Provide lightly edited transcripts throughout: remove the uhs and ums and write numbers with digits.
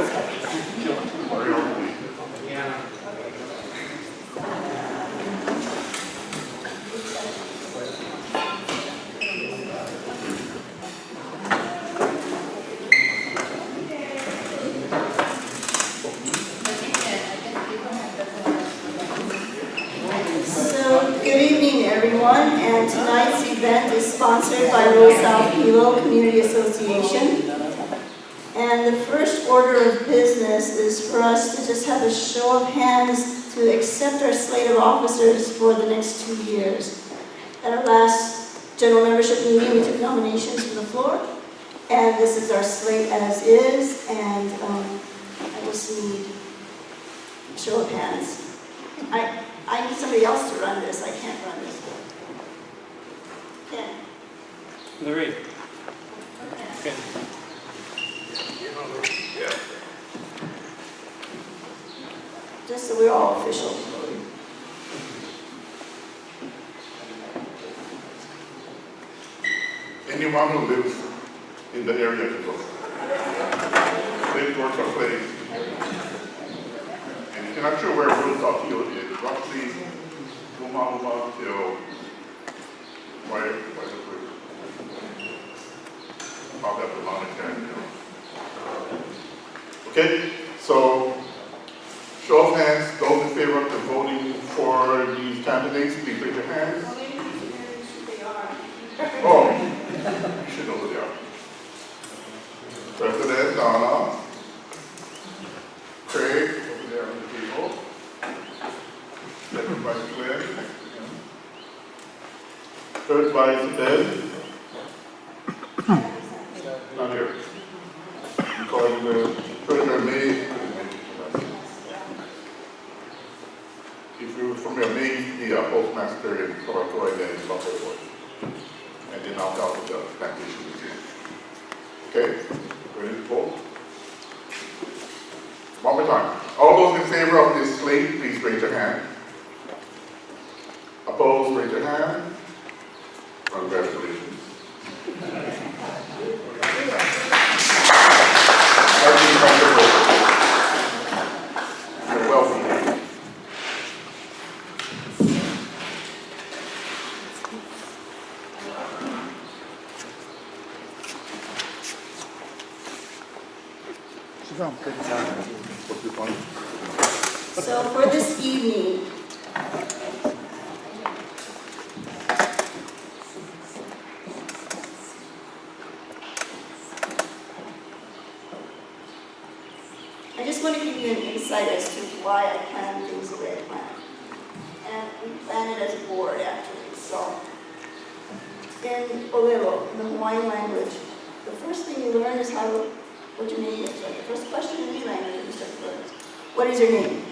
Good evening, everyone, and tonight's event is sponsored by South Hilo Community Association. And the first order of business is for us to just have a show of hands to accept our slate of officers for the next 2 years. At our last general membership meeting, we took nominations from the floor, and this is our slate as is, and I just need a show of hands. I need somebody else to run this. I can't run this. Ken. Larry. Okay. Just so we're all official. Anyone who lives in the area can vote. Live, work, or play. And if you're not sure where South Hilo is, roughly Uma till where probably up the mountain there. Okay, so show of hands, those in favor of the voting for these candidates, please raise your hands. Oh, you should know who they are. President Donna, Craig, over there on the table. Second Vice Chair, third Vice Ed. Not here. Because the treasurer may. If you're from your main, the postmaster in Toronto, then it's not very good. And then I'll help with the plantation museum. Okay, ready to vote? One more time. All those in favor of this slate, please raise your hand. Opposed, raise your hand. Congratulations. You're welcome. So for this evening, I just want to give you an insight as to why I plan things the way I plan. And we plan it as a board, actually. So in Olelo, in the Hawaiian language, the first thing you learn is what your name is. Right? The first question in any language you start to learn is, what is your name?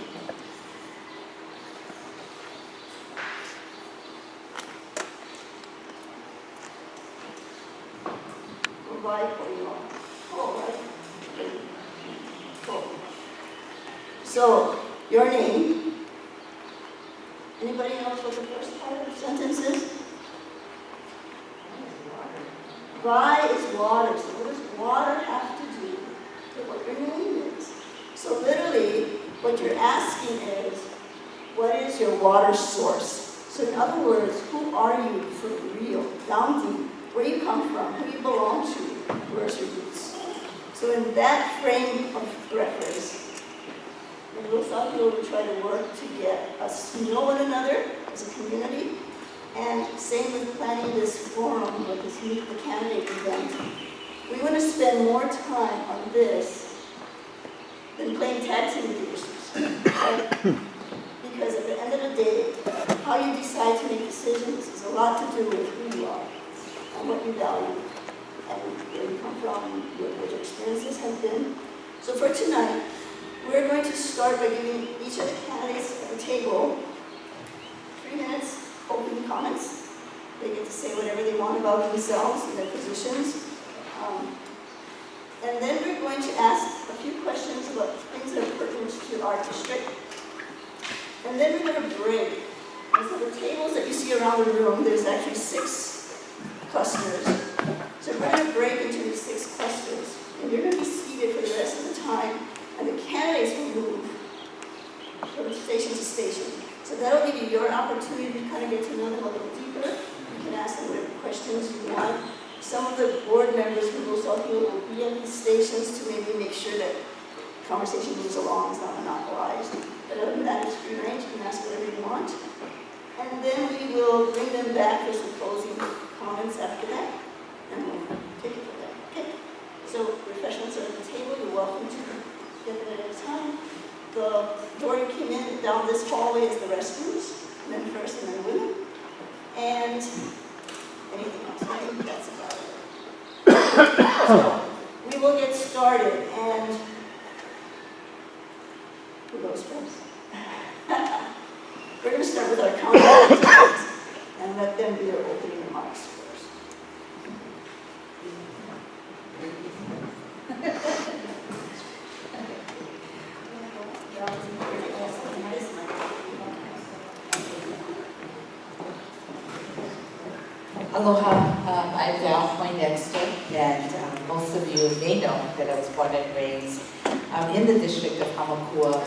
So, your name. Anybody knows what the first part of the sentence is? Vai is water. So what does water have to do with what your name is? So literally, what you're asking is, what is your water source? So in other words, who are you for real? Down deep. Where you come from? Who you belong to? Where's your roots? So in that frame of reference, in South Hilo, we try to work to get us to know one another as a community, and same with planning this forum, with this Meet the Candidate event. We want to spend more time on this than playing tag team with the issues. Right? Because at the end of the day, how you decide to make decisions is a lot to do with who you are and what you value and where you come from and what your experiences have been. So for tonight, we're going to start by giving each of the candidates at the table 3 minutes opening comments. They get to say whatever they want about themselves and their positions. And then we're going to ask a few questions about things that are pertinent to our district. And then we're going to break. And so the tables that you see around the room, there's actually 6 clusters. So we're going to break into these 6 clusters. And you're going to be seated for the rest of the time that'll give you your opportunity to kind of get to know them a little deeper. You can ask them whatever questions you want. Some of the board members from Los Altos will be at these stations to maybe make sure that conversation moves along, it's not monopolized. But other than that, it's free range, you can ask whatever you want. And then we will bring them back for some closing comments after that, and we'll take it from there. Okay? So refreshments are at the table, you're welcome to get them at any time. The door you came in, down this hallway is the restrooms, men first and then women. And anything else, I think that's about it. So we will get started, and who goes first? We're going to start with our council and let them do their opening remarks first. Aloha, I'm Val Poindexter, and most of you may know that I was born and raised in the district of Hamakua.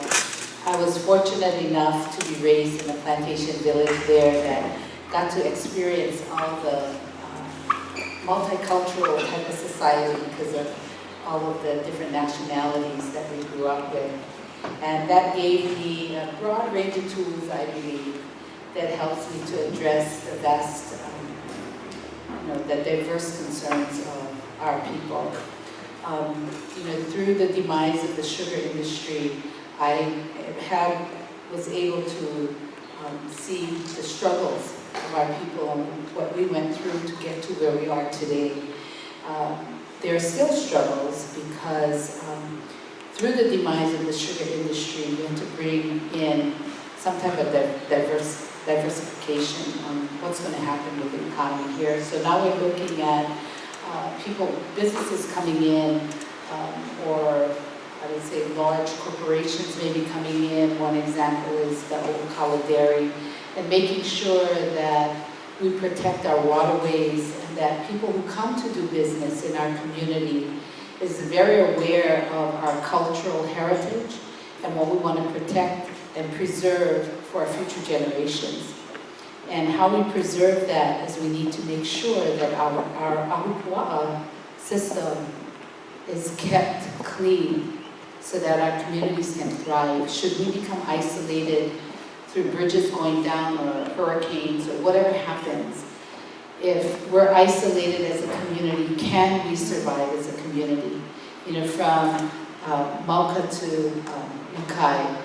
I was fortunate enough to be raised in a plantation village there that got to experience all the multicultural type of society because of all of the different nationalities that we grew up with. And that gave me a broad range of tools, I believe, that helps me to address the vast the diverse concerns of our people. Through the demise of the sugar industry, I was able to see the struggles of our people and what we went through to get to where we are today. There are still struggles because through the demise of the sugar industry, we had to bring in some type of diversification on what's going to happen with the economy here. So now we're looking at businesses coming in, or I would say large corporations maybe coming in. One example is the Okawa Dairy, and making sure that we protect our waterways and that people who come to do business in our community is very aware of our cultural heritage and what we want to protect and preserve for our future generations. And how we preserve that is we need to make sure that our ahupua'a system is kept clean so that our communities can thrive. Should we become isolated through bridges going down or hurricanes or whatever happens, if we're isolated as a community, can we survive as a community? From Mauka to Ukai,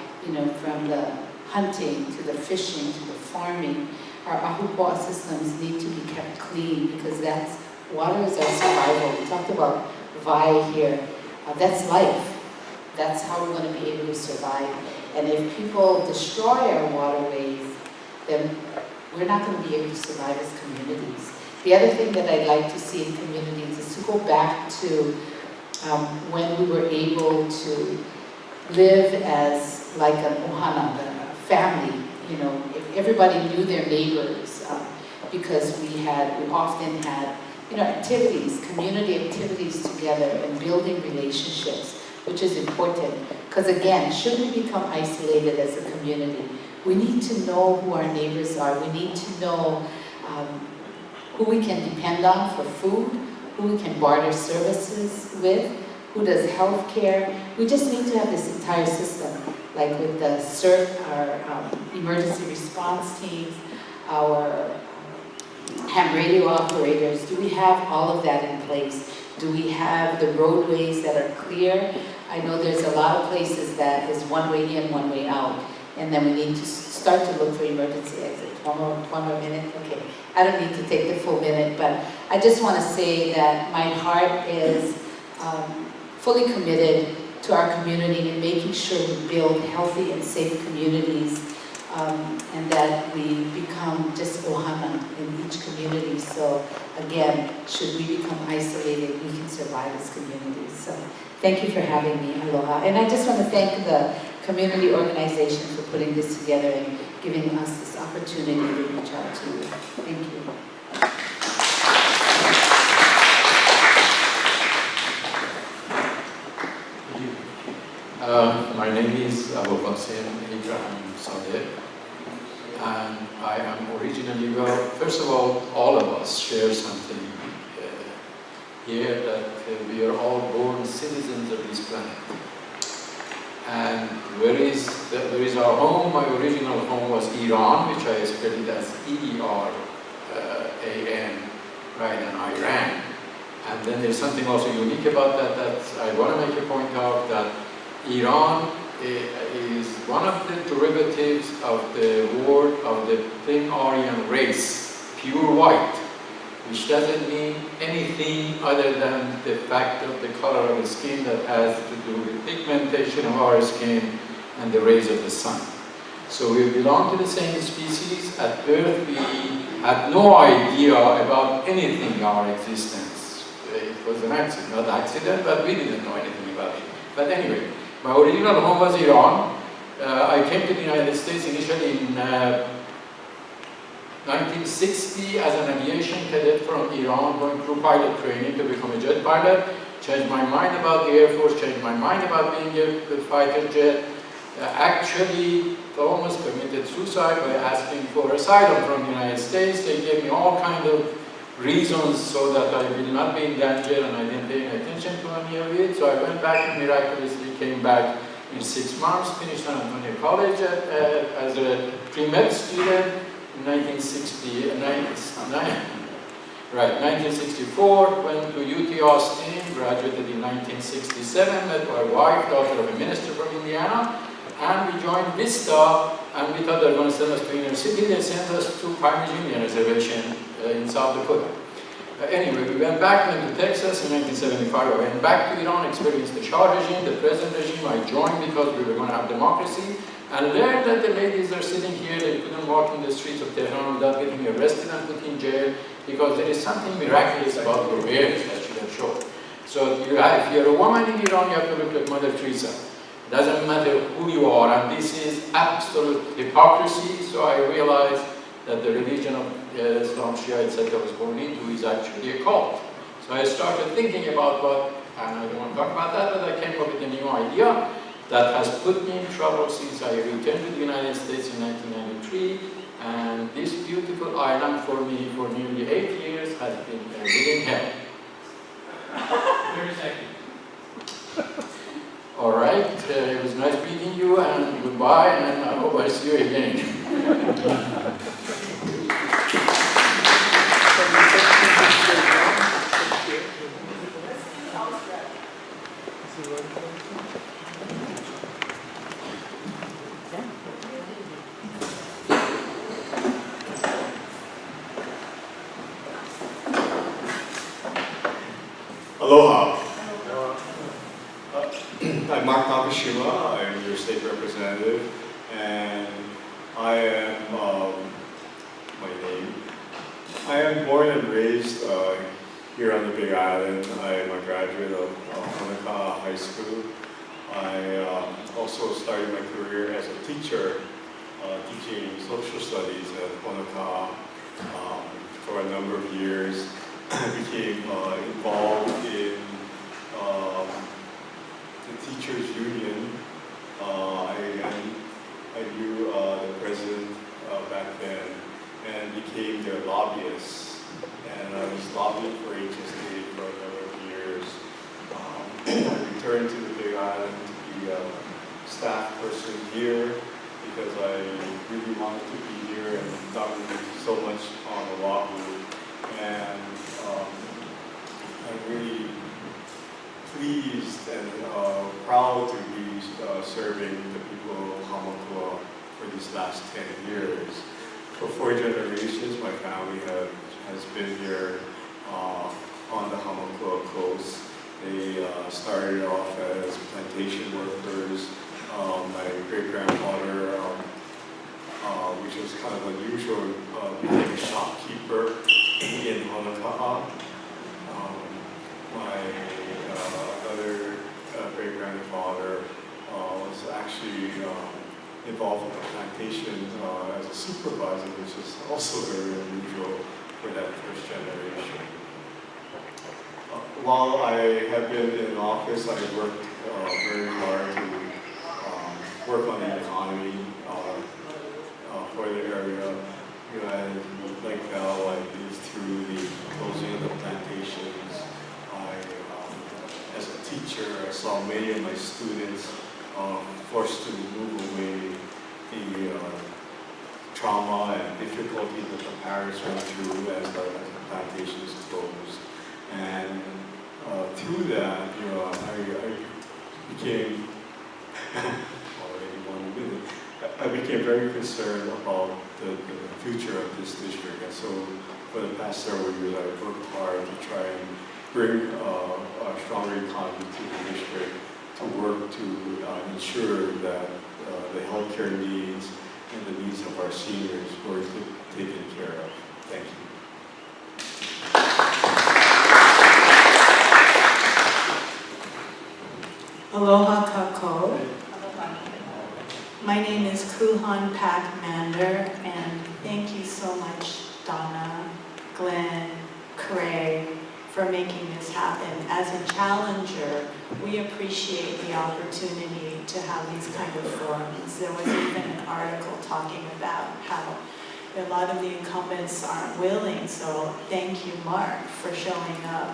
from the hunting to the fishing to the farming, our ahupua'a systems need to be kept clean because water is our survival. We talked about vai here. That's life. That's how we're going to be able to survive. And if people destroy our waterways, then we're not going to be able to survive as communities. The other thing that I'd like to see in communities is to go back to when we were able to live as like an ohana, a family. If everybody knew their neighbors, because we often had activities, community activities together and building relationships, which is important. Because again, should we become isolated as a community, we need to know who our neighbors are. We need to know who we can depend on for food, who we can barter services with, who does health care. We just need to have this entire system, like with the CERT, our emergency response teams, our ham radio operators. Do we have all of that in place? Do we have the roadways that are clear? I know there's a lot of places that is one way in, one way out, and then we need to start to look for emergency exits. One more minute? Okay. I don't need to take the full minute, but I just want to say that my heart is fully committed to our community and making sure we build healthy and safe communities, and that we become just ohana in each community. So again, should we become isolated, we can survive as communities. So thank you for having me. Aloha. And I just want to thank the community organization for putting this together and giving us this opportunity to reach out to you. Thank you. My name is Abu Qasim Ibrahim Sadeh. And I am originally, well, first of all of us share something here, that we are all born citizens of this planet. And where is our home? My original home was Iran, which I spelled it as E-R-A-N, right, and Iran. And then there's something also unique about that I want to make a point out, that Iran is one of the derivatives of the word of the thin Aryan race, pure white, which doesn't mean anything other than the fact of the color of the skin that has to do with pigmentation of our skin and the rays of the sun. So we belong to the same species. At birth, we had no idea about anything, our existence. It was an accident, not accident, but we didn't know anything about it. But anyway, my original home was Iran. I came to the United States initially in 1960 as an aviation cadet from Iran, going through pilot training to become a jet pilot. Changed my mind about the Air Force, changed my mind about being a fighter jet. Actually, almost committed suicide by asking for asylum from the United States. They gave me all kinds of reasons so that I will not be in danger, and I didn't pay attention to any of it. So I went back and miraculously came back in 6 months, finished San Antonio College as a pre-med student in 1964, went to UT Austin, graduated in 1967, met my wife, daughter of a minister from Indiana, and we joined VISTA, and we thought they were going to send us to Inner City. They sent us to Pioneer Union Reservation in South Dakota. Anyway, we went back, went to Texas in 1975. I went back to Iran, experienced the Shah regime, the present regime. I joined because we were going to have democracy, and learned that the ladies are sitting here, they couldn't walk in the streets of Tehran without getting arrested and put in jail, because there is something miraculous about your awareness that should have shown. So if you're a woman in Iran, you have to look like Mother Teresa. It doesn't matter who you are, and this is absolute hypocrisy. So I realized that the religion of Islam, Shia, etc. was born into is actually a cult. So I started thinking about what, and I don't want to talk about that, but I came up with a new idea that has put me in trouble since I returned to the United States in 1993. And this beautiful island for me for nearly 8 years has been a living hell. 30 seconds. All right, it was nice meeting you, and goodbye, and I hope I see you again. Aloha. I'm Mark Nakashima. I'm your state representative, and I am my name. I am born and raised here on the Big Island. I am a graduate of Honoka'a High School. I also started my career as a teacher, teaching social studies at Honoka'a for a number of years. I became involved in the teachers union. I knew the president back then and became their lobbyist. And I was lobbying for HSA for a number of years. I returned to the Big Island to be a staff person here because I really wanted to be here and document so much on Oahu. And I'm really pleased and proud to be serving the people of Hamakua for these last 10 years. For 4 generations, my family has been here on the Hamakua coast. They started off as plantation workers. My great-grandfather, which was kind of unusual, became a shopkeeper in Honoka'a. My other great-grandfather was actually involved in the plantation as a supervisor, which is also very unusual for that first generation. While I have been in office, I worked very hard to work on the economy for the area. You know, and like Val, I lived through the closing of the plantations. As a teacher, I saw many of my students forced to move away, the trauma and difficulties that the parents went through as the plantations closed. And through that, you know, I became already 1 minute. I became very concerned about the future of this district, and so for the past several years, I worked hard to try and bring a stronger economy to the district, to work to ensure that the healthcare needs and the needs of our seniors were taken care of. Thank you. Aloha kako. My name is Kuhan Pak Mander, and thank you so much, Donna, Glenn, Craig, for making this happen. As a challenger, we appreciate the opportunity to have these kind of forums. There was even an article talking about how a lot of the incumbents aren't willing, so thank you, Mark, for showing up.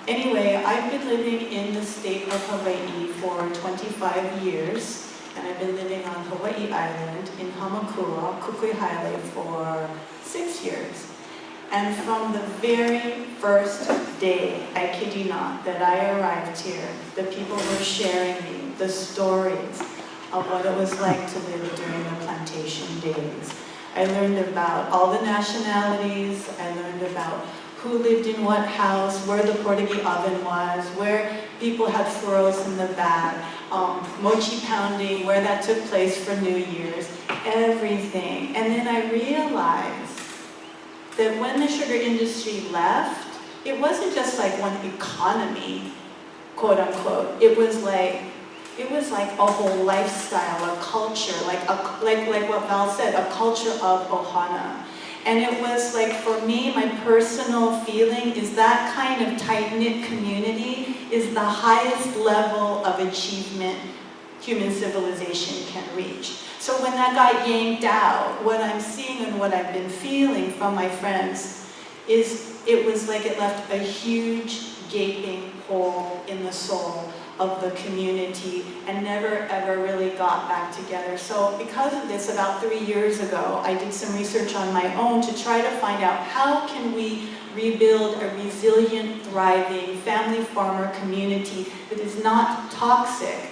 Anyway, I've been living in the state of Hawaii for 25 years, and I've been living on Hawaii Island in Hamakua, Kukuihaele, for 6 years. And from the very first day, I kid you not, that I arrived here, the people were sharing me the stories of what it was like to live during the plantation days. I learned about all the nationalities, I learned about who lived in what house, where the Portuguese oven was, where people had furrows in the back, mochi pounding, where that took place for New Year's, everything. And then I realized that when the sugar industry left, it wasn't just like one economy, quote unquote. It was like a whole lifestyle, a culture, like what Val said, a culture of ohana. And it was like, for me, my personal feeling is that kind of tight-knit community is the highest level of achievement human civilization can reach. So when that got yanked out, what I'm seeing and what I've been feeling from my friends is it was like it left a huge gaping hole in the soul of the community and never ever really got back together. So because of this, about 3 years ago, I did some research on my own to try to find out how can we rebuild a resilient, thriving family farmer community that is not toxic.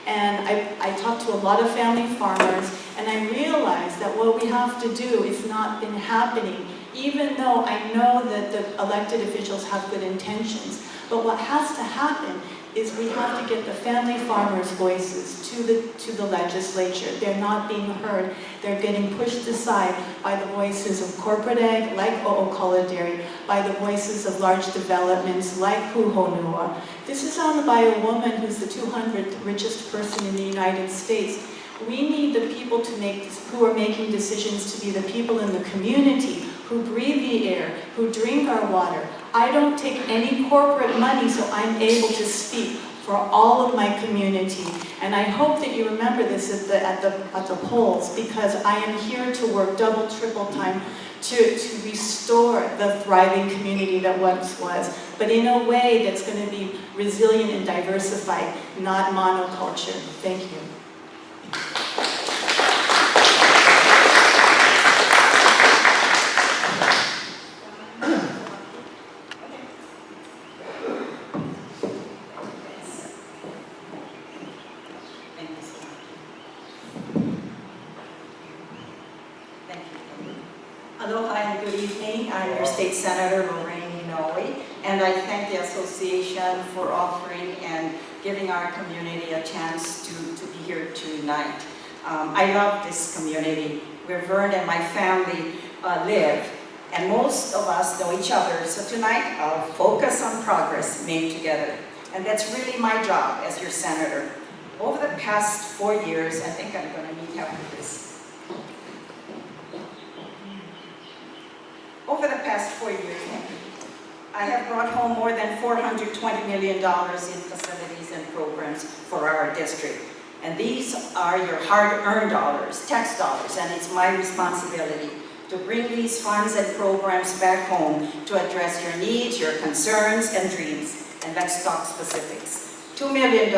And I talked to a lot of family farmers, and I realized that what we have to do is not been happening, even though I know that the elected officials have good intentions. But what has to happen is we have to get the family farmers' voices to the legislature. They're not being heard. They're getting pushed aside by the voices of corporate ag, like O'Okala Dairy, by the voices of large developments like Puhonua. This is owned by a woman who's the 200th richest person in the United States. We need the people who are making decisions to be the people in the community who breathe the air, who drink our water. I don't take any corporate money, so I'm able to speak for all of my community. And I hope that you remember this at the polls, because I am here to work double, triple time to restore the thriving community that once was, but in a way that's going to be resilient and diversified, not monoculture. Thank you. Aloha and good evening. I'm your State Senator Lorraine Inouye, and I thank the association for offering and giving our community a chance to be here tonight. I love this community where Vern and my family live, and most of us know each other. So tonight I'll focus on progress made together, and that's really my job as your senator. Over the past 4 years, I think I'm going to need help with this. Over the past 4 years, I have brought home more than $420 million in facilities and programs for our district. And these are your hard-earned dollars, tax dollars, and it's my responsibility to bring these funds and programs back home to address your needs, your concerns, and dreams. And let's talk specifics. $2 million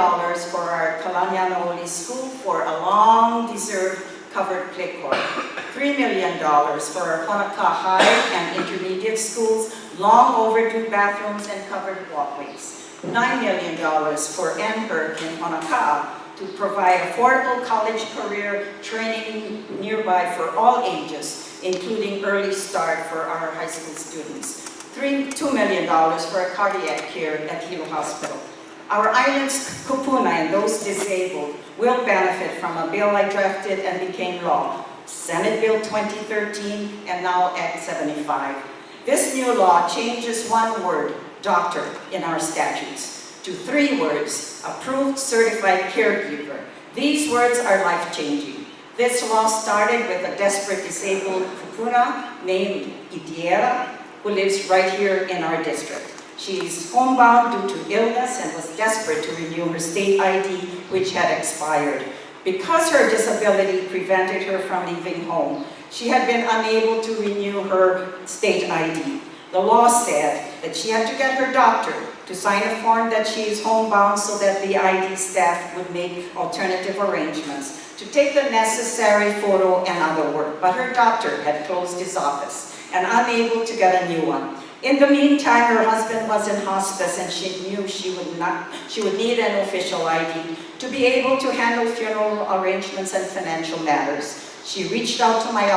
for our Kalanyanaoli School for a long-deserved covered play court. $3 million for our Honoka High and intermediate schools, long overdue bathrooms and covered walkways. $9 million for NHERC in Honoka to provide affordable college career training nearby for all ages, including early start for our high school students. $2 million for cardiac care at Hilo Hospital. Our island's kupuna and those disabled will benefit from a bill I drafted and became law, Senate Bill 2013 and now Act 75. This new law changes one word, doctor, in our statutes to 3 words, approved certified caregiver. These words are life-changing. This law started with a desperate disabled kupuna named Idiera, who lives right here in our district. She's homebound due to illness and was desperate to renew her state ID, which had expired. Because her disability prevented her from leaving home, she had been unable to renew her state ID. The law said that she had to get her doctor to sign a form that she is homebound so that the ID staff would make alternative arrangements to take the necessary photo and other work. But her doctor had closed his office and unable to get a new one. In the meantime, her husband was in hospice and she knew she would need an official ID to be able to handle funeral arrangements and financial matters. She reached out to my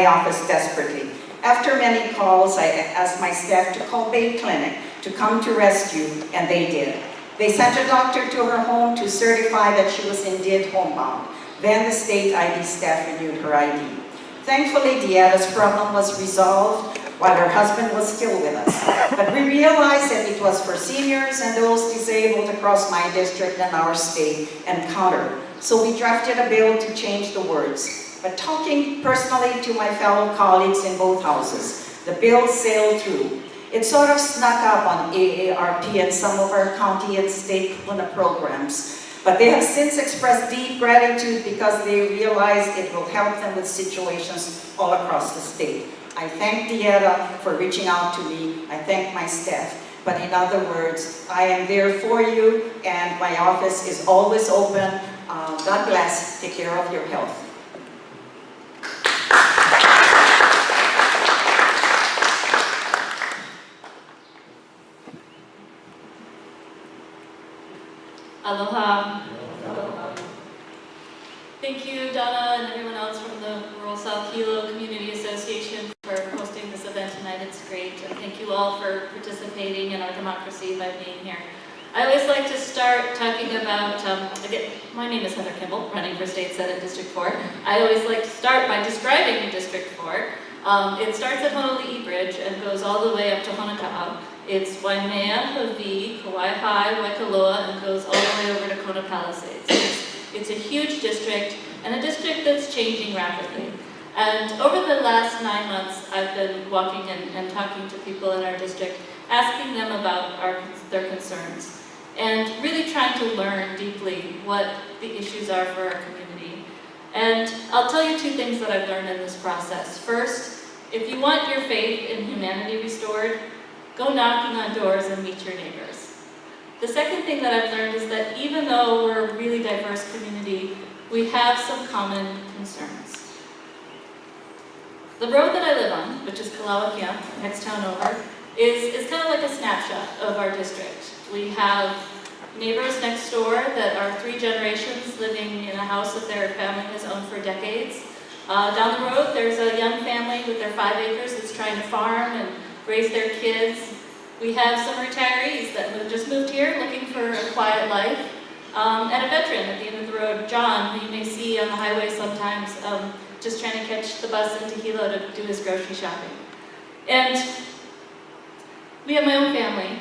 office desperately. After many calls, I asked my staff to call Bay Clinic to come to rescue, and they did. They sent a doctor to her home to certify that she was indeed homebound. Then the state ID staff renewed her ID. Thankfully, Diana's problem was resolved while her husband was still with us. But we realized that it was for seniors and those disabled across my district and our state and counter. So we drafted a bill to change the words. But talking personally to my fellow colleagues in both houses, the bill sailed through. It sort of snuck up on AARP and some of our county and state kupuna programs. But they have since expressed deep gratitude because they realize it will help them with situations all across the state. I thank Dieta for reaching out to me. I thank my staff. But in other words, I am there for you and my office is always open. God bless. Take care of your health. Aloha. Aloha. Thank you, Donna, and everyone else from the Rural South Hilo Community Association for hosting this event tonight. It's great, and thank you all for participating in our democracy by being here. I always like to start talking about, again, my name is Heather Kimball, running for State Senate District 4. I always like to start by describing District 4. It starts at Honolulu Bridge and goes all the way up to Honoka'a. It's Waimea, Hawaii, Kauai High, Waikoloa, and goes all the way over to Kona Palisades. It's a huge district, and a district that's changing rapidly. And over the last 9 months, I've been walking and talking to people in our district, asking them about their concerns, and really trying to learn deeply what the issues are for our community. And I'll tell you 2 things that I've learned in this process. First, if you want your faith in humanity restored, go knocking on doors and meet your neighbors. The second thing that I've learned is that even though we're a really diverse community, we have some common concerns. The road that I live on, which is Kalawakia, next town over, is kind of like a snapshot of our district. We have neighbors next door that are 3 generations living in a house that their family has owned for decades. Down the road, there's a young family with their 5 acres that's trying to farm and raise their kids. We have some retirees that have just moved here looking for a quiet life. And a veteran at the end of the road, John, who you may see on the highway sometimes, just trying to catch the bus into Hilo to do his grocery shopping. And we have my own family.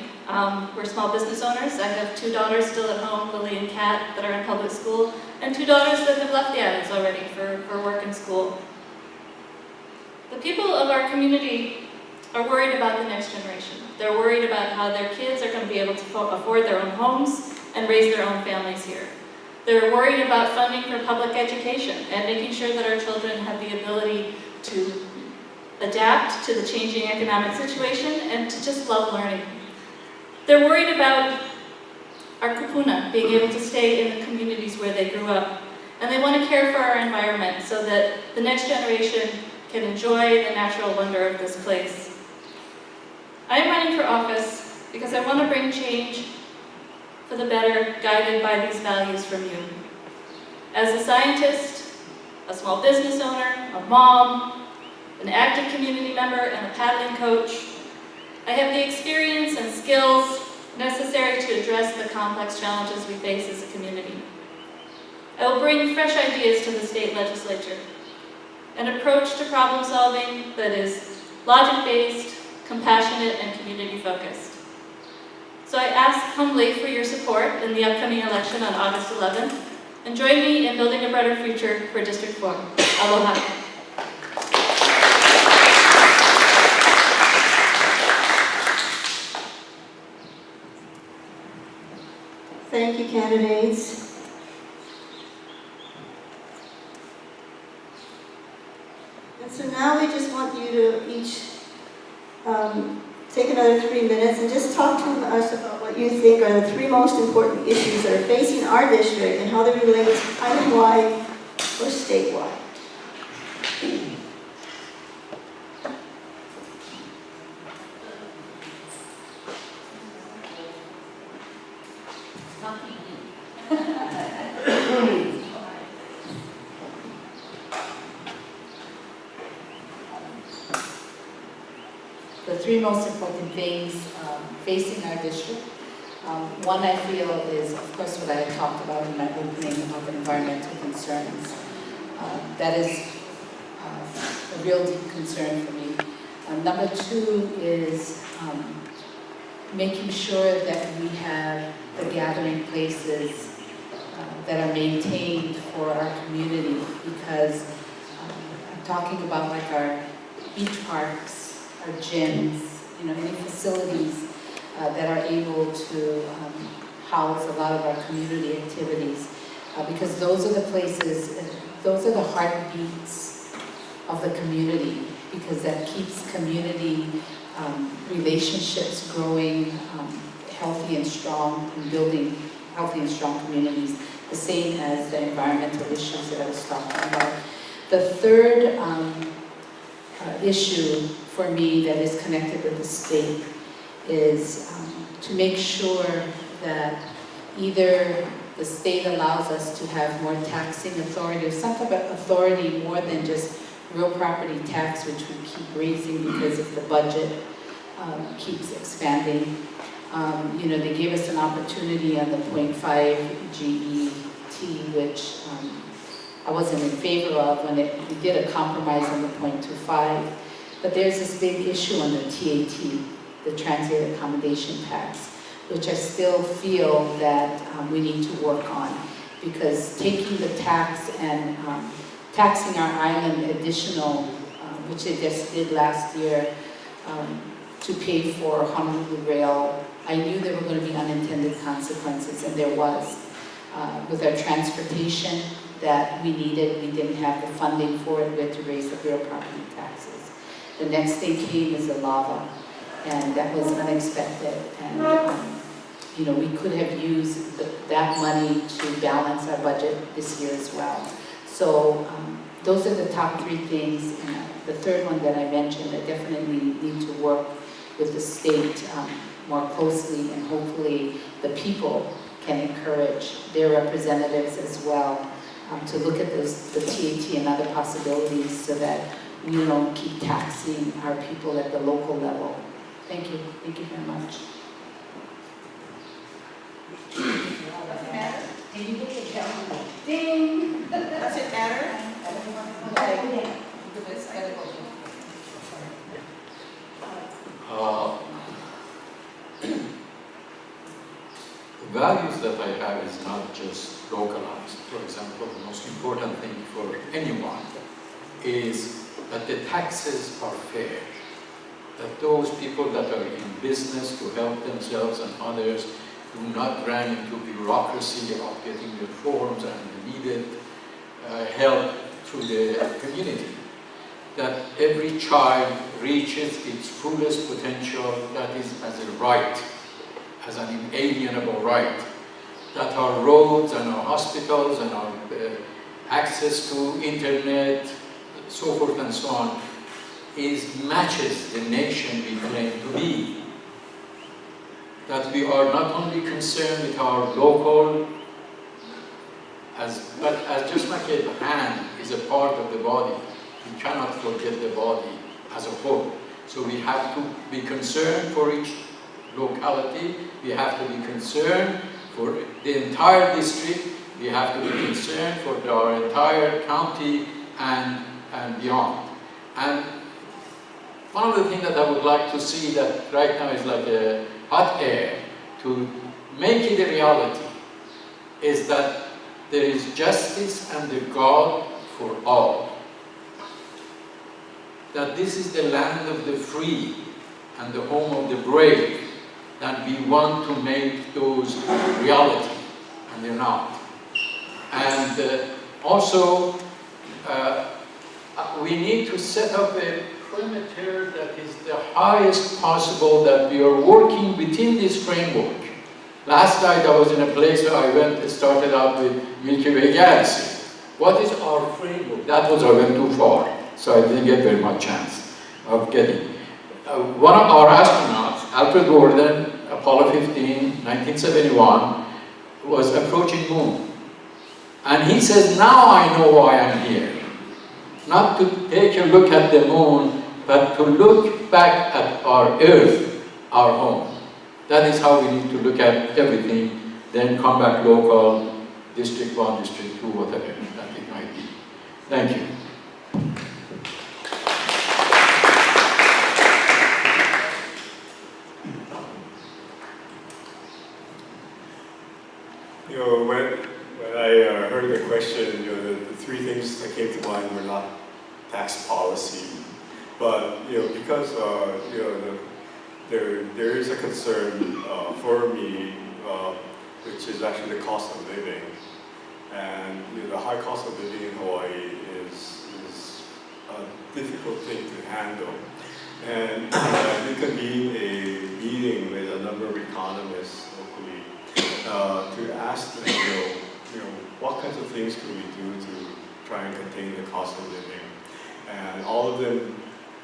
We're small business owners. I have 2 daughters still at home, Lily and Kat, that are in public school, and 2 daughters that have left the islands already for work and school. The people of our community are worried about the next generation. They're worried about how their kids are going to be able to afford their own homes and raise their own families here. They're worried about funding for public education and making sure that our children have the ability to adapt to the changing economic situation and to just love learning. They're worried about our kupuna being able to stay in the communities where they grew up. And they want to care for our environment so that the next generation can enjoy the natural wonder of this place. I am running for office because I want to bring change for the better, guided by these values from you. As a scientist, a small business owner, a mom, an active community member, and a paddling coach, I have the experience and skills necessary to address the complex challenges we face as a community. I will bring fresh ideas to the state legislature, an approach to problem solving that is logic-based, compassionate, and community-focused. So I ask humbly for your support in the upcoming election on August 11th, and join me in building a brighter future for District 4. Aloha. Thank you, candidates. And so now we just want you to each take another 3 minutes and just talk to us about what you think are the 3 most important issues that are facing our district and how they relate to island-wide or statewide. The 3 most important things facing our district. One I feel is, of course, what I had talked about in my opening about the environmental concerns. That is a real deep concern for me. Number 2 is making sure that we have the gathering places that are maintained for our community, because I'm talking about like our beach parks, our gyms, any facilities that are able to house a lot of our community activities, because those are the places, those are the heartbeats of the community, because that keeps community relationships growing, healthy and strong, and building healthy and strong communities, the same as the environmental issues that I was talking about. The third issue for me that is connected with the state is to make sure that either the state allows us to have more taxing authority, or some type of authority more than just real property tax, which we keep raising because of the budget keeps expanding. They gave us an opportunity on the 0.5 GET, which I wasn't in favor of when we did a compromise on the 0.25. But there's this big issue on the TAT, the Transit Accommodation Tax, which I still feel that we need to work on, because taking the tax and taxing our island additional, which they just did last year, to pay for Honolulu Rail, I knew there were going to be unintended consequences, and there was. With our transportation that we needed, we didn't have the funding for it, we had to raise the real property taxes. The next thing came is the lava, and that was unexpected. And we could have used that money to balance our budget this year as well. So those are the top 3 things. And the third one that I mentioned, I definitely need to work with the state more closely, and hopefully the people can encourage their representatives as well to look at the TAT and other possibilities, so that we don't keep taxing our people at the local level. Thank you. Thank you very much. Does it matter? Ding! Does it matter? The values that I have is not just localized. For example, the most important thing for anyone is that the taxes are fair, that those people that are in business to help themselves and others do not run into bureaucracy of getting the forms and the needed help through the community. That every child reaches its fullest potential, that is as a right, as an inalienable right. That our roads and our hospitals and our access to internet, so forth and so on, matches the nation we claim to be. That we are not only concerned with our local, but as just like a hand is a part of the body, we cannot forget the body as a whole. So we have to be concerned for each locality, we have to be concerned for the entire district, we have to be concerned for our entire county and beyond. And one of the things that I would like to see that right now is like a hot air, to make it a reality, is that there is justice and the God for all. That this is the land of the free and the home of the brave, that we want to make those reality, and they're not. And also, we need to set up a perimeter that is the highest possible, that we are working within this framework. Last night I was in a place where I started out with Milky Way galaxy. What is our framework? That was, I went too far, so I didn't get very much chance of getting. One of our astronauts, Alfred Worden, Apollo 15, 1971, was approaching moon. And he says, now I know why I'm here. Not to take a look at the moon, but to look back at our Earth, our home. That is how we need to look at everything, then come back local, District 1, District 2, whatever that it might be. Thank you. You know, when I heard the question, you know, the three things that came to mind were not tax policy, but you know, because you know, there is a concern for me, which is actually the cost of living, and you know, the high cost of living in Hawaii is a difficult thing to handle. And we convened a meeting with a number of economists locally to ask them, you know, what kinds of things could we do to try and contain the cost of living. And all of them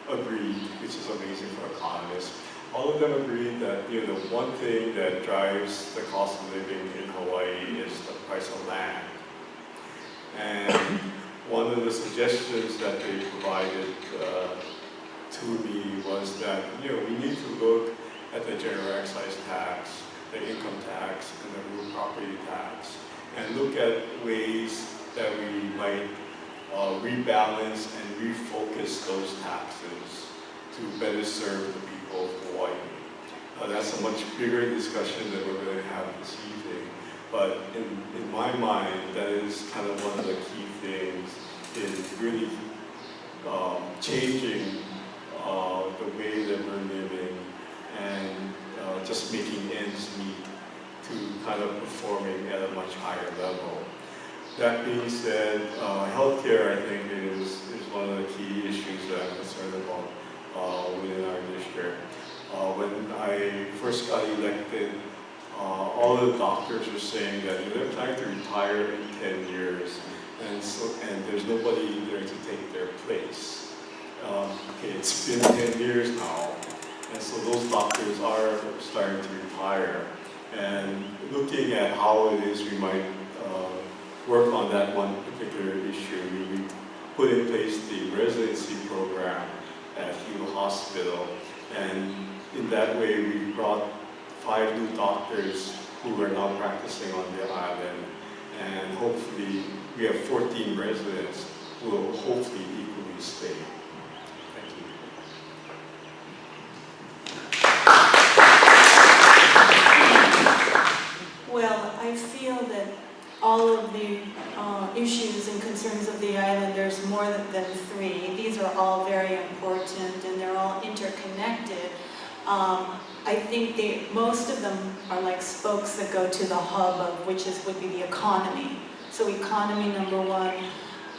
agreed, which is amazing for economists, all of them agreed that you know, the one thing that drives the cost of living in Hawaii is the price of land. And one of the suggestions that they provided to me was that you know, we need to look at the general excise tax, the income tax, and the real property tax, and look at ways that we might rebalance and refocus those taxes to better serve the people of Hawaii. That's a much bigger discussion that we're going to have this evening, but in my mind, that is kind of one of the key things in really changing the way that we're living and just making ends meet to kind of performing at a much higher level. That being said, healthcare, I think, is one of the key issues that I'm concerned about within our district. When I first got elected, all the doctors were saying that they're trying to retire in 10 years, and there's nobody there to take their place. Okay, it's been 10 years now, and so those doctors are starting to retire. And looking at how it is we might work on that one particular issue, we put in place the residency program at Hilo Hospital, and in that way we brought 5 new doctors who are now practicing on the island, and hopefully we have 14 residents who will hopefully equally stay. Thank you. Well, I feel that all of the issues and concerns of the island, there's more than 3. These are all very important and they're all interconnected. I think most of them are like spokes that go to the hub of which would be the economy. So economy number one,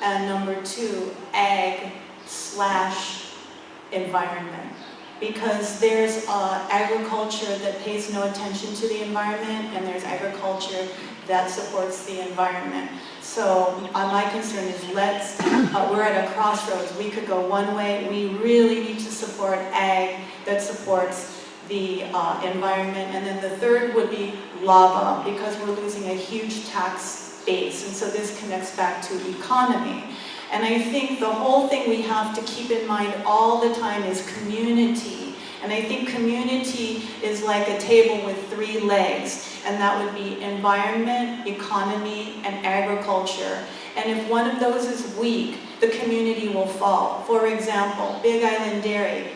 and number two, ag/environment. Because there's agriculture that pays no attention to the environment, and there's agriculture that supports the environment. So my concern is we're at a crossroads. We could go one way. We really need to support ag that supports the environment. And then the third would be lava, because we're losing a huge tax base. And so this connects back to economy. And I think the whole thing we have to keep in mind all the time is community. And I think community is like a table with 3 legs, and that would be environment, economy, and agriculture. And if one of those is weak, the community will fall. For example, Big Island Dairy,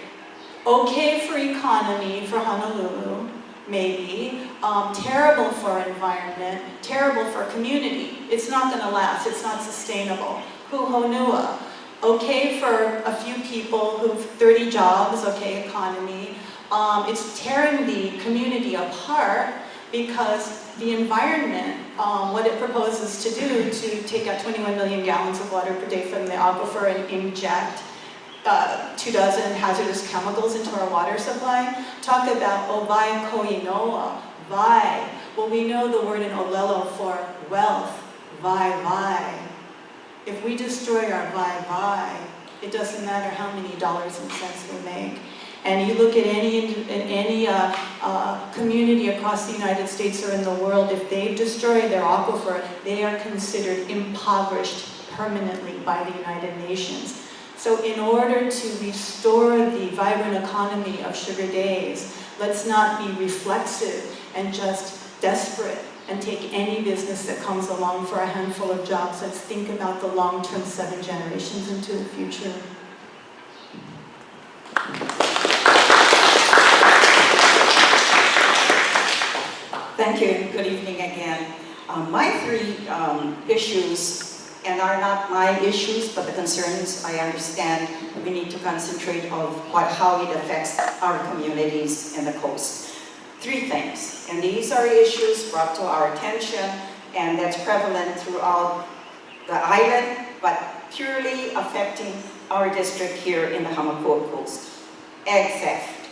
okay for economy for Honolulu, maybe, terrible for environment, terrible for community. It's not going to last, it's not sustainable. Kuhonua, okay for a few people who've 30 jobs, okay, economy. It's tearing the community apart because the environment, what it proposes to do to take out 21 million gallons of water per day from the aquifer and inject 24 hazardous chemicals into our water supply. Talk about Obai Koinoa, Vai. Well, we know the word in Olelo for wealth, Vai. If we destroy our Vai, it doesn't matter how many dollars and cents we make. And you look at any community across the United States or in the world, if they destroy their aquifer, they are considered impoverished permanently by the United Nations. So in order to restore the vibrant economy of Sugar Days, let's not be reflexive and just desperate and take any business that comes along for a handful of jobs. Let's think about the long-term 7 generations into the future. Thank you. Good evening again. My 3 issues, and are not my issues, but the concerns I understand we need to concentrate on how it affects our communities in the coast. 3 things, and these are issues brought to our attention, and that's prevalent throughout the island, but purely affecting our district here in the Hamakua Coast. Egg theft,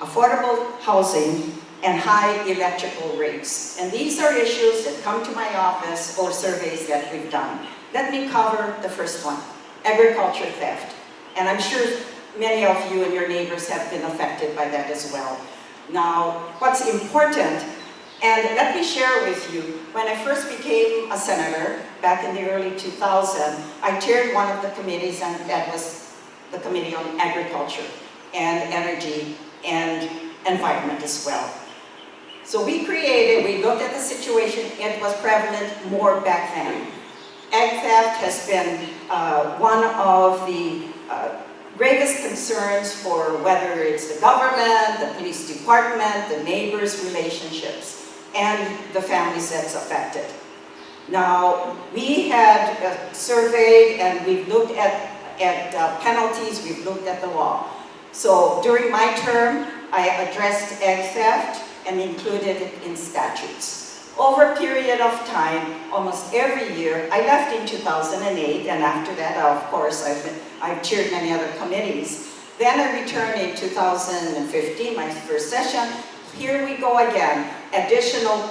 affordable housing, and high electrical rates. And these are issues that come to my office or surveys that we've done. Let me cover the first one, agriculture theft. And I'm sure many of you and your neighbors have been affected by that as well. Now, what's important, and let me share with you, when I first became a senator back in the early 2000s, I chaired one of the committees, and that was the Committee on Agriculture and Energy and Environment as well. So we looked at the situation, it was prevalent more back then. Egg theft has been one of the gravest concerns for whether it's the government, the police department, the neighbors' relationships, and the families that's affected. Now, we had surveyed and we've looked at penalties, we've looked at the law. So during my term, I addressed egg theft and included it in statutes. Over a period of time, almost every year, I left in 2008, and after that, of course, I've chaired many other committees. Then I returned in 2015, my first session. Here we go again, additional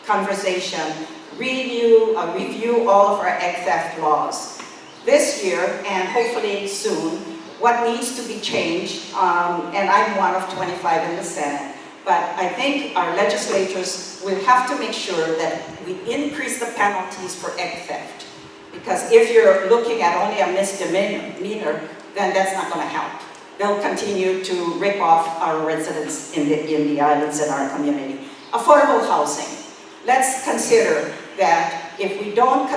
conversation, review all of our egg theft laws. This year, and hopefully soon, what needs to be changed, and I'm one of 25 in the Senate, but I think our legislators will have to make sure that we increase the penalties for egg theft. Because if you're looking at only a misdemeanor, then that's not going to help. They'll continue to rip off our residents in the islands and our community. Affordable housing. Let's consider that if we don't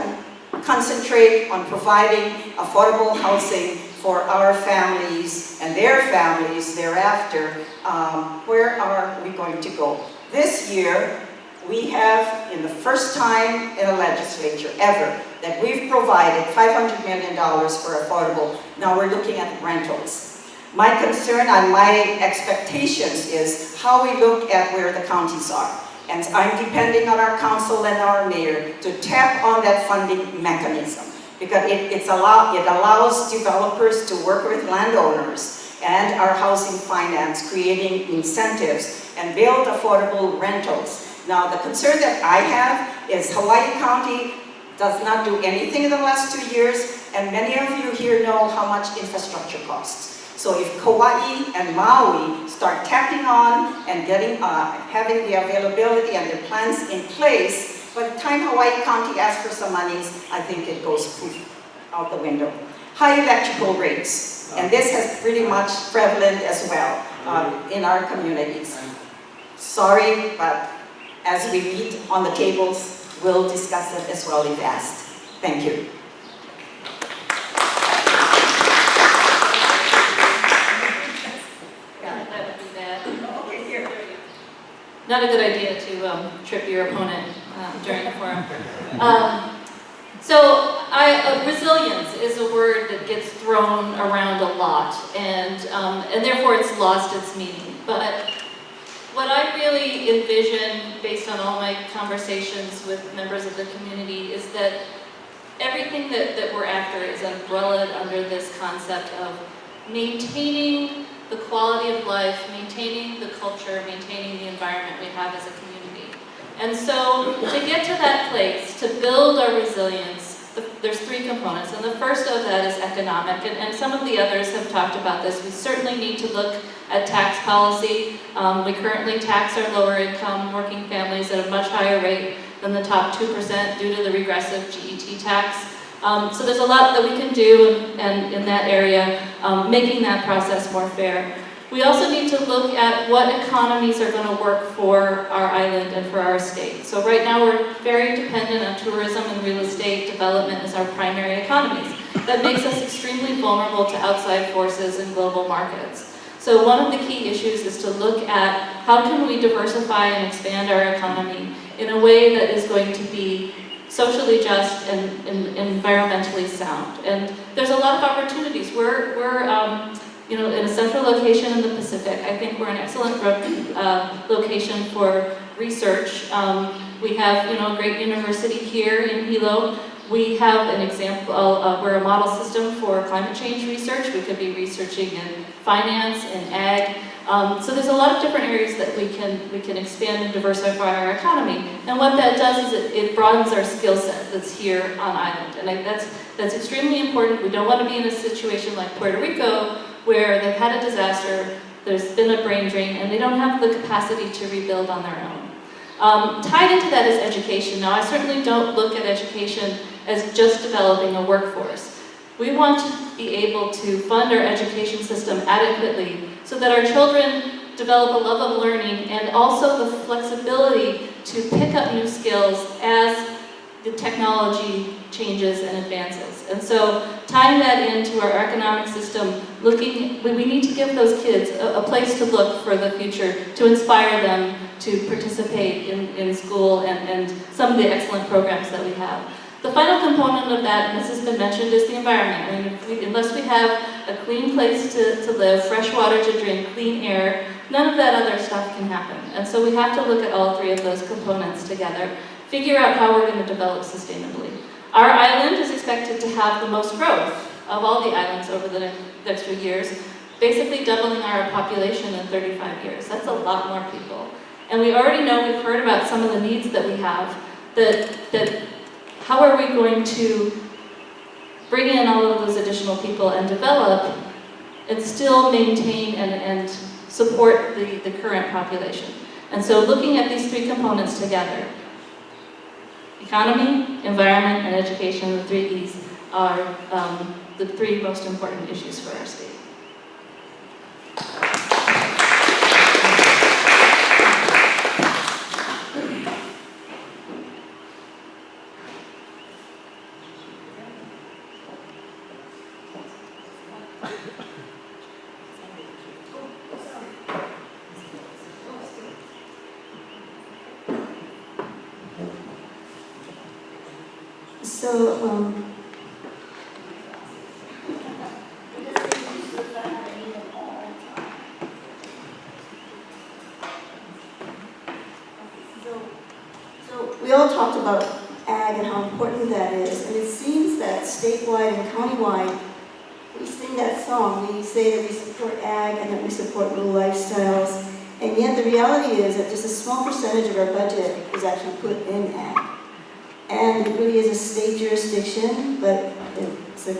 concentrate on providing affordable housing for our families and their families thereafter, where are we going to go? This year, we have, in the first time in a legislature ever, that we've provided $500 million for affordable. Now we're looking at rentals. My concern and my expectations is how we look at where the counties are. And I'm depending on our council and our mayor to tap on that funding mechanism, because it allows developers to work with landowners and our housing finance, creating incentives and build affordable rentals. Now, the concern that I have is Hawaii County does not do anything in the last 2 years, and many of you here know how much infrastructure costs. So if Kauai and Maui start tapping on and having the availability and the plans in place, by the time Hawaii County asks for some monies, I think it goes poof out the window. High electrical rates, and this has pretty much prevalent as well in our communities. Sorry, but as we meet on the tables, we'll discuss it as well if asked. Thank you. That would be bad. Not a good idea to trip your opponent during the forum. Resilience is a word that gets thrown around a lot, and therefore it's lost its meaning. But what I really envision, based on all my conversations with members of the community, is that everything that we're after is umbrellaed under this concept of maintaining the quality of life, maintaining the culture, maintaining the environment we have as a community. And so to get to that place, to build our resilience, there's 3 components, and the first of that is economic, and some of the others have talked about this. We certainly need to look at tax policy. We currently tax our lower income working families at a much higher rate than the top 2% due to the regressive GET tax. So there's a lot that we can do and in that area, making that process more fair. We also need to look at what economies are going to work for our island and for our state. So right now we're very dependent on tourism and real estate development as our primary economies. That makes us extremely vulnerable to outside forces and global markets. So one of the key issues is to look at how can we diversify and expand our economy in a way that is going to be socially just and environmentally sound. And there's a lot of opportunities. We're in a central location in the Pacific. I think we're an excellent location for research. We have a great university here in Hilo. We have an example, we're a model system for climate change research. We could be researching in finance and ag. So there's a lot of different areas that we can expand and diversify our economy. And what that does is it broadens our skill set that's here on island. And that's extremely important. We don't want to be in a situation like Puerto Rico, where they've had a disaster, there's been a brain drain, and they don't have the capacity to rebuild on their own. Tied into that is education. Now, I certainly don't look at education as just developing a workforce. We want to be able to fund our education system adequately so that our children develop a love of learning and also the flexibility to pick up new skills as the technology changes and advances. And so tying that into our economic system, we need to give those kids a place to look for the future, to inspire them to participate in school and some of the excellent programs that we have. The final component of that, and this has been mentioned, is the environment. I mean, unless we have a clean place to live, fresh water to drink, clean air, none of that other stuff can happen. And so we have to look at all 3 of those components together, figure out how we're going to develop sustainably. Our island is expected to have the most growth of all the islands over the next few years, basically doubling our population in 35 years. That's a lot more people. And we already know, we've heard about some of the needs that we have, that how are we going to bring in all of those additional people and develop and still maintain and support the current population. And so looking at these 3 components together, economy, environment, and education, the 3 E's, are the 3 most important issues for our state. So, we all talked about ag and how important that is, and it seems that statewide and countywide, we sing that song, we say that we support ag and that we support rural lifestyles, and yet the reality is that just a small percentage of our budget is actually put in ag. And it really is a state jurisdiction, but it's a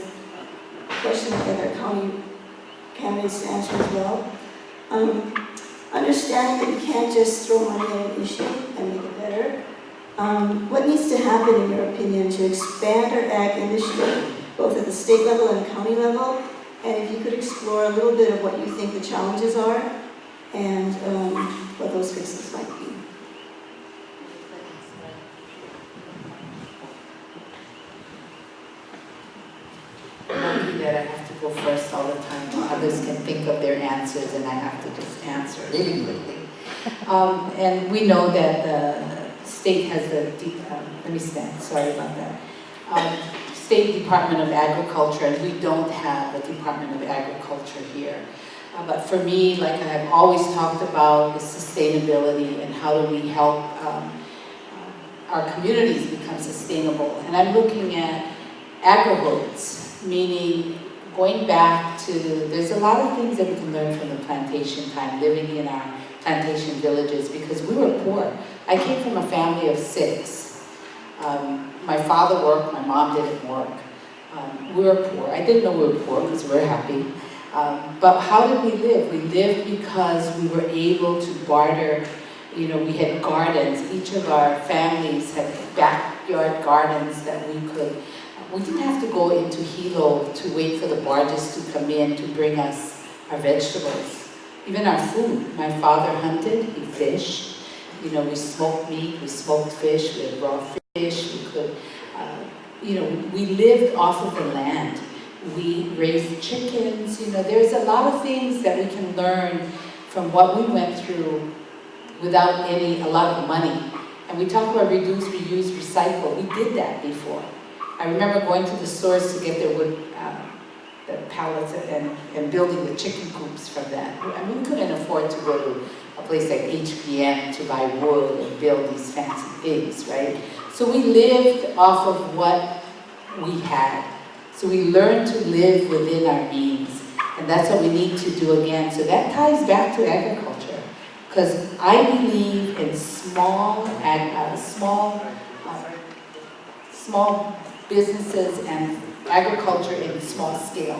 question that our county candidates to answer as well. Understanding that you can't just throw money at an issue and make it better. What needs to happen, in your opinion, to expand our ag industry, both at the state level and county level? And if you could explore a little bit of what you think the challenges are and what those fixes might be. Lucky that I have to go first all the time. Others can think of their answers and I have to just answer really quickly. And we know that the state has the, let me stand, sorry about that. State Department of Agriculture, and we don't have a Department of Agriculture here. But for me, like I've always talked about, is sustainability and how do we help our communities become sustainable. And I'm looking at agri-hoods, meaning going back to, there's a lot of things that we can learn from the plantation time, living in our plantation villages, because we were poor. I came from a family of 6. My father worked, my mom didn't work. We were poor. I didn't know we were poor because we were happy. But how did we live? We lived because we were able to barter. You know, we had gardens. Each of our families had backyard gardens that we could. We didn't have to go into Hilo to wait for the barges to come in to bring us our vegetables. Even our food. My father hunted, he fished. You know, we smoked meat, we smoked fish, we had raw fish, we could, you know, we lived off of the land. We raised chickens, you know, there's a lot of things that we can learn from what we went through without a lot of money. And we talk about reduce, reuse, recycle. We did that before. I remember going to the stores to get their wood, the pallets and building the chicken coops from that. I mean, we couldn't afford to go to a place like HPM to buy wood and build these fancy things, right? So we lived off of what we had. So we learned to live within our means. And that's what we need to do again. So that ties back to agriculture. Because I believe in small businesses and agriculture in small scale.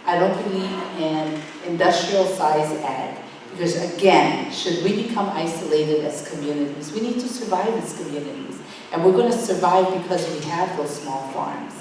I don't believe in industrial size ag. Because again, should we become isolated as communities, we need to survive as communities. And we're going to survive because we have those small farms.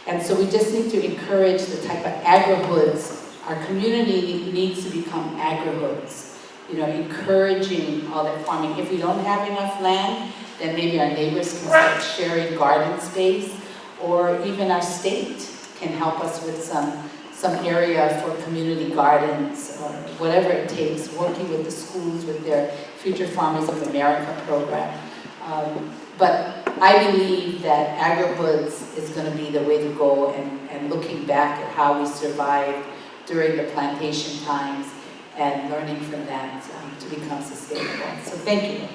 And so we just need to encourage the type of agri-hoods. Our community needs to become agri-hoods. You know, encouraging all that farming. If we don't have enough land, then maybe our neighbors can start sharing garden space, or even our state can help us with some area for community gardens, or whatever it takes, working with the schools with their Future Farmers of America program. But I believe that agri-hoods is going to be the way to go, and looking back at how we survived during the plantation times and learning from that to become sustainable. So thank you.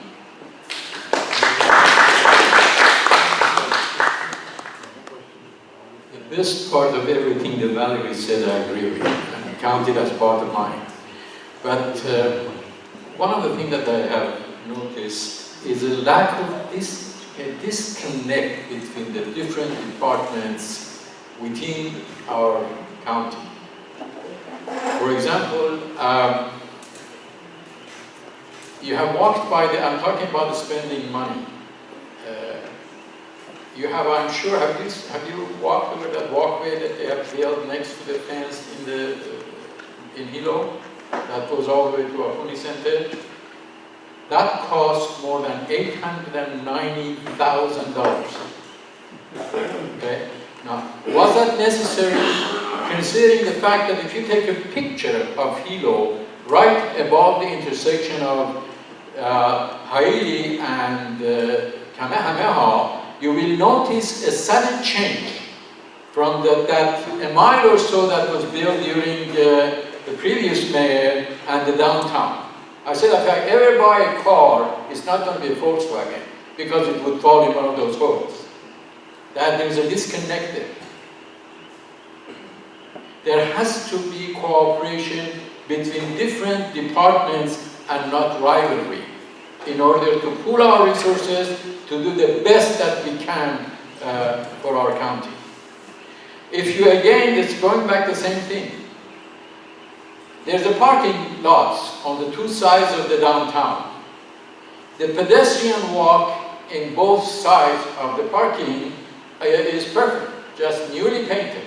The best part of everything that Valerie said, I agree with, and I count it as part of mine. But one of the things that I have noticed is a lack of a disconnect between the different departments within our county. For example, you have walked by I'm talking about spending money. You have, I'm sure, have you walked over that walkway that they have built next to the fence in Hilo that goes all the way to Apuni Center? That cost more than $890,000. Okay? Now, was that necessary, considering the fact that if you take a picture of Hilo right above the intersection of Haile and Kamehameha, you will notice a sudden change from that a mile or so that was built during the previous mayor and the downtown. I said, if I ever buy a car, it's not going to be a Volkswagen. because it would fall in one of those holes. That there's a disconnect there. There has to be cooperation between different departments and not rivalry in order to pool our resources to do the best that we can for our county. If you again, it's going back the same thing. There's a parking lots on the two sides of the downtown. The pedestrian walk in both sides of the parking is perfect, just newly painted.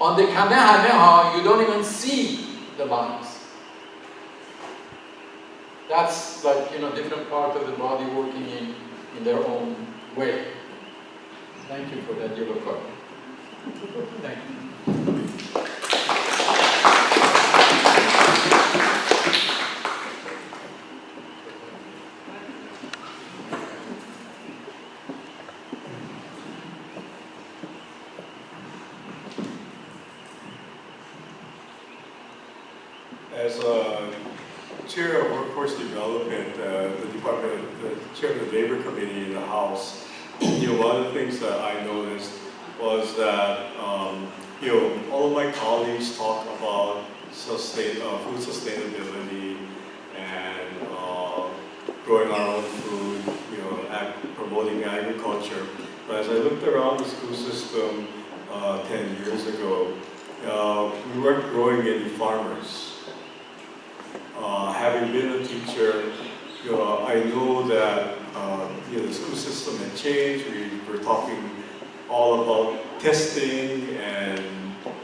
On the Kamehameha, you don't even see the lines. That's like, different part of the body working in their own way. Thank you for that yellow card. Thank you. As chair of workforce development, the chair of the labor committee in the House, one of the things that I noticed was that all of my colleagues talk about food sustainability and growing our own food, promoting agriculture. But as I looked around the school system 10 years ago, we weren't growing any farmers. Having been a teacher, I know that the school system had changed. We were talking all about testing and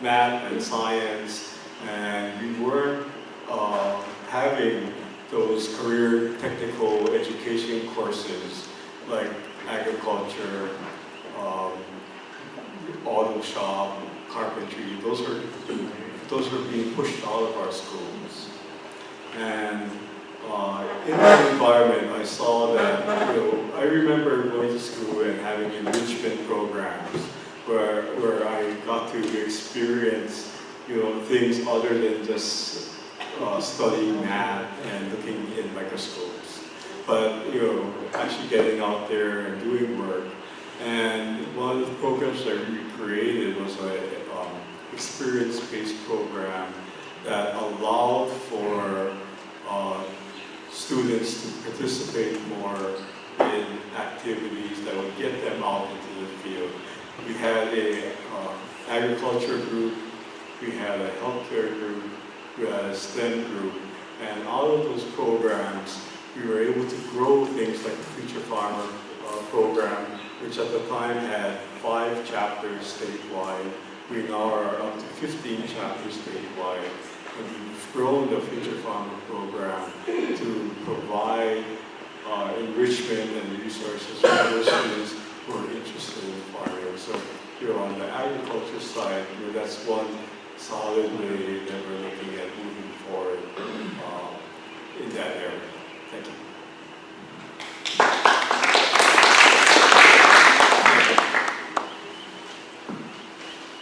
math and science, and we weren't having those career technical education courses like agriculture, auto shop, carpentry. Those were being pushed out of our schools. And in that environment, I saw that, I remember going to school and having enrichment programs where I got to experience, things other than just studying math and looking in microscopes. But, actually getting out there and doing work. And one of the programs that we created was an experience-based program that allowed for students to participate more in activities that would get them out into the field. We had a agriculture group, we had a healthcare group, we had a STEM group, and out of those programs, we were able to grow things like the Future Farmer program, which at the time had 5 chapters statewide. We now are up to 15 chapters statewide. And we've grown the Future Farmer program to provide enrichment and resources for those students who are interested in farming. So, on the agriculture side, that's one solid way that we're looking at moving forward in that area. Thank you.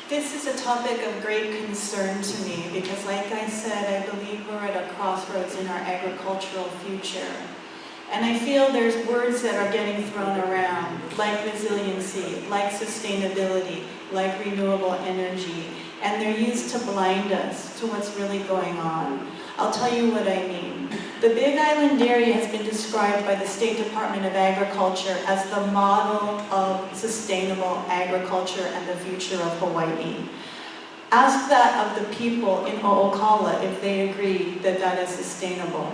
This is a topic of great concern to me because, like I said, I believe we're at a crossroads in our agricultural future. And I feel there's words that are getting thrown around, like resiliency, like sustainability, like renewable energy, and they're used to blind us to what's really going on. I'll tell you what I mean. The Big Island Dairy has been described by the State Department of Agriculture as the model of sustainable agriculture and the future of Hawaii. Ask that of the people in O'Okala if they agree that that is sustainable.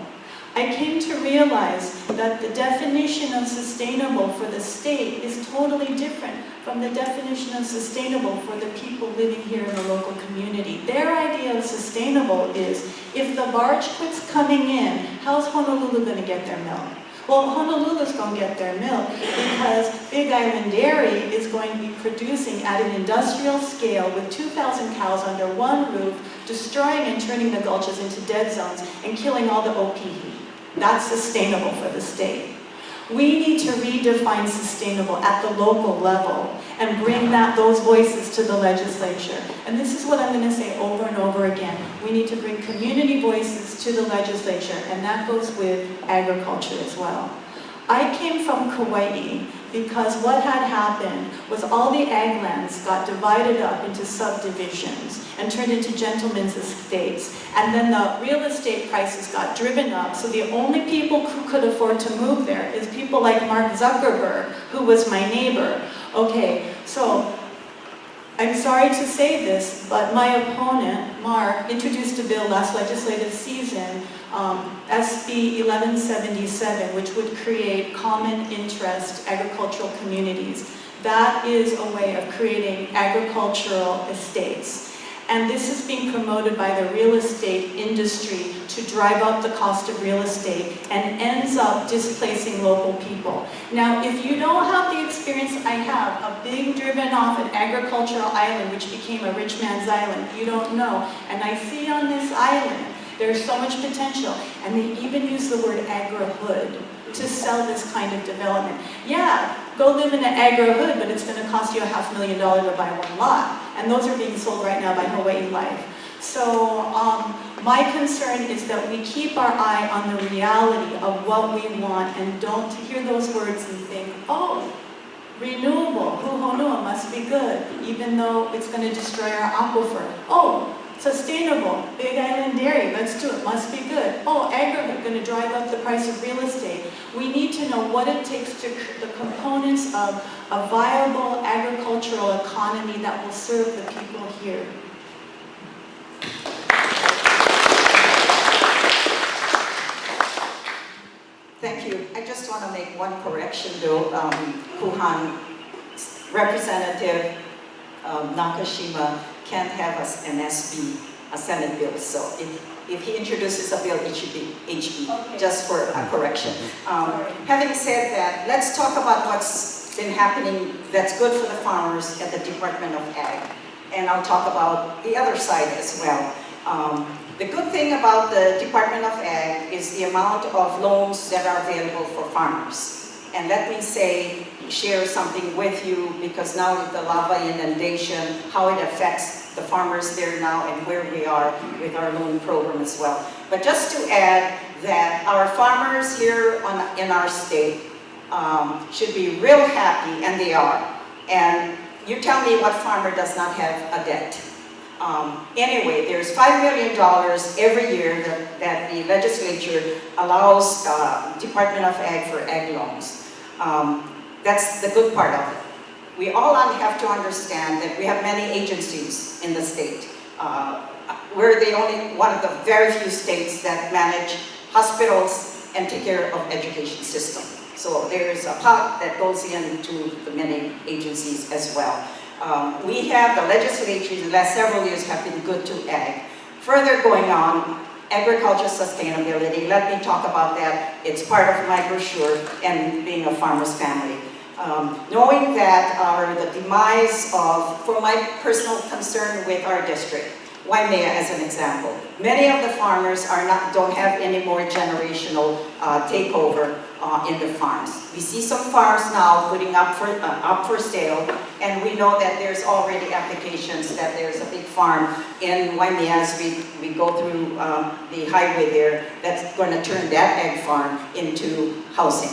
I came to realize that the definition of sustainable for the state is totally different from the definition of sustainable for the people living here in the local community. Their idea of sustainable is, if the barge quits coming in, how's Honolulu going to get their milk? Well, Honolulu's going to get their milk because Big Island Dairy is going to be producing at an industrial scale with 2,000 cows under one roof, destroying and turning the gulches into dead zones and killing all the opihi. That's sustainable for the state. We need to redefine sustainable at the local level and bring those voices to the legislature. And this is what I'm going to say over and over again. We need to bring community voices to the legislature, and that goes with agriculture as well. I came from Kauai because what had happened was all the ag lands got divided up into subdivisions and turned into gentlemen's estates. And then the real estate prices got driven up, so the only people who could afford to move there is people like Mark Zuckerberg, who was my neighbor. Okay, so I'm sorry to say this, but my opponent, Mark, introduced a bill last legislative season, SB 1177, which would create common interest agricultural communities. That is a way of creating agricultural estates. And this is being promoted by the real estate industry to drive up the cost of real estate and ends up displacing local people. Now, if you don't have the experience I have of being driven off an agricultural island, which became a rich man's island, you don't know. And I see on this island, there's so much potential. And they even use the word agri-hood to sell this kind of development. Yeah, go live in an agri-hood, but it's going to cost you $500,000 to buy one lot. And those are being sold right now by Hawaii Life. So my concern is that we keep our eye on the reality of what we want and don't hear those words and think, oh, renewable, huhonua must be good, even though it's going to destroy our aquifer. Oh, sustainable, Big Island dairy, let's do it, must be good. Oh, agri-hood, going to drive up the price of real estate. We need to know what it takes to the components of a viable agricultural economy that will serve the people here. Thank you. I just want to make one correction though. Kuhan, Representative Nakashima can't have an SB, a Senate bill. So if he introduces a bill, it should be HB, okay. Just for a correction. Having said that, let's talk about what's been happening that's good for the farmers at the Department of Ag. And I'll talk about the other side as well. The good thing about the Department of Ag is the amount of loans that are available for farmers. And let me share something with you, because now with the lava inundation, how it affects the farmers there now and where we are with our loan program as well. But just to add that our farmers here in our state should be real happy, and they are. And you tell me what farmer does not have a debt. Anyway, there's $5 million every year that the legislature allows Department of Ag for ag loans. That's the good part of it. We all have to understand that we have many agencies in the state. We're the only one of the very few states that manage hospitals and take care of education system. So there's a pot that goes into the many agencies as well. We have the legislature in the last several years have been good to ag. Further going on, agriculture sustainability, let me talk about that. It's part of my brochure and being a farmer's family. Knowing that the demise of, for my personal concern with our district, Waimea as an example, many of the farmers don't have any more generational takeover in the farms. We see some farms now putting up for sale, and we know that there's already applications that there's a big farm in Waimea as we go through the highway there that's going to turn that egg farm into housing.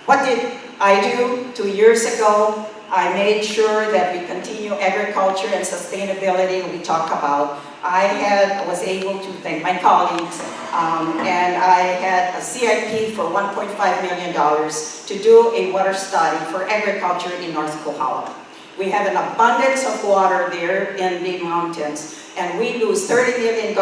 What did I do 2 years ago? I made sure that we continue agriculture and sustainability we talk about. I was able to thank my colleagues, and I had a CIP for $1.5 million to do a water study for agriculture in North Kohala. We have an abundance of water there in the mountains, and we lose $30 million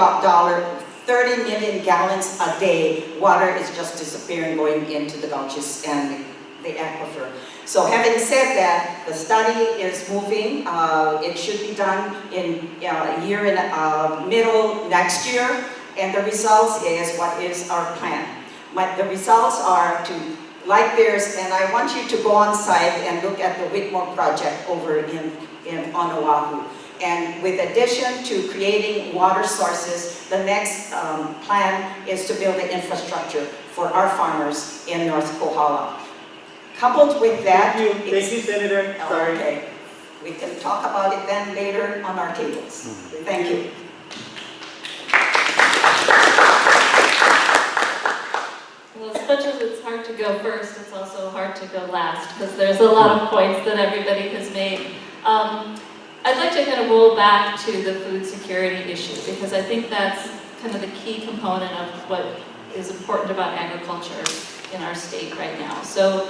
gallons a day. Water is just disappearing, going into the gulches and the aquifer. So having said that, the study is moving. It should be done in a year and middle next year, and the results is what is our plan. The results are like theirs, and I want you to go on site and look at the Whitmore project over on Oahu. And with addition to creating water sources, the next plan is to build the infrastructure for our farmers in North Kohala. Coupled with that, Thank you, Senator. Sorry. Okay. We can talk about it then later on our tables. Thank you. Well, as much as it's hard to go first, it's also hard to go last, because there's a lot of points that everybody has made. I'd like to kind of roll back to the food security issue, because I think that's kind of the key component of what is important about agriculture in our state right now. So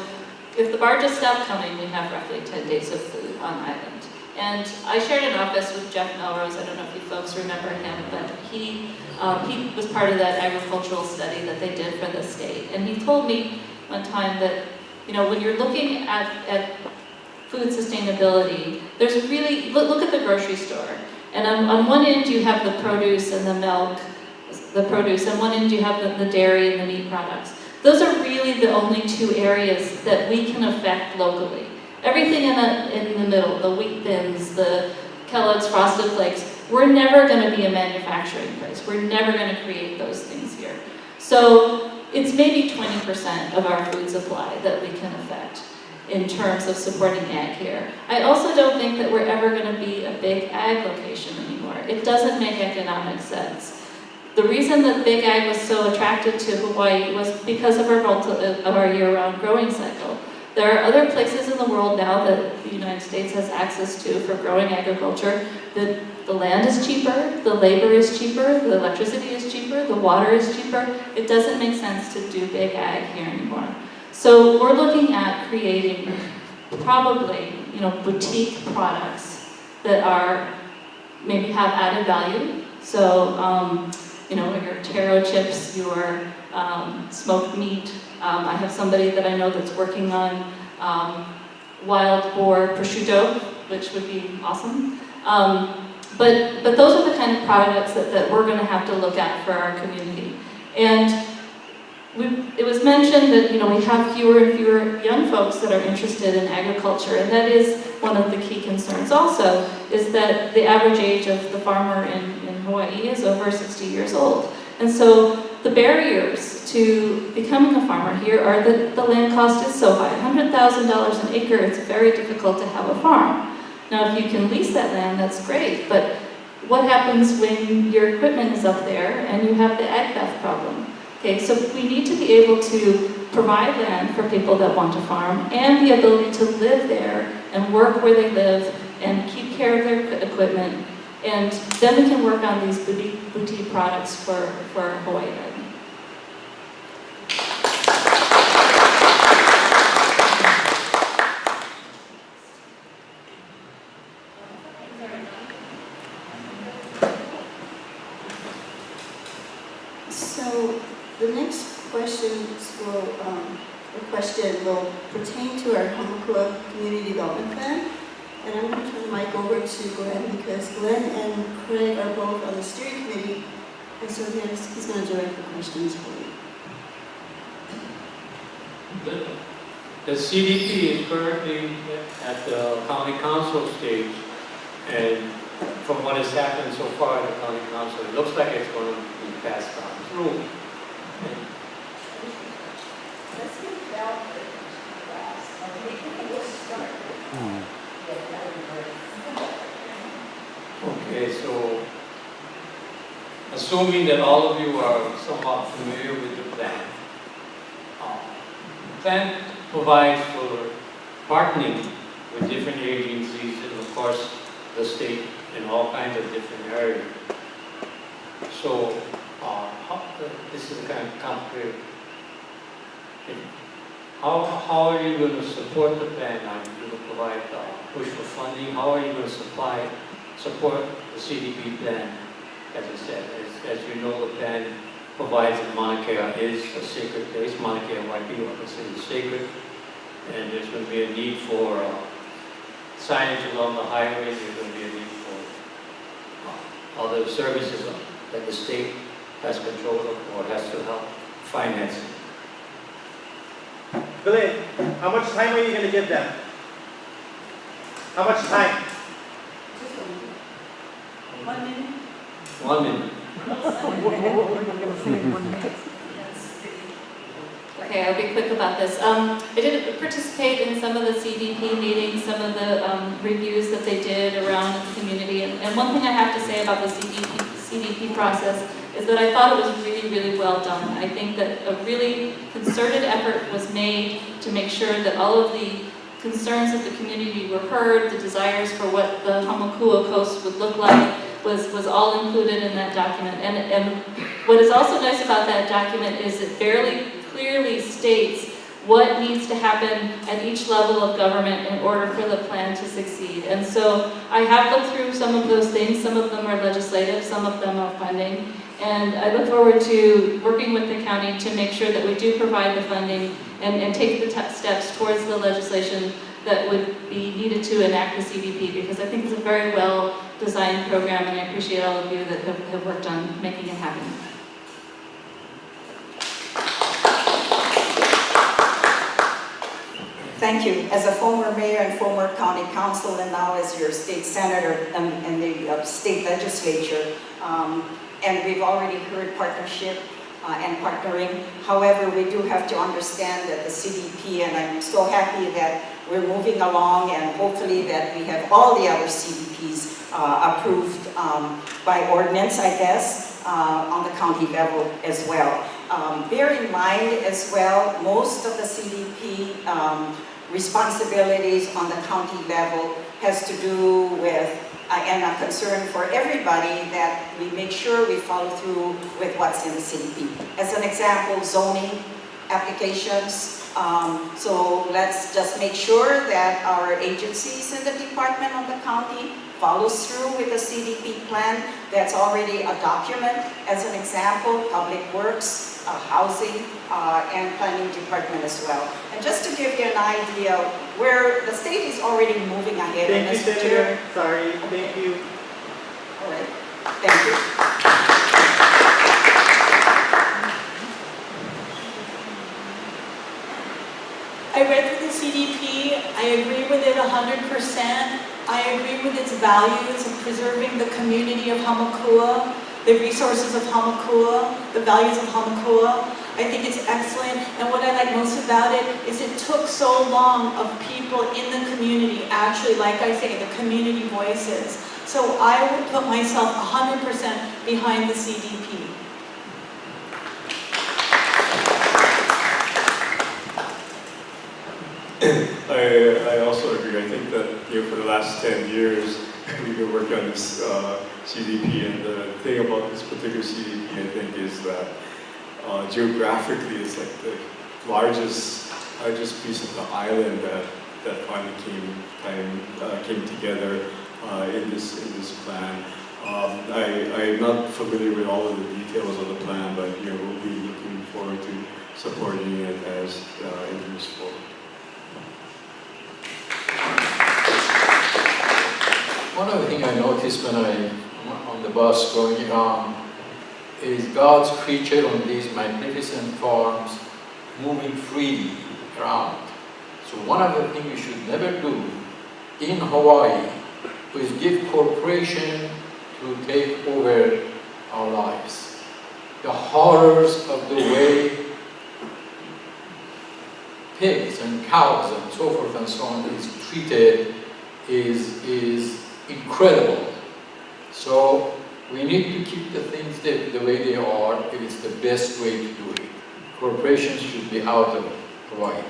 if the barges stop coming, we have roughly 10 days of food on island. And I shared an office with Jeff Melrose. I don't know if you folks remember him, but he was part of that agricultural study that they did for the state. And he told me one time that, you know, when you're looking at food sustainability, there's really, look at the grocery store. And on one end you have the produce and the milk, the produce, and one end you have the dairy and the meat products. Those are really the only two areas that we can affect locally. Everything in the middle, the wheat thins, the Kellogg's Frosted Flakes, we're never going to be a manufacturing place. We're never going to create those things here. So it's maybe 20% of our food supply that we can affect in terms of supporting ag here. I also don't think that we're ever going to be a big ag location anymore. It doesn't make economic sense. The reason that big ag was so attracted to Hawaii was because of our year-round growing cycle. There are other places in the world now that the United States has access to for growing agriculture. The land is cheaper, the labor is cheaper, the electricity is cheaper, the water is cheaper. It doesn't make sense to do big ag here anymore. So we're looking at creating probably, you know, boutique products that are maybe have added value. So, you know, your taro chips, your smoked meat. I have somebody that I know that's working on wild boar prosciutto, which would be awesome. But those are the kind of products that we're going to have to look at for our community. And it was mentioned that, you know, we have fewer and fewer young folks that are interested in agriculture, and that is one of the key concerns also, is that the average age of the farmer in Hawaii is over 60 years old. And so the barriers to becoming a farmer here are that the land cost is so high. $100,000 an acre, it's very difficult to have a farm. Now, if you can lease that land, that's great, but what happens when your equipment is up there and you have the ag theft problem? Okay, so we need to be able to provide land for people that want to farm and the ability to live there and work where they live and keep care of their equipment. And then we can work on these boutique products for Hawaii Island. So the next questions will pertain to our Hamakua Community Development Plan. And I'm going to turn the mic over to Glenn, because Glenn and Craig are both on the steering committee, and so he's going to direct the questions for you. The CDP is currently at the county council stage, and from what has happened so far at the county council, it looks like it's going to be passed on through. Let's get Val last. We'll start. Okay, so assuming that all of you are somewhat familiar with the plan, the plan provides for partnering with different agencies and of course the state in all kinds of different areas. So this is kind of complicated. How are you going to support the plan? Are you going to provide push for funding? How are you going to support the CDP plan? As I said, as you know, the plan provides that Mauna Kea is a sacred place. Mauna Kea Waipio is sacred, and there's going to be a need for signage along the highways. There's going to be a need for other services that the state has control of or has to help finance. Glenn, how much time are you going to give them? How much time? Just 1 minute. 1 minute. Okay, I'll be quick about this. I did participate in some of the CDP meetings, some of the reviews that they did around the community, and one thing I have to say about the CDP CDP process is that I thought it was really, really well done. I think that a really concerted effort was made to make sure that all of the concerns of the community were heard, the desires for what the Hamakua Coast would look like was all included in that document. And what is also nice about that document is it fairly clearly states what needs to happen at each level of government in order for the plan to succeed. And so I have looked through some of those things. Some of them are legislative, some of them are funding. And I look forward to working with the county to make sure that we do provide the funding and take the steps towards the legislation that would be needed to enact the CDP, because I think it's a very well-designed program, and I appreciate all of you that have worked on making it happen. Thank you. As a former mayor and former county council, and now as your state senator in the state legislature, and we've already heard partnership and partnering. However, we do have to understand that the CDP, and I'm so happy that we're moving along, and hopefully that we have all the other CDPs approved by ordinance, I guess, on the county level as well. Bear in mind as well, most of the CDP responsibilities on the county level has to do with, and a concern for everybody, that we make sure we follow through with what's in the CDP. As an example, zoning applications. So let's just make sure that our agencies in the department of the county follows through with the CDP plan. That's already a document. As an example, Public Works, Housing, and Planning Department as well. And just to give you an idea, where the state is already moving ahead. Thank you, Senator. Sorry, thank you. All right, thank you. I read through the CDP. I agree with it 100%. I agree with its values of preserving the community of Hamakua, the resources of Hamakua, the values of Hamakua. I think it's excellent. And what I like most about it is it took so long of people in the community, actually, like I say, the community voices. So I would put myself 100% behind the CDP. I also agree. I think that for the last 10 years we've been working on this CDP, and the thing about this particular CDP, I think, is that geographically it's like the largest piece of the island that finally came together in this plan. I'm not familiar with all of the details of the plan, but we'll be looking forward to supporting it as it moves forward. One other thing I noticed when I'm on the bus going around is God's creature on these magnificent farms moving freely around. So one of the things we should never do in Hawaii is give corporation to take over our lives. The horrors of the way pigs and cows and so forth and so on is treated is incredible. So we need to keep the things the way they are if it's the best way to do it. Corporations should be out of Hawaii.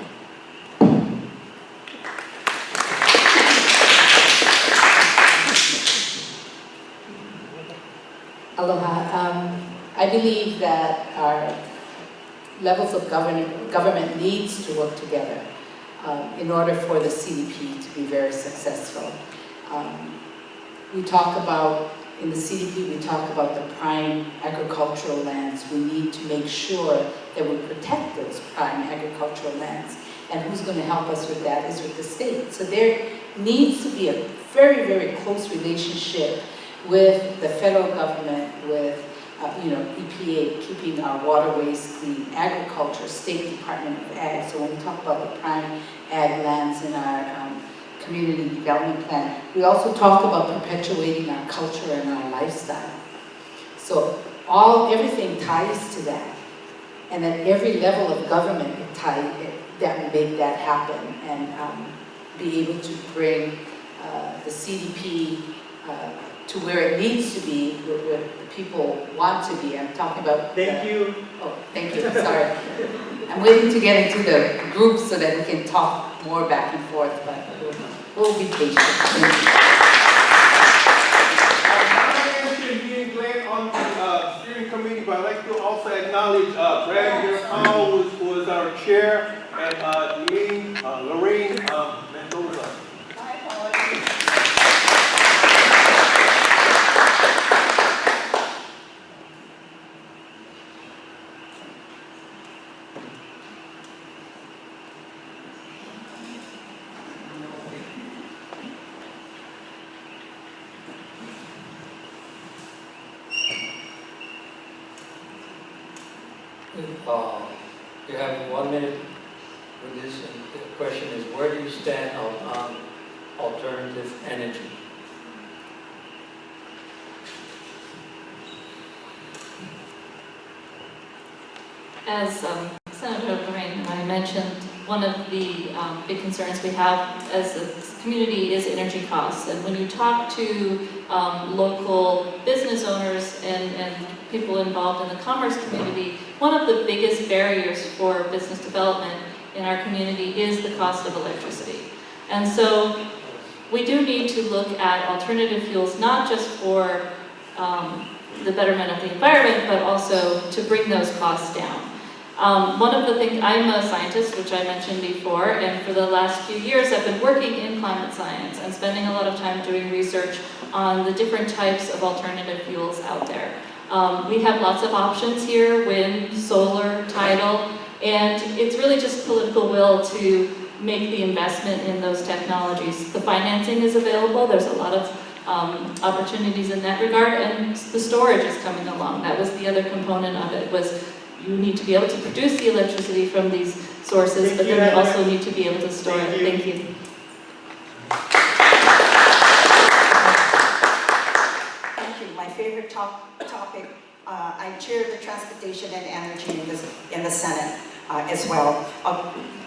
Aloha. I believe that our levels of government needs to work together in order for the CDP to be very successful. We talk about, in the CDP, we talk about the prime agricultural lands. We need to make sure that we protect those prime agricultural lands. And who's going to help us with that is with the state. So there needs to be a very, very close relationship with the federal government, with EPA, keeping our waterways clean, agriculture, State Department of Ag. So when we talk about the prime ag lands in our community development plan, we also talk about perpetuating our culture and our lifestyle. So everything ties to that. And at every level of government, that will make that happen and be able to bring the CDP to where it needs to be, where the people want to be. I'm talking about. Thank you. Oh, thank you, sorry. I'm waiting to get into the group so that we can talk more back and forth, but we'll be patient. Thank you. I mentioned being Glenn on the steering committee, but I'd like to also acknowledge Brad Powell was our chair, and Lorraine Mendoza. You have 1 minute with this, and the question is, where do you stand on alternative energy? As Senator Lorraine and I mentioned, one of the big concerns we have as a community is energy costs. And when you talk to local business owners and people involved in the commerce community, one of the biggest barriers for business development in our community is the cost of electricity. And so we do need to look at alternative fuels, not just for the betterment of the environment, but also to bring those costs down. One of the things, I'm a scientist, which I mentioned before, and for the last few years I've been working in climate science and spending a lot of time doing research on the different types of alternative fuels out there. We have lots of options here: wind, solar, tidal, and it's really just political will to make the investment in those technologies. The financing is available, there's a lot of opportunities in that regard, and the storage is coming along. That was the other component of it, was you need to be able to produce the electricity from these sources, but then you also need to be able to store it. Thank you. Thank you. My favorite topic, I chair the Transportation and Energy in the Senate as well.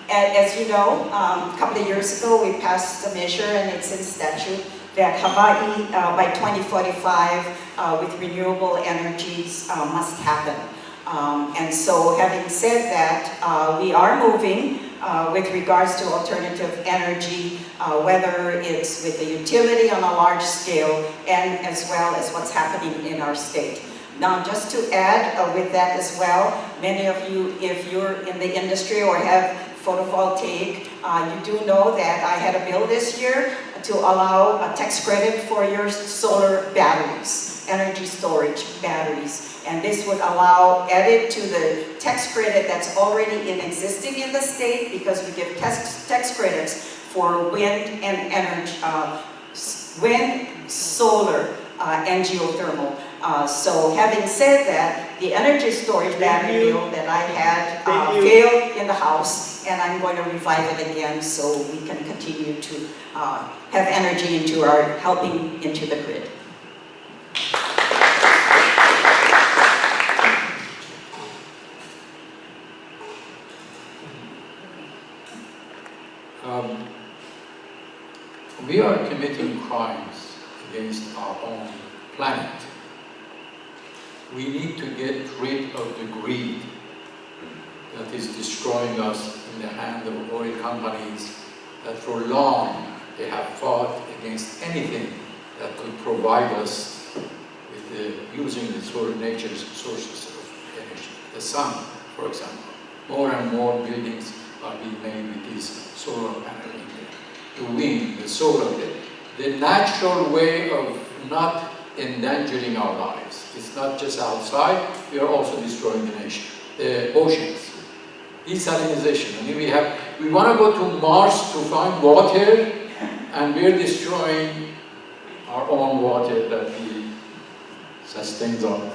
As you know, a couple of years ago we passed a measure, and it's in statute, that Hawaii by 2045 with renewable energies must happen. And so having said that, we are moving with regards to alternative energy, whether it's with the utility on a large scale and as well as what's happening in our state. Now, just to add with that as well, many of you, if you're in the industry or have photovoltaic, you do know that I had a bill this year to allow a tax credit for your solar batteries, energy storage batteries. And this would allow, added to the tax credit that's already existing in the state, because we give tax credits for wind and energy, wind, solar, and geothermal. So having said that, the energy storage battery bill that I had failed in the House, and I'm going to revive it again so we can continue to have energy into our, helping into the grid. We are committing crimes against our own planet. We need to get rid of the greed that is destroying us in the hand of oil companies that for long they have fought against anything that could provide us with using the sort of nature's sources of energy. The sun, for example. More and more buildings are being made with these solar panels. The wind, the solar, the natural way of not endangering our lives. It's not just outside, we are also destroying the nation, the oceans. Desalinization. I mean, we want to go to Mars to find water, and we're destroying our own water that we sustains our.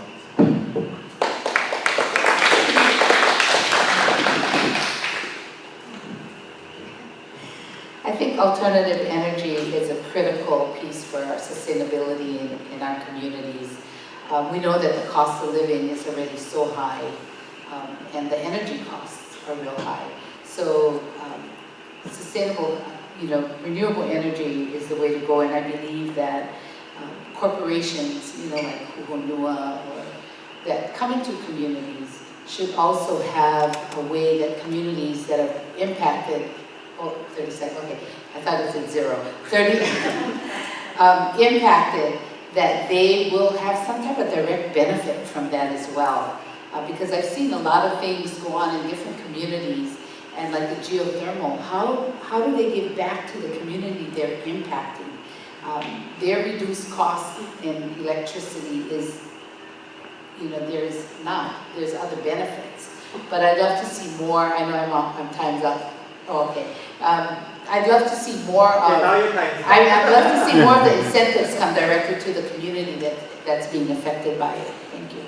I think alternative energy is a critical piece for our sustainability in our communities. We know that the cost of living is already so high, and the energy costs are real high. So sustainable, renewable energy is the way to go, and I believe that corporations, you know, like Kuhonua, or that come into communities should also have a way that communities that are impacted, 30 seconds, okay, I thought it said 0, 30, impacted, that they will have some type of direct benefit from that as well. Because I've seen a lot of things go on in different communities, and like the geothermal, how do they give back to the community they're impacting? Their reduced cost in electricity is, you know, there's other benefits. But I'd love to see more. I know I'm time's up. Oh, okay. I'd love to see more of, now your time's up. I'd love to see more of the incentives come directly to the community that's being affected by it. Thank you.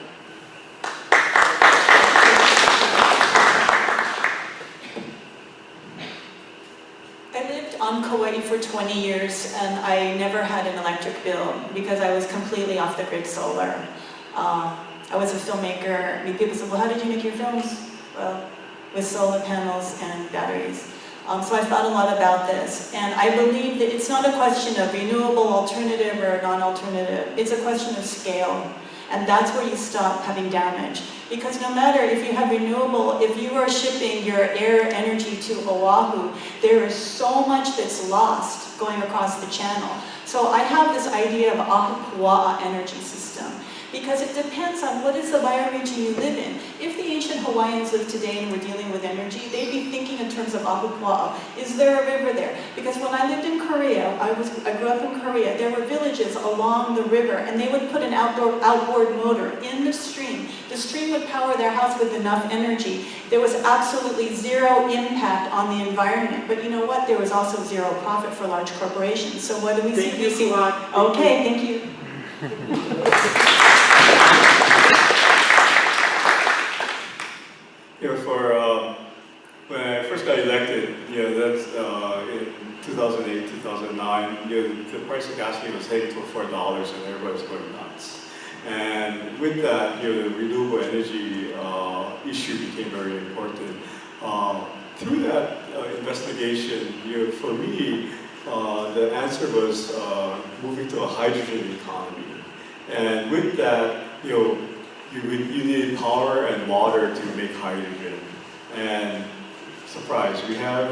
I lived on Kauai for 20 years and I never had an electric bill because I was completely off the grid solar. I was a filmmaker. I mean, people said, well, how did you make your films? Well, with solar panels and batteries. So I thought a lot about this, and I believe that it's not a question of renewable, alternative, or non-alternative. It's a question of scale, and that's where you stop having damage. Because no matter if you have renewable, if you are shipping your air energy to Oahu, there is so much that's lost going across the channel. So I have this idea of Ahupua'a energy system, because it depends on what is the bioregion you live in. If the ancient Hawaiians lived today and were dealing with energy, they'd be thinking in terms of Ahupua'a. Is there a river there? Because when I lived in Korea, I grew up in Korea, there were villages along the river, and they would put an outboard motor in the stream. The stream would power their house with enough energy. There was absolutely zero impact on the environment. But you know what? There was also zero profit for large corporations. So what do we see? Thank you so much. Okay, thank you. You know, when I first got elected, that's in 2008, 2009, the price of gasoline was heading to $4 and everybody was going nuts. And with that, the renewable energy issue became very important. Through that investigation, for me, the answer was moving to a hydrogen economy. And with that, you need power and water to make hydrogen. And surprise, we have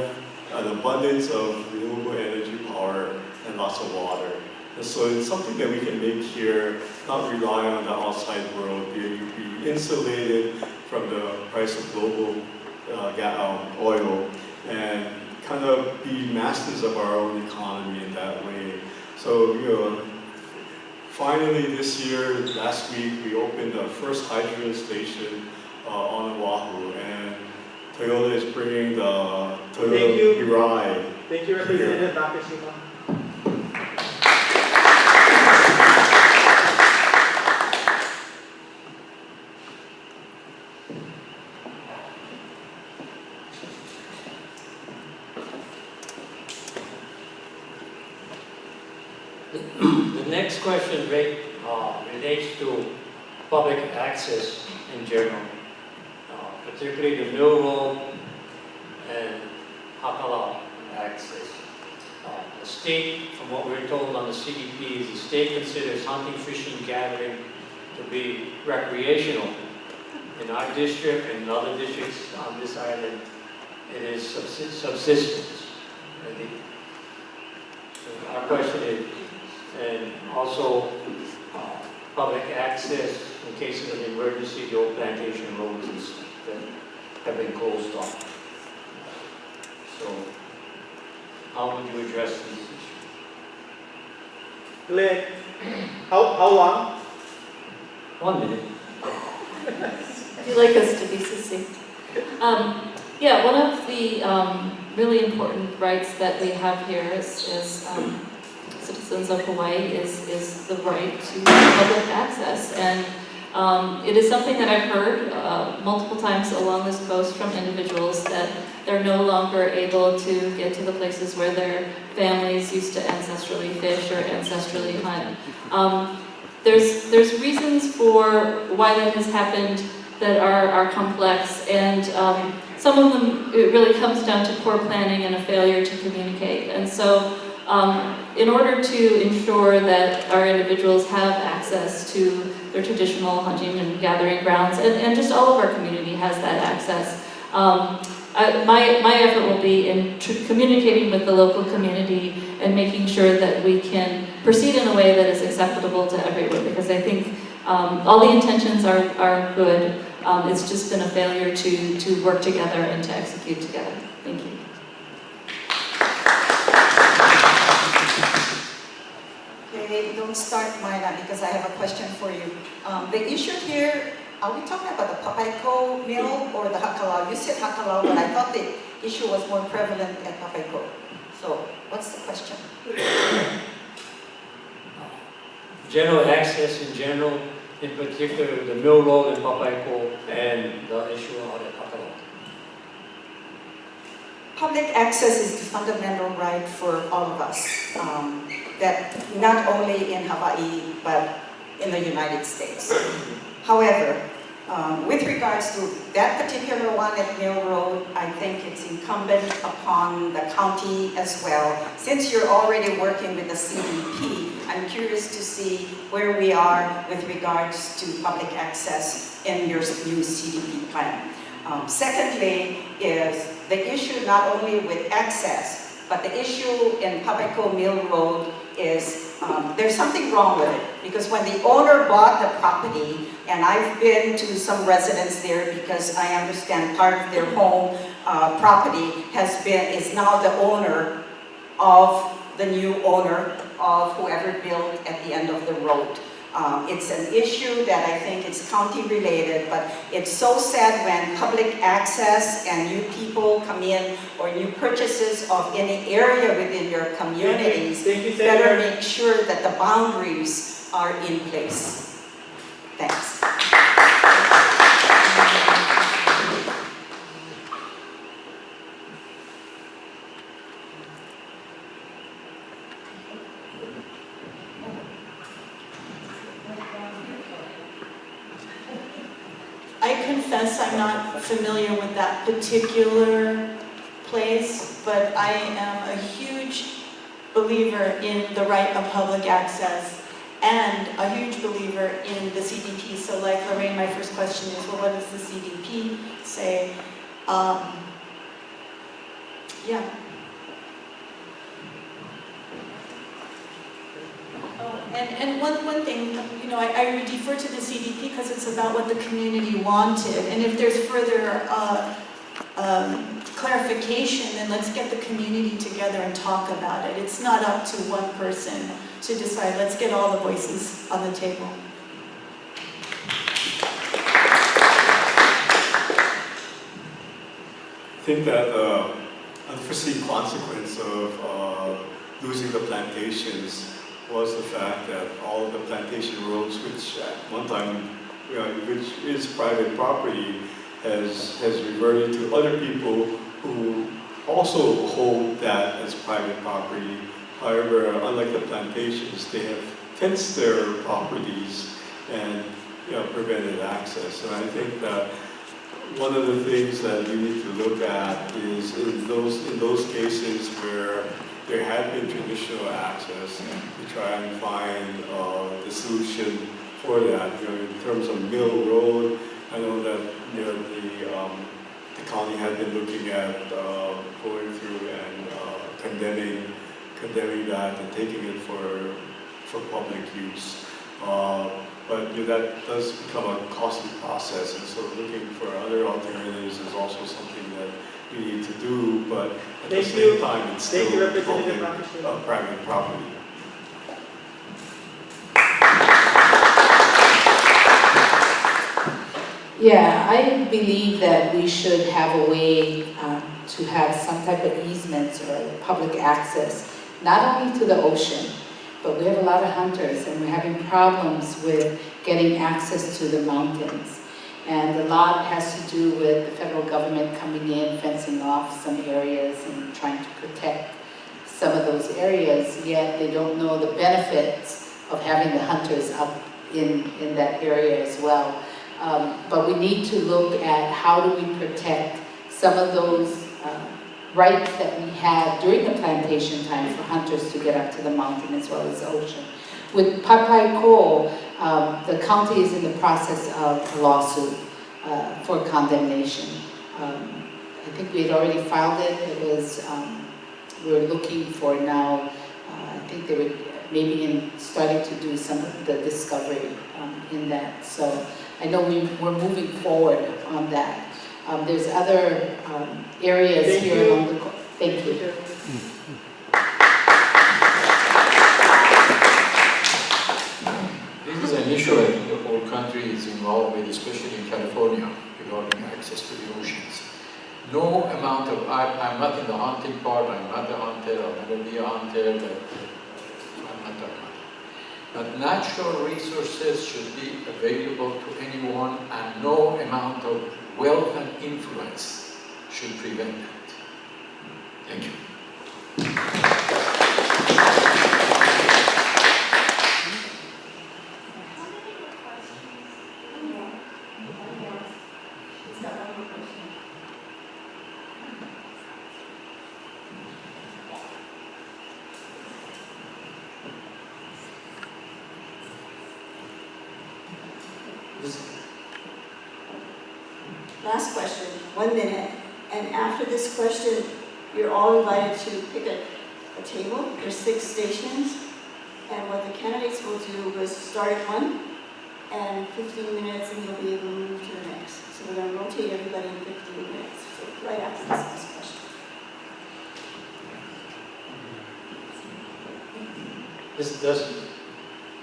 an abundance of renewable energy power and lots of water. And so it's something that we can make here, not rely on the outside world, be insulated from the price of global oil, and kind of be masters of our own economy in that way. So, finally this year, last week, we opened our first hydrogen station on Oahu, and Toyota is bringing the Toyota Mirai. Thank you, Representative Nakashima. The next question relates to public access in general, particularly the Mill Road and Hakala access. The state, from what we're told on the CDP, the state considers hunting, fishing, gathering to be recreational. In our district and in other districts on this island, it is subsistence. So our question is, and also public access in cases of emergency, the old plantation roads that have been closed off. So, how would you address these issues? Glenn, how long? 1 minute. You'd like us to be succinct. Yeah, one of the really important rights that we have here as citizens of Hawaii is the right to public access. And it is something that I've heard multiple times along this coast from individuals that they're no longer able to get to the places where their families used to ancestrally fish or ancestrally hunt. There's reasons for why that has happened that are complex, and some of them, it really comes down to poor planning and a failure to communicate. And so in order to ensure that our individuals have access to their traditional hunting and gathering grounds, and just all of our community has that access. My effort will be in communicating with the local community and making sure that we can proceed in a way that is acceptable to everyone, because I think all the intentions are good. It's just been a failure to work together and to execute together. Thank you. Okay, don't start mine because I have a question for you. The issue here, are we talking about the Papayco mill or the Hakalau? You said Hakalau, but I thought the issue was more prevalent at Papayco. So what's the question? General access in general, in particular the mill road in Papayco and the issue out at Hakalau. Public access is the fundamental right for all of us. That not only in Hawaii, but in the United States. However, with regards to that particular one at Mill Road, I think it's incumbent upon the county as well. Since you're already working with the CDP, I'm curious to see where we are with regards to public access in your new CDP plan. Secondly is the issue not only with access, but the issue in Papayco Mill Road is there's something wrong with it, because when the owner bought the property, and I've been to some residents there because I understand part of their home property is now the owner of the new owner of whoever built at the end of the road. It's an issue that I think is county related, but it's so sad when public access and new people come in or new purchases of any area within your communities. Thank you, better make sure that the boundaries are in place. Thanks. I confess I'm not familiar with that particular place, but I am a huge believer in the right of public access and a huge believer in the CDP. So like Lorraine, my first question is, well, what does the CDP say? Yeah. And one thing, you know, I would defer to the CDP because it's about what the community wanted. And if there's further clarification, then let's get the community together and talk about it. It's not up to one person to decide. Let's get all the voices on the table. I think that the unforeseen consequence of losing the plantations was the fact that all of the plantation roads, which at one time, you know, which is private property, has reverted to other people who also hold that as private property. However, unlike the plantations, they have fenced their properties and, you know, prevented access. And I think that one of the things that you need to look at is in those cases where there had been traditional access, to try and find the solution for that. You know, in terms of Mill Road, I know that, you know, the county had been looking at going through and condemning that and taking it for public use. But, you know, that does become a costly process, and so looking for other alternatives is also something that we need to do, but at the same time, it's still public, private property. Yeah, I believe that we should have a way to have some type of easements or public access, not only to the ocean, but we have a lot of hunters and we're having problems with getting access to the mountains. And a lot has to do with the federal government coming in, fencing off some areas and trying to protect some of those areas, yet they don't know the benefits of having the hunters up in that area as well. But we need to look at how do we protect some of those rights that we had during the plantation time for hunters to get up to the mountain as well as the ocean. With Papai Ko, the county is in the process of a lawsuit for condemnation. I think we had already filed it. It was, we were looking for now, I think they were maybe starting to do some of the discovery in that. So I know we're moving forward on that. There's other areas Thank here you. along the coast. Thank you. This is an issue I think the whole country is involved with, especially in California, regarding access to the oceans. No amount of, I'm not in the hunting part, I'm not a hunter, I'll never be a hunter, but I'm not that kind. But natural resources should be available to anyone, and no amount of wealth and influence should prevent that. Thank you. Last question, 1 minute. And after this question, you're all invited to pick a table. There's 6 stations. And what the candidates will do is start at 1 and 15 minutes, and you'll be able to move to the next. So we're going to rotate everybody in 15 minutes. So right after this last question.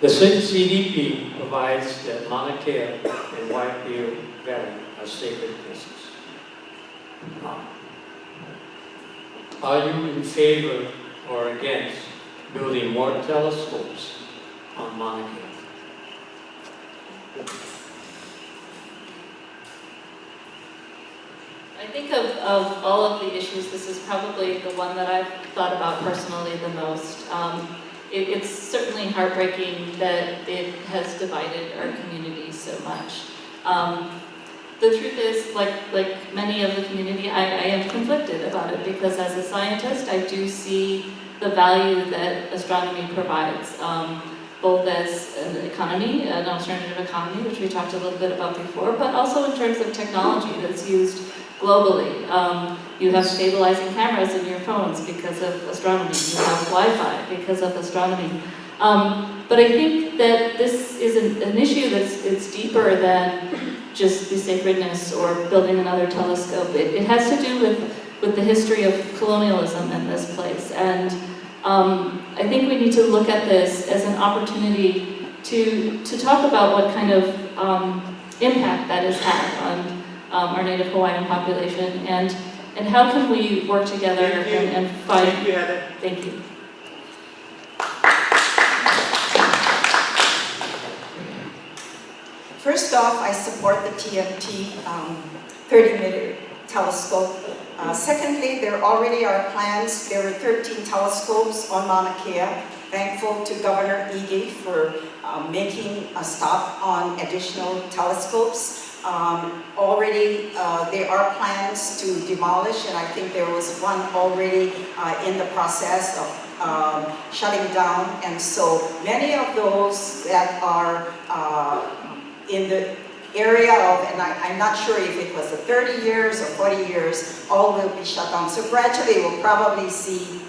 The CDP provides that Mauna Kea and Whitefield Valley are sacred places. Are you in favor or against building more telescopes on Mauna Kea? I think of all of the issues, this is probably the one that I've thought about personally the most. It's certainly heartbreaking that it has divided our community so much. The truth is, like many of the community, I am conflicted about it, because as a scientist, I do see the value that astronomy provides, both as an economy, an alternative economy, which we talked a little bit about before, but also in terms of technology that's used globally. You have stabilizing cameras in your phones because of astronomy. You have Wi-Fi because of astronomy. But I think that this is an issue it's deeper than just the sacredness or building another telescope. It has to do with the history of colonialism in this place. And I think we need to look at this as an opportunity to talk about what kind of impact that has had on our Native Hawaiian population, and how can we work together and fight. Thank you, Heather. Thank you. First off, I support the TMT 30-meter telescope. Secondly, there already are plans. There are 13 telescopes on Mauna Kea. Thankful to Governor Ige for making a stop on additional telescopes. Already, there are plans to demolish, and I think there was one already in the process of shutting down. And so many of those that are in the area of, and I'm not sure if it was 30 years or 40 years, all will be shut down. So gradually we'll probably see,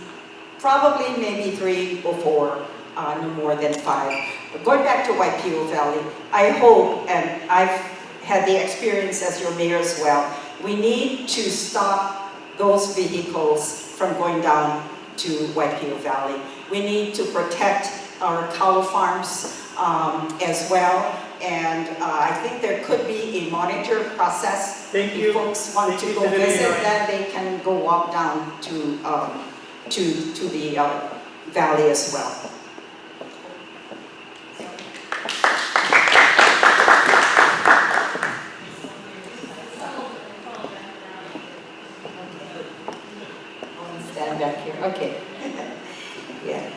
maybe 3 or 4, no more than 5. But going back to Waipio Valley, I hope, and I've had the experience as your mayor as well, we need to stop those vehicles from going down to Waipio Valley. We need to protect our cow farms as well. And I think there could be a monitor process. Thank you. If folks want to go visit, then they can go walk down to the valley as well. Stand back here. Okay. Yeah.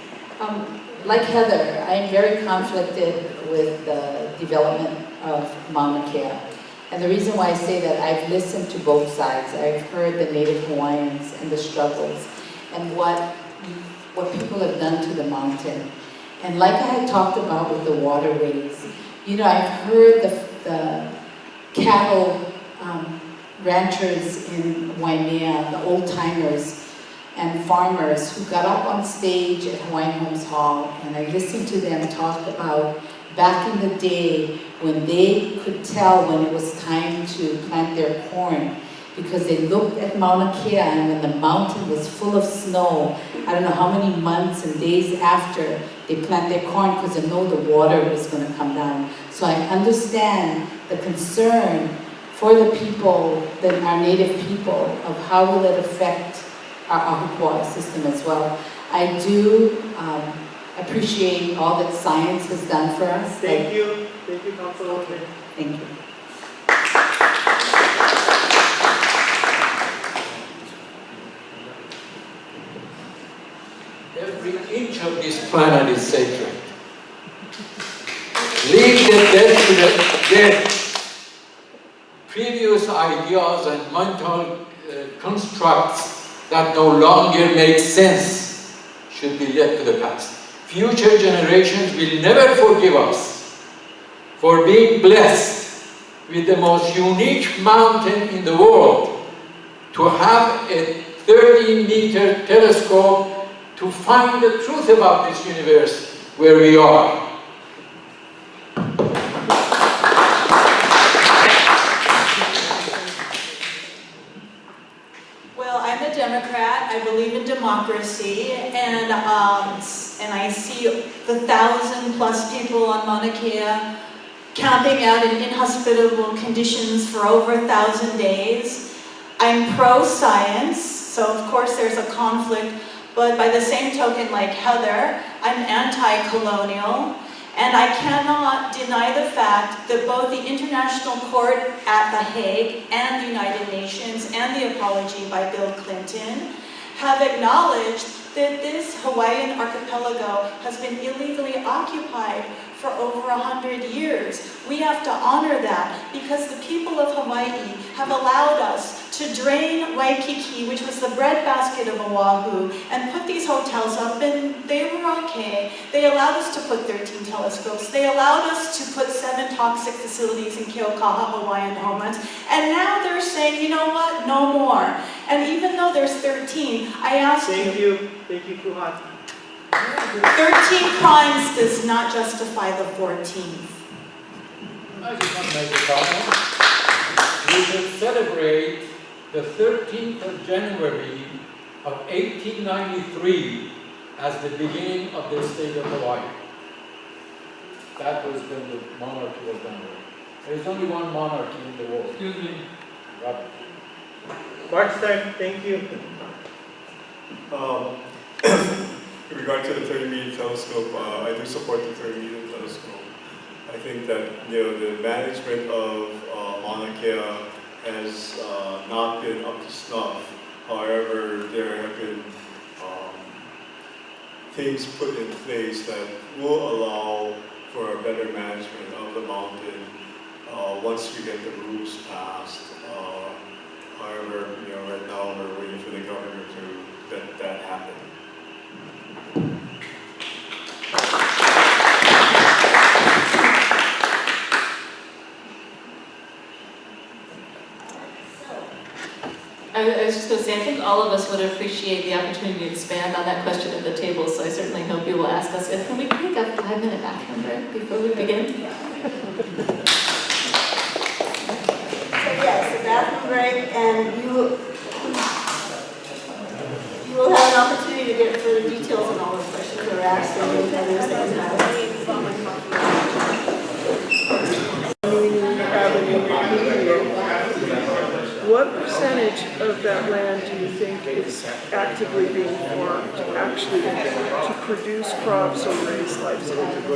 Like Heather, I'm very conflicted with the development of Mauna Kea. And the reason why I say that, I've listened to both sides. I've heard the Native Hawaiians and the struggles and what people have done to the mountain. And like I had talked about with the waterways, you know, I've heard the cattle ranchers in Waimea, the old timers and farmers who got up on stage at Hawaiian Homes Hall, and I listened to them talk about back in the day when they could tell when it was time to plant their corn, because they looked at Mauna Kea, and when the mountain was full of snow, I don't know how many months and days after they plant their corn, because they know the water was going to come down. So I understand the concern for the people, our native people, of how will it affect our Ahupua'a system as well. I do appreciate all that science has done for us. Thank you, Councilor. Thank you. Every inch of this planet is sacred. Leave the dead to the dead. Previous ideas and mental constructs that no longer make sense should be left to the past. Future generations will never forgive us for being blessed with the most unique mountain in the world, to have a 30-meter telescope to find the truth about this universe where we are. Well, I'm a Democrat. I believe in democracy, and I see the 1,000+ people on Mauna Kea camping out in inhospitable conditions for over 1,000 days. I'm pro-science, so of course there's a conflict, but by the same token, like Heather, I'm anti-colonial. And I cannot deny the fact that both the International Court at The Hague and the United Nations and the apology by Bill Clinton have acknowledged that this Hawaiian archipelago has been illegally occupied for over 100 years. We have to honor that because the people of Hawaii have allowed us to drain Waikiki, which was the breadbasket of Oahu, and put these hotels up, and they were okay. They allowed us to put 13 telescopes. They allowed us to put 7 toxic facilities in Keaukaha Hawaiian homelands. And now they're saying, you know what, no more. And even though there's 13, I ask you. Thank you, Kuhan. 13 crimes does not justify the 14th. I just want to make a comment. We should celebrate the 13th of January of 1893 as the beginning of the state of Hawaii. That was when the monarchy was done. There is only one monarchy in the world. Excuse me. Robert. March time, thank you. In regard to the 30-meter telescope, I do support the 30-meter telescope. I think that the management of Mauna Kea has not been up to snuff. However, there have been things put in place that will allow for a better management of the mountain once we get the rules passed. However, right now we're waiting for the governor to let that happen. I was just going to say, I think all of us would appreciate the opportunity to expand on that question at the table, so I certainly hope you will ask us. Can we take a 5-minute bathroom break before we begin? So yes, a bathroom break, and you will have an opportunity to get further details on all the questions that are asked and any others that you have. What percentage of that land do you think is actively being farmed actually to produce crops or raise livestock? Do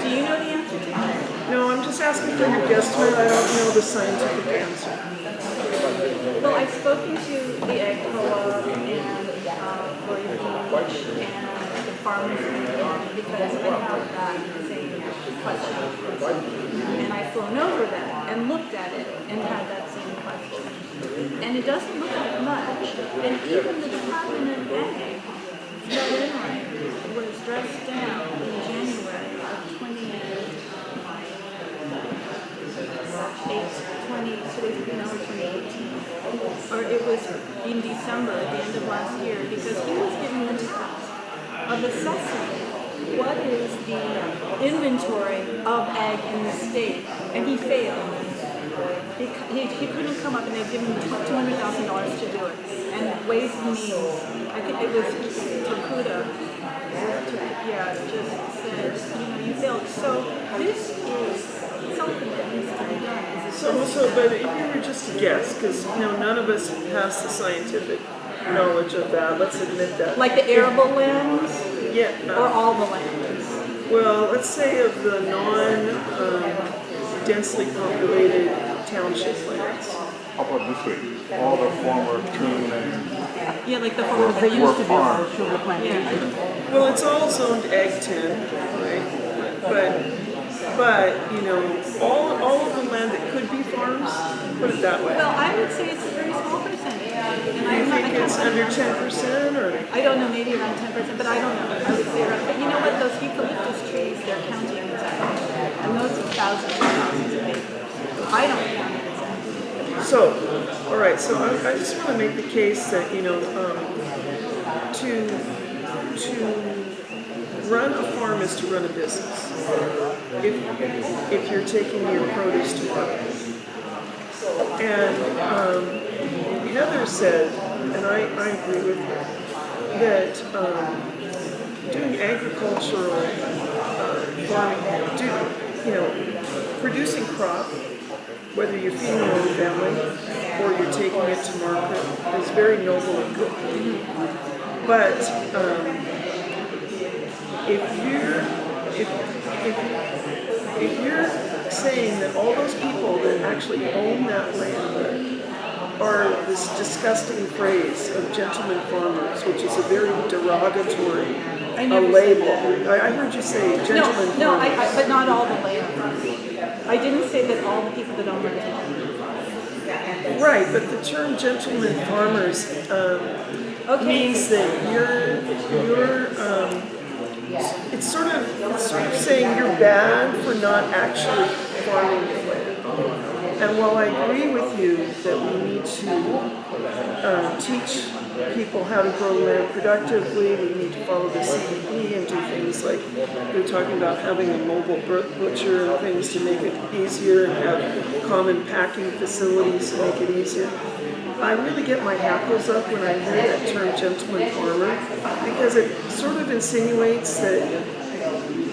you know the answer to that? No, I'm just asking for your guesstimate. I don't know the scientific answer. Well, I've spoken to the Ag Co-op and Lori Beach and the farmers union because I have that same question. And I've flown over that and looked at it and had that same question. And it doesn't look like much. And even the Department of Ag, was dressed down in January of 2018. Or it was in December at the end of last year, because he was given the task of assessing what is the inventory of ag in the state, and he failed. He couldn't come up, and they'd given him $200,000 to do it. And Ways and Means, I think it was Takuda, just said, you failed. So this is something that needs to be done. But if you were just to guess, because none of us has the scientific knowledge of that. Let's admit that. Like the arable lands, yeah, or all the lands. Well, let's say of the non-densely populated township lands. How about this way? All the former true lands. Yeah, like the former that used to be sugar plantation. Well, it's all zoned Ag 10, right? But all of the land that could be farms, put it that way. Well, I would say it's a very small percentage. And I think it's under 10%, or I don't know, maybe around 10%, but I don't know. I would say around. But you know what? Those eucalyptus trees, they're counting exactly, and those are thousands and thousands of acres. I don't count it exactly. So, all right. So I just want to make the case that to run a farm is to run a business. If you're taking your produce to market. And Heather said, and I agree with her, that doing agricultural farming, producing crop, whether you're feeding your own family or you're taking it to market, is very noble and good. But if you're saying that all those people that actually own that land are this disgusting phrase of gentlemen farmers, which is a very derogatory label. I heard you say gentlemen farmers. No, but not all the land. I didn't say that all the people that own land are gentlemen farmers. Right, but the term gentlemen farmers means that you're it's sort of saying you're bad for not actually farming your land. And while I agree with you that we need to teach people how to grow land productively, we need to follow the CDP and do things like they're talking about having a mobile butcher and things to make it easier, and have common packing facilities to make it easier. I really get my hackles up when I hear that term gentleman farmer, because it sort of insinuates that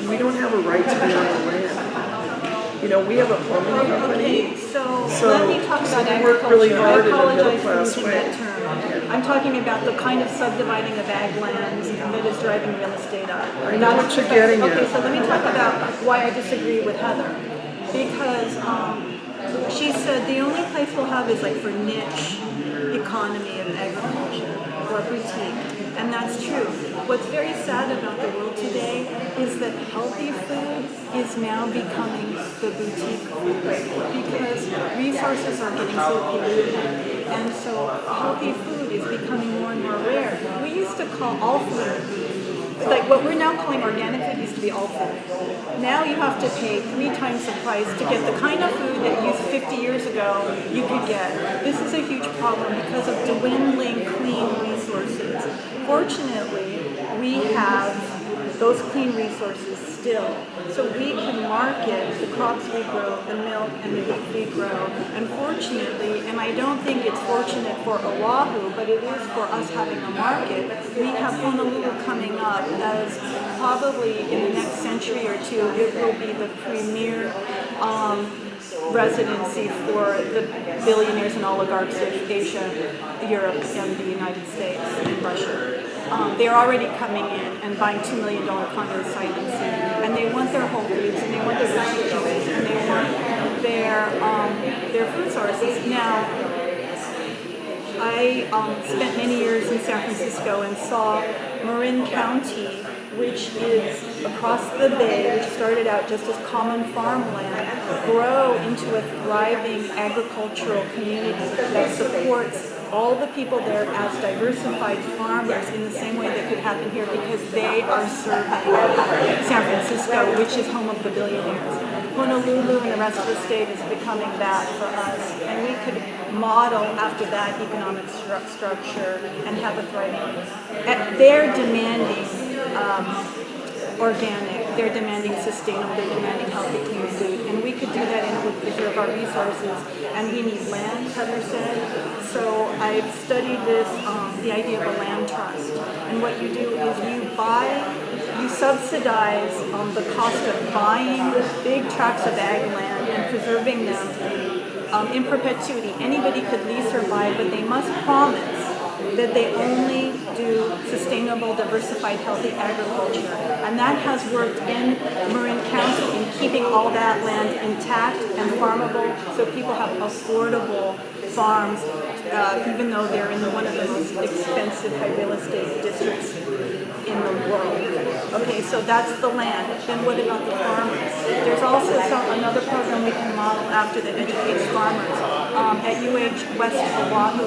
we don't have a right to be on the land. We have a plumbing company. Okay, so let me talk about we work really hard in a middle class using way. that term. I'm talking about the kind of subdividing of ag lands that is driving real estate up. I know what you're getting at. Okay, so let me talk about why I disagree with Heather. Because she said the only place we'll have is like for niche economy of agriculture or boutique. And that's true. What's very sad about the world today is that healthy food is now becoming the boutique food, because resources are getting so polluted. And so healthy food is becoming more and more rare. We used to call all food, like what we're now calling organic food used to be all food. Now you have to pay 3 times the price to get the kind of food that you 50 years ago you could get. This is a huge problem because of dwindling clean resources. Fortunately, we have those clean resources still, so we can market the crops we grow, the milk and the meat we grow. And fortunately, and I don't think it's fortunate for Oahu, but it is for us having a market, we have Honolulu coming up as probably in the next century or two, it will be the premier residency for the billionaires and oligarchs of Asia, Europe, and the United States, and Russia. They're already coming in and buying $2 million condo sites, and they want their Whole Foods, and they want their vegetables, and they want their food sources. Now, I spent many years in San Francisco and saw Marin County which is across the bay, which started out just as common farmland, grow into a thriving agricultural community that supports all the people there as diversified farmers in the same way that could happen here, because they are serving San Francisco, which is home of the billionaires. Honolulu and the rest of the state is becoming that for us, and we could model after that economic structure and have a thriving. They're demanding organic, they're demanding sustainable, they're demanding healthy, clean food, and we could do that and it would preserve our resources. And we need land, Heather said. So I've studied this, the idea of a land trust. And what you do is you subsidize the cost of buying big tracts of ag land and preserving them in perpetuity. Anybody could lease or buy, but they must promise that they only do sustainable, diversified, healthy agriculture. And that has worked in Marin County in keeping all that land intact and farmable so people have affordable farms, even though they're in one of the most expensive high real estate districts in the world. Okay, so that's the land. Then what about the farmers? There's also another program we can model after that educates farmers. At UH West Oahu,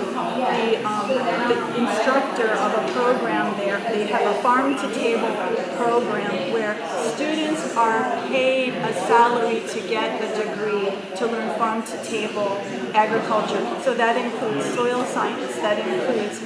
the instructor of a program there, they have a farm-to-table program where students are paid a salary to get a degree to learn farm-to-table agriculture. So that includes soil science, that includes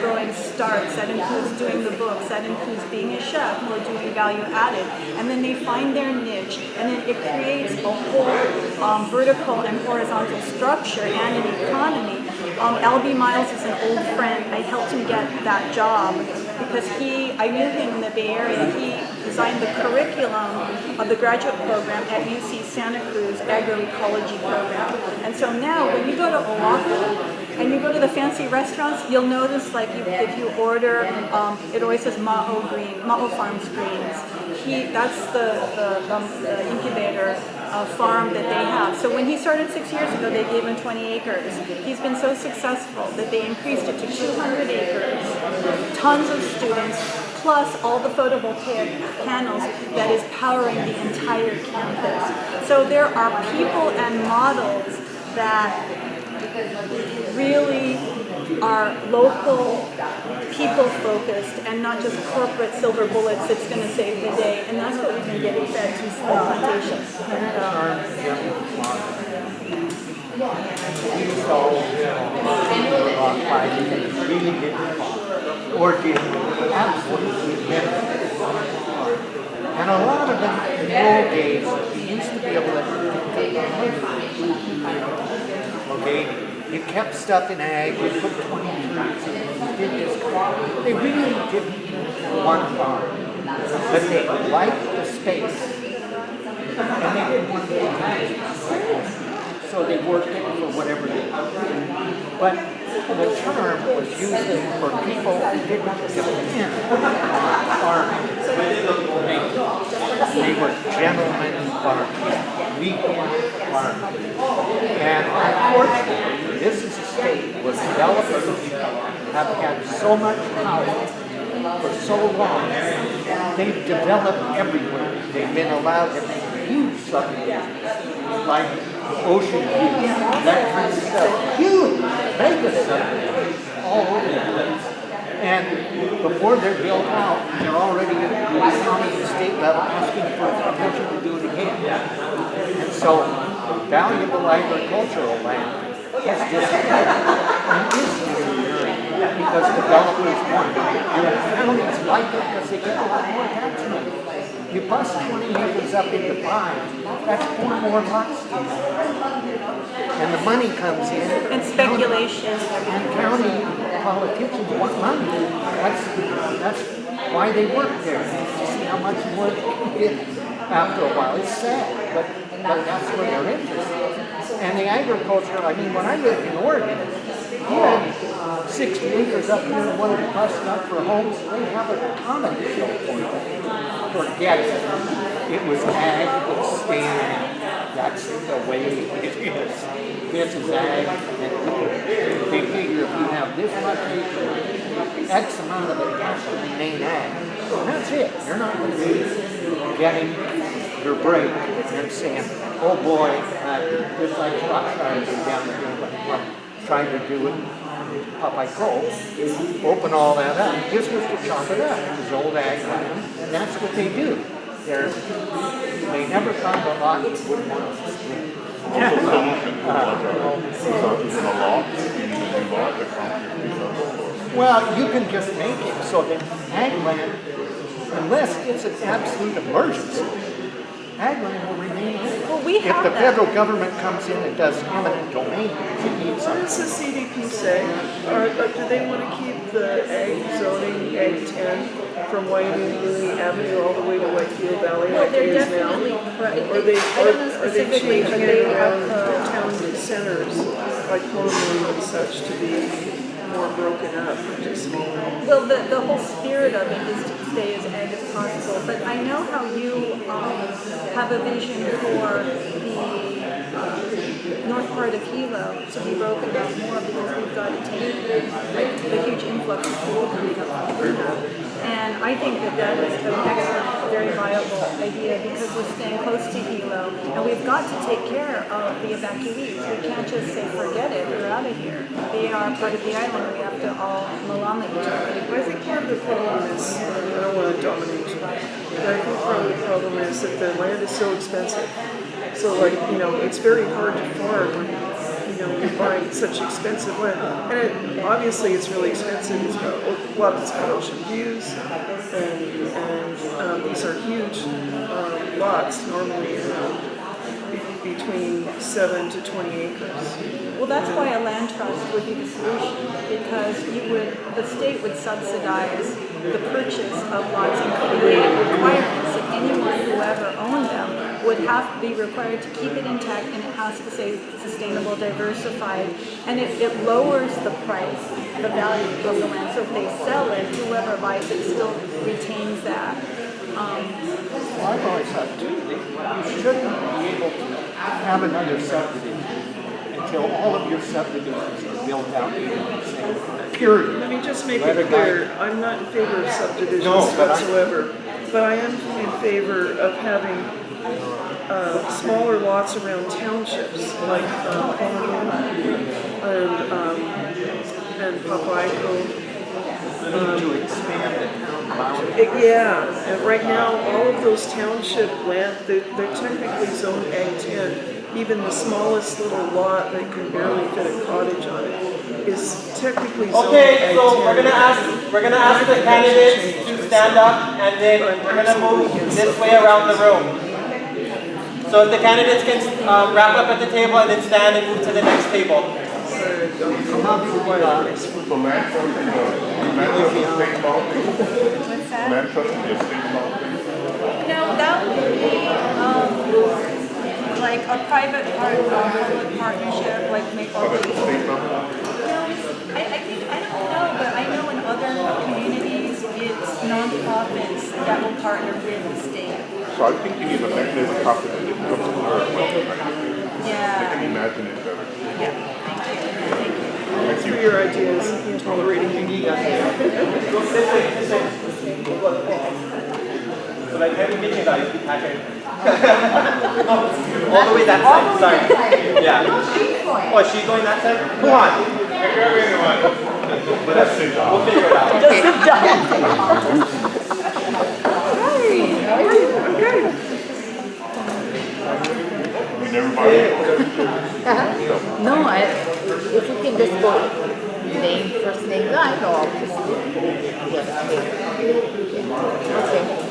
growing starts, that includes doing the books, that includes being a chef or doing value added. And then they find their niche, and then it creates a whole vertical and horizontal structure and an economy. Albie Miles is an old friend. I helped him get that job because I knew him in the Bay Area. He designed the curriculum of the graduate program at UC Santa Cruz agroecology program. And so now when you go to Oahu and you go to the fancy restaurants, you'll notice like if you order, it always says Ma'o Farms greens. That's the incubator farm that they have. So when he started 6 years ago, they gave him 20 acres. He's been so successful that they increased it to 200 acres, tons of students, plus all the photovoltaic panels that is powering the entire campus. So there are people and models that really are local, people-focused, and not just corporate silver bullets that's going to save the day. And that's what we've been getting fed through the plantations. Really didn't farm, or did absolutely benefit. And a lot of them, in the old days, you used to be able to okay, you kept stuff in ag, you put 20 trees in, you did this. They really didn't want farm, but they liked the space, and they didn't want to do it. So they worked it for whatever they did. But the term was used for people who didn't depend on farming. They were gentlemen farmers, weekend farmers. And unfortunately, this is a state where developers have had so much power for so long. They've developed everywhere. They've been allowed to make huge subdivisions, like Ocean View, that kind of stuff. Huge, Vegas subdivisions, all over the place. And before they're built out, they're already at the county and state level asking for permission to do it again. And so valuable agricultural land has disappeared and is disappearing because developers want it. Your counties like it because they get a lot more tax money. You bust 20 acres up into 5, that's 4 more lots. And the money comes in. And speculation. And county politicians want money. That's why they work there, to see how much more they can get after a while. It's sad, but that's where their interest is. And the agriculture, I mean, when I lived in Oregon, you had 60 acres up here and wanted to bust up for homes. They have a comedy show for you. Forget it. It was ag, it was stand. That's the way it is. This is ag. And they figure if you have this much acre, X amount of it has to remain ag. And that's it. You're not going to be getting your break and saying, oh boy, just like Shropshire down here, but we're trying to do it in Popeye Cove, open all that up. This was to chop it up. It was old ag land, and that's what they do. They never found a lot that wouldn't want to split. Also, solution to without using a law, you need a new law to counter these other. Well, you can just make it so that ag land, unless it's an absolute emergency, ag land will remain ag. Well, we If have the that. federal government comes in and does eminent domain, it needs What does something. the CDP say? Or do they want to keep the ag zoning, ag 10, from Wyoming Avenue all the way to Whitefield Valley Well, like it they're is definitely, now? I Or don't know are they specifically, but changing they it have, around town centers, like Honolulu and such, to be more broken up into small? well, the whole spirit of it is to stay as ag as possible, but I know how you have a vision for the north part of Hilo to be broken up more because we've got to take like the huge influx of people coming up from Hilo. And I think that that is an excellent, very viable idea because we're staying close to Hilo and we've got to take care of the evacuees. We can't just say, forget it, we're out of here. They are part of the island, we have to all malama each other. I think part of the problem is, I don't want to dominate you, but I think part of the problem is that the land is so expensive. So like, it's very hard to farm when, you're buying such expensive land. And obviously it's really expensive. It's got, a lot of it's got ocean views, and these are huge lots, normally between 7 to 20 acres. Well, that's why a land trust would be the solution, because the state would subsidize the purchase of lots and create requirements that anyone who ever owned them would have to be required to keep it intact, and it has to say sustainable, diversified, and it lowers the price, the value of the land. So if they sell it, whoever buys it still retains that. Well, I've always thought too, that you shouldn't be able to have another subdivision until all of your subdivisions are built out in the same period. Let me just make Let it a guy- clear, I'm not in favor of subdivisions No, but whatsoever, but I am in favor of having smaller lots around townships, like and Popeye Cove. To expand the town boundary. Yeah, and right now, all of those township land, they're technically zoned Ag 10. Even the smallest little lot that can barely fit a cottage on it is technically zoned Okay, Ag 10. so we're gonna ask the candidates to stand up, and then we're gonna move this way around the room. So if the candidates can wrap up at the table and then stand and move to the next table. The land trust is a state law thing? What's that? Land trust is a state law thing? No, that would be like a private public partnership, like make all Or the. the state level? I don't know, but I know in other communities, it's nonprofits that will partner with the state. So I think you need a mechanism copy that it becomes clear about it. They Yeah. can imagine it better. Yeah, thank you. Thanks for your ideas, tolerating me. Go this way. So like heavy meeting guys, Patrick. No, all the way that side, sorry. Yeah. Oh, is she going that side? Come on. But that's it. We'll figure it out. Just sit down. And everybody. No, if you can just go name, first name, I know I'll just, yes, okay.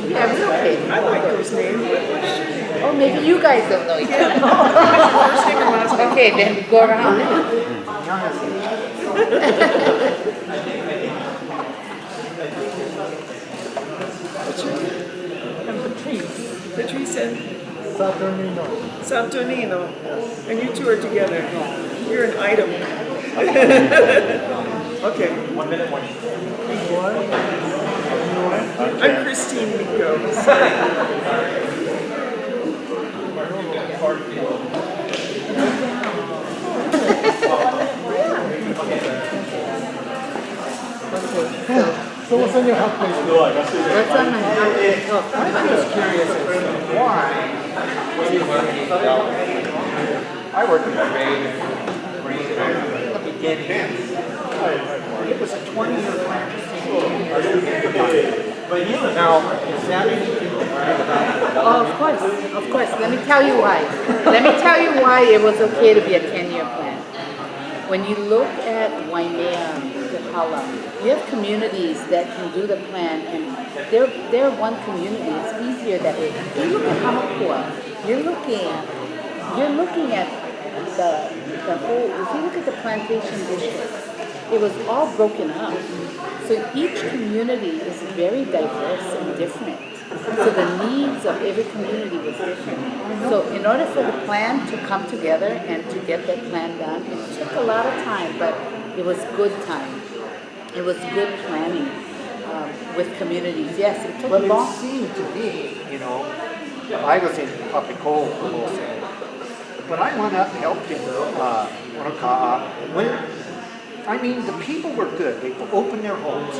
Yeah, we're okay. I like those names. Oh, maybe you guys don't know each other. First name or last name? Okay, then go around. What's your name? I'm Patrice. Patrice and? Saturnino. Saturnino. And you two are together. You're an item. Okay. 1 minute more. I'm Christine Miko. So what's on your health plan? What's on my I'm just curious as to why I worked in trade in the beginning. It was a 20-year plan. Now, is that anything to worry about? Oh, of course. Let me tell you why. Let me tell you why it was okay to be a 10-year plan. When you look at Waimea, Hala, you have communities that can do the plan, and they're one community. It's easier that way. If you look at Hamakua, you're looking at the whole. If you look at the plantation district, it was all broken up. So each community is very diverse and different. So the needs of every community was different. So in order for the plan to come together and to get that plan done, it took a lot of time, but it was good time. It was good planning with communities. Yes, it took Well, long. it seemed to me, I was in Papico for most of it. When I went up and helped in Wanaka'a, the people were good. They opened their homes.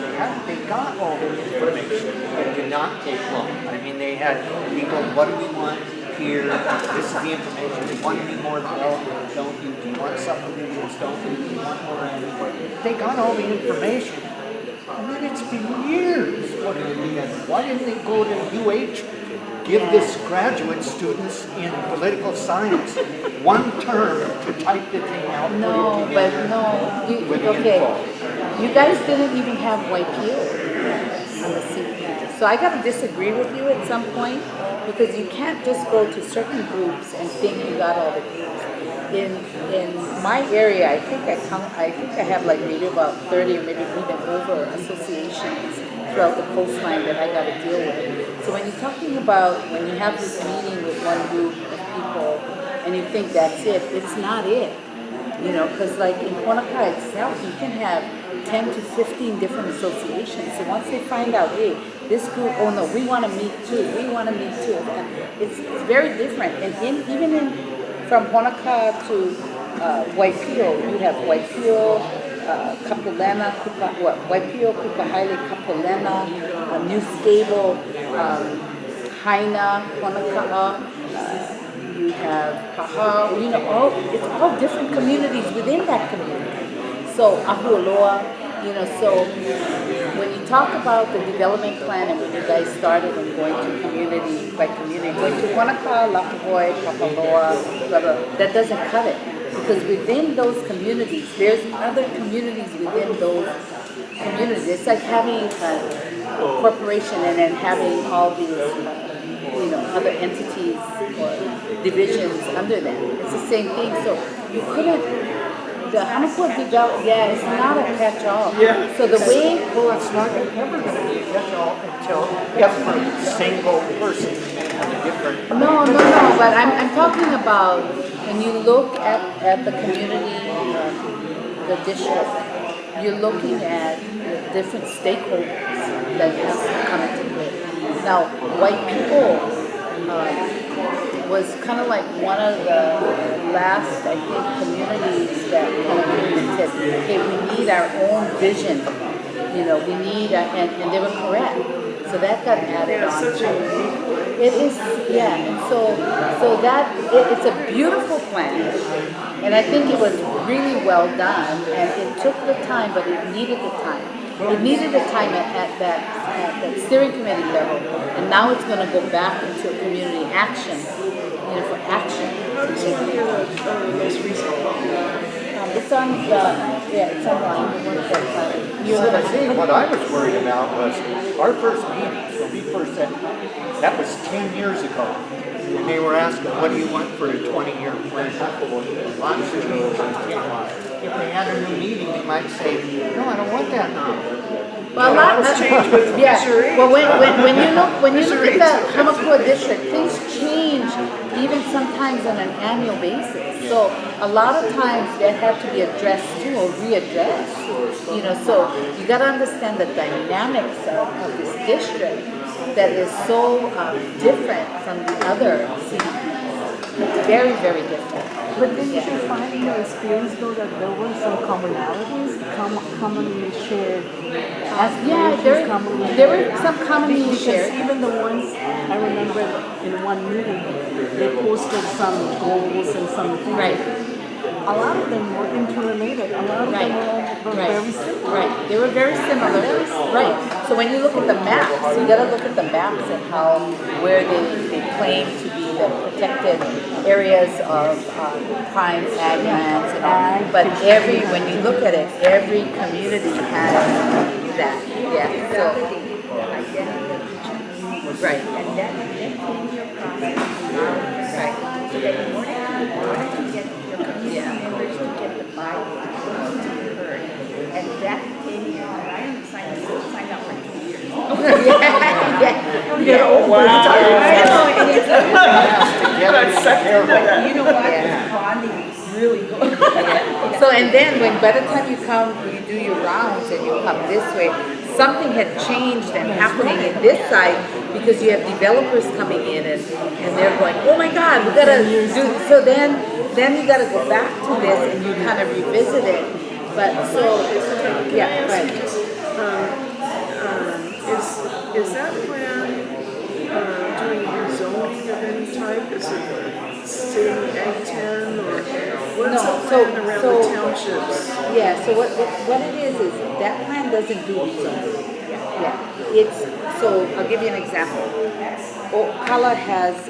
They got all the information. It did not take long. They had people, what do we want here? This is the information. Do you want any more development? Don't you? Do you want subdivisions? Don't you? Do you want more land? They got all the information. And then it's been years. Why didn't they go to UH? Give this graduate students in political science one term to type the thing out. No, but no. You guys didn't even have YPO on the CP. So I got to disagree with you at some point, because you can't just go to certain groups and think you got all the groups. In my area, I think I have like maybe about 30 or maybe even over associations throughout the coastline that I got to deal with. So when you're talking about when you have this meeting with one group of people and you think that's it, it's not it. Because like in Honokaa itself, you can have 10 to 15 different associations. So once they find out, hey, this group, oh no, we want to meet too. And it's very different. And from Honokaa to Waipio, you have Waipio, Kapolena, Waipio, Kupahaile, Kapolena, New Stable, Haina, Honokaa, you have Paha, it's all different communities within that community. So Ahualoa, so when you talk about the development plan and when you guys started and going to community by community, going to Honokaa, Lapahoi, Kapaloa, blah, blah, that doesn't cut it. Because within those communities, there's other communities within those communities. It's like having a corporation and then having all these, other entities or divisions under them. It's the same thing. So you couldn't, the Hamakua development, it's not a catch-all. Yeah. So the way... Well, it's not ever going to be a catch-all until every single person has a different... No, but I'm talking about when you look at the community, the district, you're looking at different stakeholders that have to come into play. Now, white people was kind of like one of the last, I think, communities that kind of came and said, hey, we need our own vision. We need, and they were correct. So that got added on. It is, and so that, it's a beautiful plan. And I think it was really well done, and it took the time, but it needed the time. It needed the time at that steering committee level, and now it's going to go back into a community action, for action. Most recently. It's online. What I was worried about was our first meeting, when we first said, that was 10 years ago. And they were asking, what do you want for a 20-year plan? Lots of changes in 10 years. If they had a new meeting, they might say, no, I don't want that now. Well, a lot has changed with fisheries. Well, when you look at the Hamakua district, things change even sometimes on an annual basis. So a lot of times that have to be addressed too, or readdressed. So you got to understand the dynamics of this district that is so different from the other CDPs. Very, very different. But didn't you find in your experience though that there were some commonalities, commonly shared aspirations, there were some commonly because shared. even the ones I remember in one meeting, they posted some goals and some things. Right. A lot of them were interrelated. A lot of them were very similar. Right, they were very similar. Right. So when you look at the maps, you got to look at the maps and how where they claim to be the protected areas of prime ag lands and all. But when you look at it, every community has that. Yeah. So right. And then in your process, Right. so that in order to get your community members to get the buy-in to be heard, and that 10 years, I understand, signed up for 2 years. Yeah. Oh, wow. I know, and it's That's you know what, bonding is really good. So and then by the time you do your rounds and you come this way, something had changed and happening in this side because you have developers coming in and they're going, oh my God, we gotta do. So then you gotta go back to this and you kind of revisit it. But so yeah, right. Is that plan doing rezoning of any type? Is it city Ag 10 or what's the plan around the townships? Yeah, so what it is that plan doesn't do rezoning. Yeah, so I'll give you an example. Ocala has a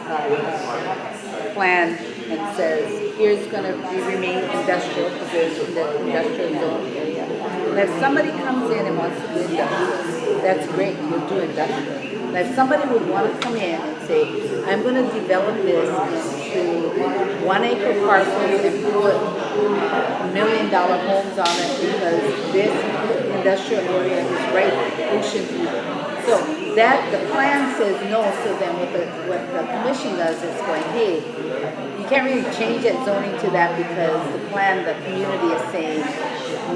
plan and says here's going to remain industrial because there's the industrial zone area. And if somebody comes in and wants to do industrial, that's great, you'll do industrial. And if somebody would want to come in and say, I'm going to develop this into 1 acre parcels and put $1 million homes on it because this industrial area is right ocean view. So the plan says no, so then what the commission does is going, hey, you can't really change that zoning to that because the community is saying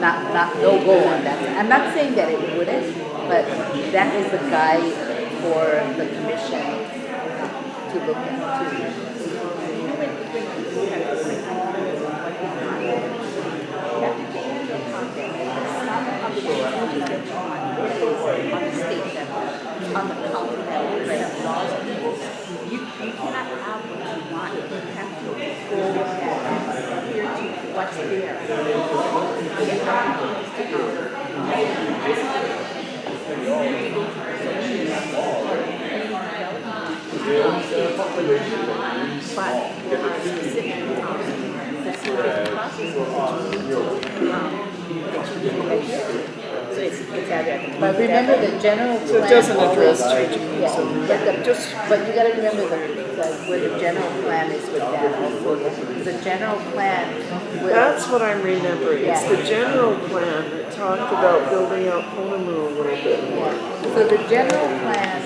not no go on that. I'm not saying that it wouldn't, but that is the guide for the commission to look at too. On the county level, laws and rules. You cannot have what you want. You have to go adhere to what's there. But remember the general plan. So it doesn't address changing the Yeah, but you got to remember where the general plan is with that also. The general plan. That's what I'm remembering. It's the general plan that talked about building out Ponamu a little bit more. So the general plan,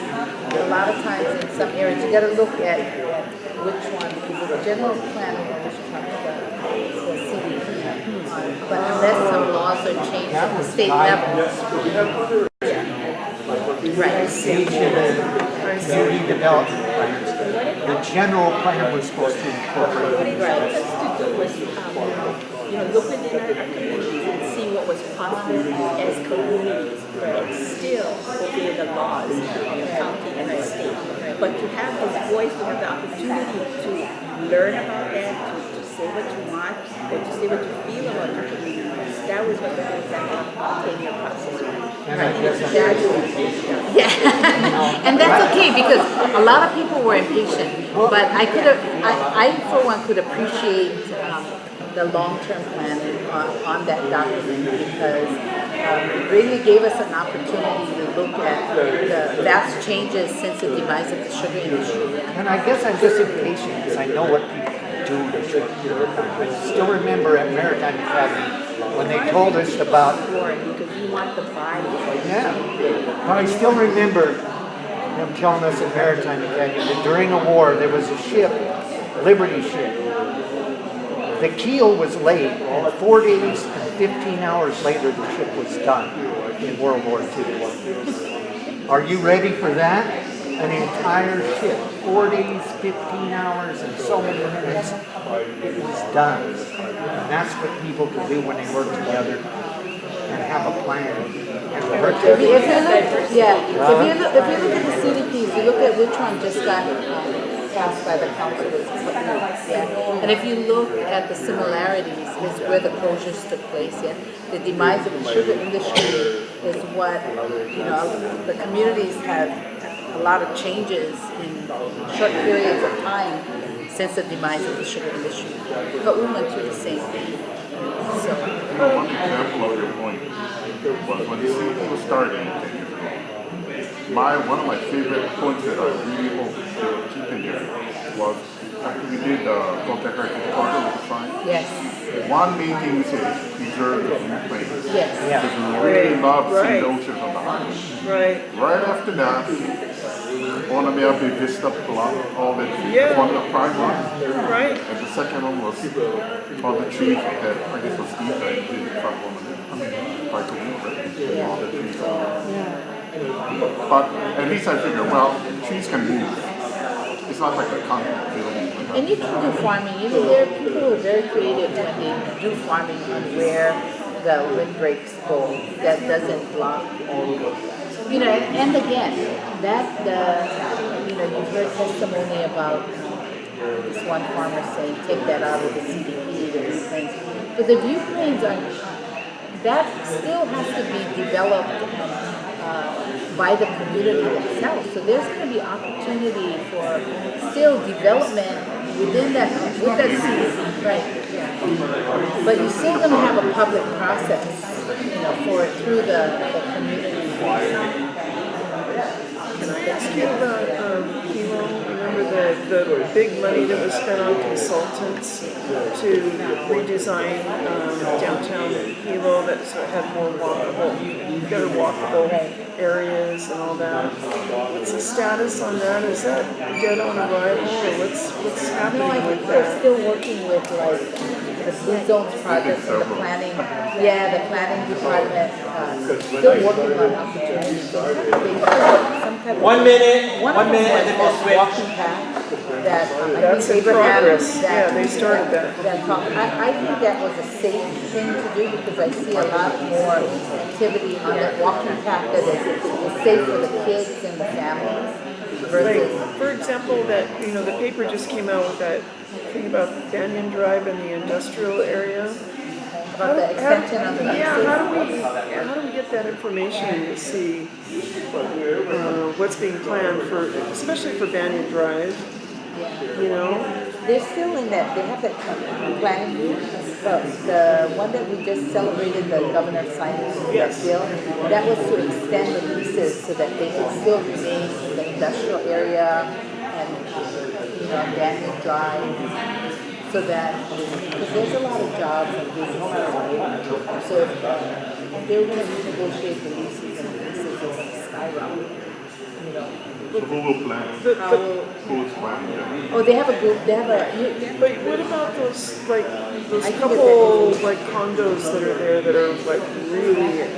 a lot of times in some areas, you got to look at which one. Because the general plan always talks about the city. But unless some laws are changed at the state level. Right. Community development plans. The general plan was supposed to incorporate. Right. Look within our communities and see what was possible as communities, and still obey the laws of the county and the state. But to have this voice, to have the opportunity to learn about that, to say what you want, or to say what you feel about your community, that was what the whole 10-year process was. Yeah, and that's okay because a lot of people were impatient. But I for one could appreciate the long-term plan on that document because it really gave us an opportunity to look at the vast changes since the demise of the sugar industry. And I guess I'm just impatient because I know what people do to sugar. I still remember at Maritime Academy when they told us about. Because you want the buy-in. Yeah, but I still remember them telling us at Maritime Academy that during a war there was a ship, Liberty ship. The keel was laid, and 4 days and 15 hours later the ship was done in World War II. Are you ready for that? an entire shift, 40s, 15 hours, and so many minutes. It was done. And that's what people can do when they work together and have a plan. And work If you look, yeah, Huh? if you look at the CDPs, you look at which one just got passed by the council. Yeah. And if you look at the similarities, is where the closures took place. Yeah, the demise of the sugar industry is what the communities have a lot of changes in short periods of time since the demise of the sugar industry. But we went through the same thing. So. One example of your point was when the CD was starting 10 years ago. One of my favorite points that I really hope they would keep in there was after we did contact agriculture with the sign. Yes. One main thing we said is preserve the blue plains. Yes. Because we really love seeing Right. the oceans on the highway. Right. Right after that, one of the other Vista block, all the Yeah. one the prime one. Right. And the second one was all the trees that I guess was Steve that did the front one. I mean, by the wood, right? All the trees. But at least I figure, well, trees can move. It's not like a concrete building. And you can do farming. There are people who are very creative when they do farming on where the windbreaks go that doesn't block. And again, you've heard testimony about this one farmer saying, take that out of the CDP, the view plains. But the view plains that still has to be developed by the community themselves. So there's going to be opportunity for still development within that CDP, right? Yeah. But you're still going to have a public process, for it through the community. Can I ask you about Hilo? Remember the big money that was spent on consultants to redesign downtown Hilo that sort of had more better walkable areas and all that. What's the status on that? Is that dead on arrival, or what's happening No, I with think they're that? still working with the Blue Zones project and the planning. Yeah, the planning department still working on opportunities. They have some type of 1 minute, one 1 of them minute, and was then we'll that switch. walking path that That's in progress. Yeah, they started that. I think that was a safe thing to do because I see a lot more activity on that walking path that is safe for the kids and the families. Like, for example, that the paper just came out with that thing about Banyan Drive in the industrial area. About the extension of the how do we get that information to see what's being planned for, especially for Banyan Drive? They're still in that. They have that planning group. The one that we just celebrated, the governor signing that bill, that was to extend the leases so that they could still remain in the industrial area and Banyan Drive, so that because there's a lot of jobs and businesses here. So if they were going to renegotiate the leases and the leases are going to skyrocket, So who will plan? Who is planning that? Oh, they have a group. They have a. But what about those couple condos that are there that are really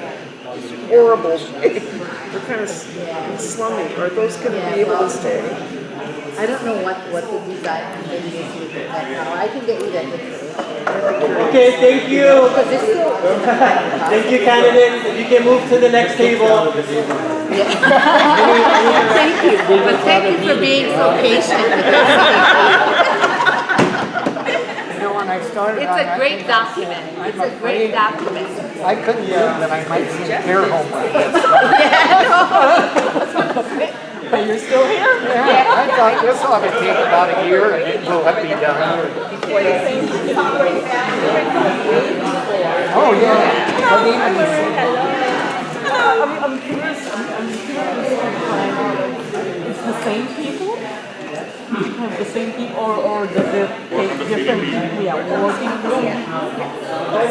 horrible shape? They're kind of slummy. Are those going to be able to stay? I don't know what the design committee is with it right now. I can get you that information. Okay, thank you. Because it's still. Thank you, candidates. If you can move to the next table. Thank you. But thank you for being so patient with us. When I started, It's a great document. It's a great document. I couldn't believe that I might be in a care home like this. But you're still here? Yeah, I thought this ought to take about a year and it will be done. Oh, yeah. I'm curious. It's the same people? The same people, or does it take different people? Yeah, working the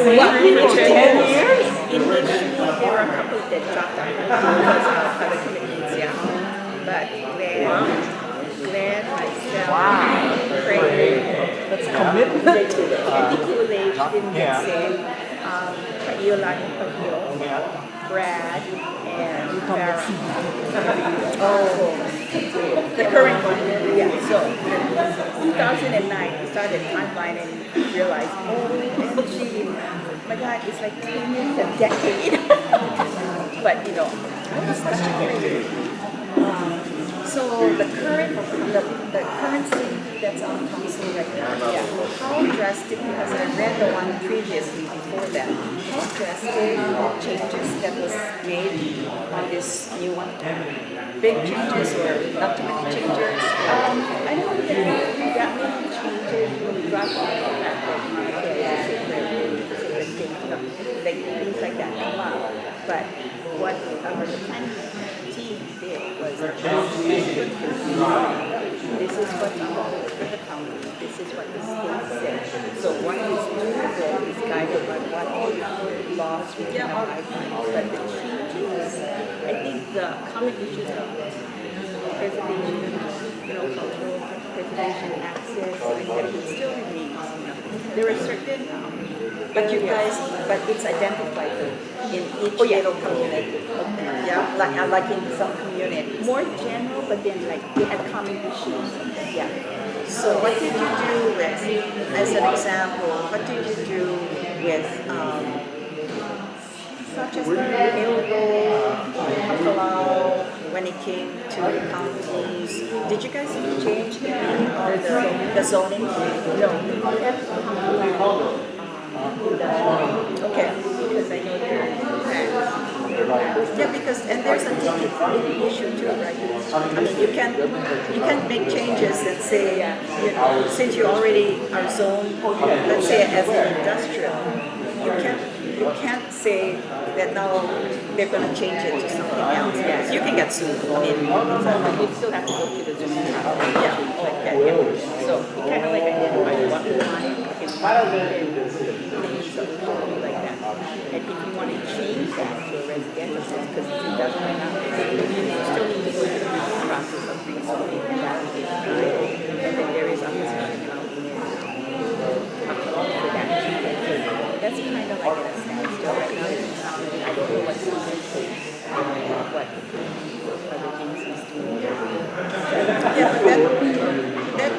same people for 10 years? Initially, there were a couple that dropped out because of other commitments, yeah. But Glenn, myself, Craig, That's commitment. and the Coolidge didn't get sick. Paiola and Pahio, Brad, and become the CDP. Oh, the current one. Yeah, so 2009, I started timeline and realized, OMG, my God, it's like 10 years, a decade. But you know, I was frustrated. So the current CDP that's on council right now, yeah, how drastic, because I read the one previously before that, how drastic the changes that was made on this new one? Big changes or not too many changes? I don't think there were that many changes when we brought on the fact that there is a secret thing, you know, like things like that come up. But what the planning team did was, this is what for the county, this is what the state said. So what is doable is guided by what laws we have outlined. But the changes, I think the common issues of preservation, you know, cultural preservation, access, like that, it still remains. You know. There are certain, But you guys, but it's identified in each little community. Yeah, like in some communities. more general, but then like they had common issues. Yeah. So what did you do with, as an example, what did you do with, such as Hilo, Palau, when it came to the counties? Did you guys change any of the zoning? No. Okay. Because I know they're facts. Yeah, because, and there's a ticket issue too, right? I mean, you can make changes that say, you know, since you already are zoned, let's say as an industrial, you can't say that now they're going to change it to something else. Yes, you can get sued. I mean, you still have to go to the zoning process. Yeah, like that. Yeah. So we kind of like identify what we want in things that we like that. And if you want to change that to a residential sense, because it's industrial now, you still need to go through the process of rezoning and validation. And then there is opposition out there for that. That's kind of like at a standstill right now. I don't know what's going to take, what other things he's doing. yeah, but that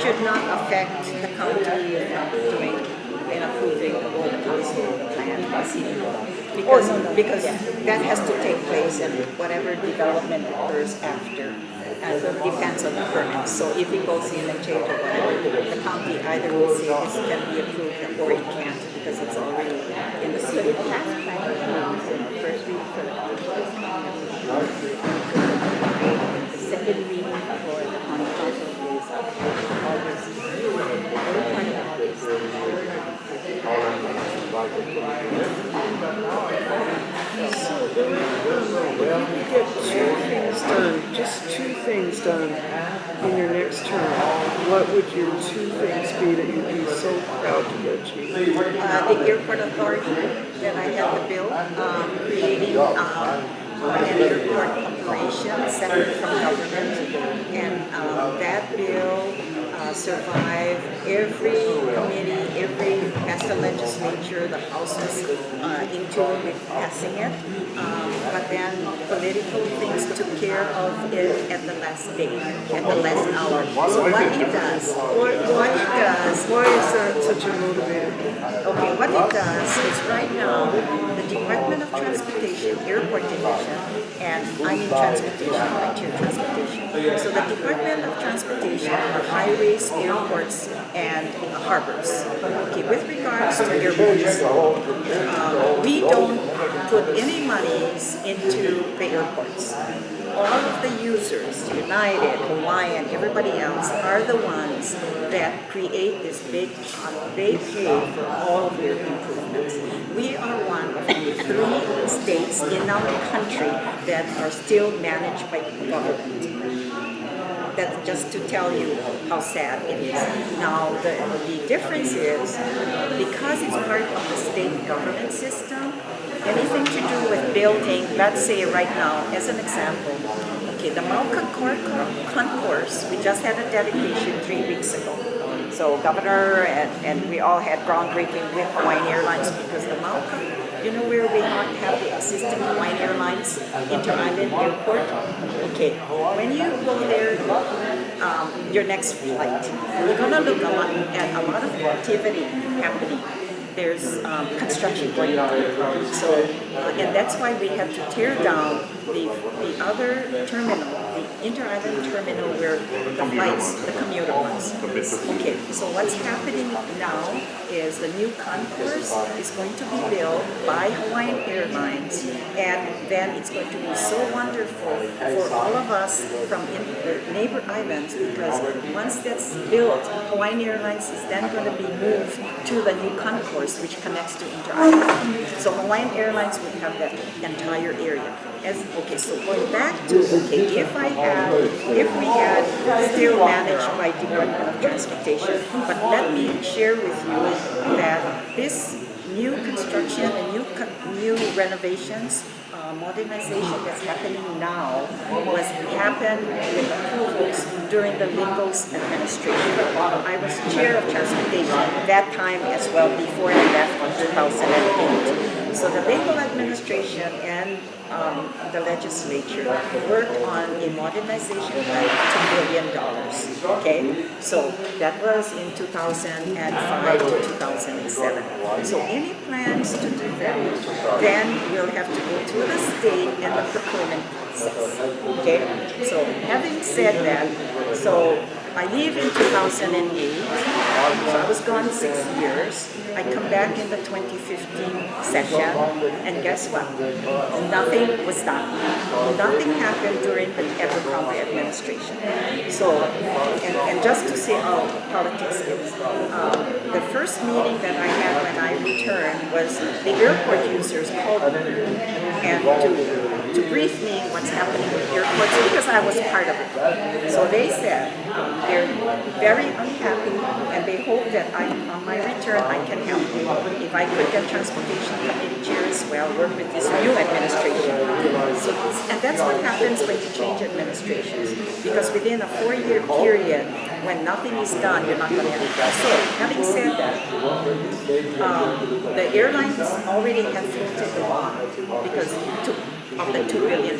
should not affect the county doing and approving or the council plan. Because that has to take place and whatever development occurs after. And it depends on the permit. So if it goes in and change or whatever, the county either will say this can be approved or it can't because it's already in the city. The last plan first reading for the second reading for the county council is August. Just two things done in your next term, what would your two things be that you'd be so proud to achieve? The airport authority, that I had the bill creating an airport operation separate from government, and that bill survived every committee, every passed the legislature, the House was into passing it, but then political things took care of it at the last day, at the last hour. So what it does, Why is that such a motivator? okay, what it does is right now, the Department of Transportation, Airport Division, and I'm in transportation, I chair transportation. So the Department of Transportation are highways, airports, and harbors. Okay, with regards to airports, we don't put any monies into the airports. All of the users, United, Hawaiian, everybody else, are the ones that create this big pot. They pay for all of their improvements. We are one of only 3 states in our country that are still managed by government. That's just to tell you how sad it is. Now, the difference is, because it's part of the state government system, anything to do with building, let's say right now, as an example, okay, the Mauka Concourse, we just had a dedication 3 weeks ago. So Governor and we all had groundbreaking with Hawaiian Airlines because the Mauka you know where we have the existing Hawaiian Airlines Inter-Island Airport? Okay, when you go there, your next flight, you're gonna look at a lot of activity happening. There's construction going on. So, and that's why we have to tear down the other terminal, the inter-island terminal where the flights, the commuter ones. Okay, so what's happening now is the new concourse is going to be built by Hawaiian Airlines, and then it's going to be so wonderful for all of us from the neighbor islands, because once that's built, Hawaiian Airlines is then going to be moved to the new concourse, which connects to Inter-Island. So Hawaiian Airlines would have that entire area. Okay, so going back to, okay, if we had still managed by Department of Transportation, but let me share with you that this new construction and new renovations, modernization that's happening now happened with approvals during the Lincoln's administration. I was chair of transportation that time as well before I left in 2008. So the Lincoln administration and the legislature worked on a modernization plan of $2 billion. Okay, so that was in 2005 to 2007. So any plans to do that, then we'll have to go to the state and the procurement process. Okay, so having said that, so I leave in 2008, so I was gone 6 years. I come back in the 2015 session, and guess what? Nothing was done. Nothing happened during the Abercrombie administration. So, and just to say how politics is, the first meeting that I had when I returned was the airport users called me and to brief me what's happening with airports, because I was part of it. So they said they're very unhappy, and they hope that on my return I can help them. If I could get transportation committee chair as well, work with this new administration. So, and that's what happens when you change administrations, because within a 4-year period, when nothing is done, you're not going to have it. So, having said that, the airlines already have floated the bond because of the $2 billion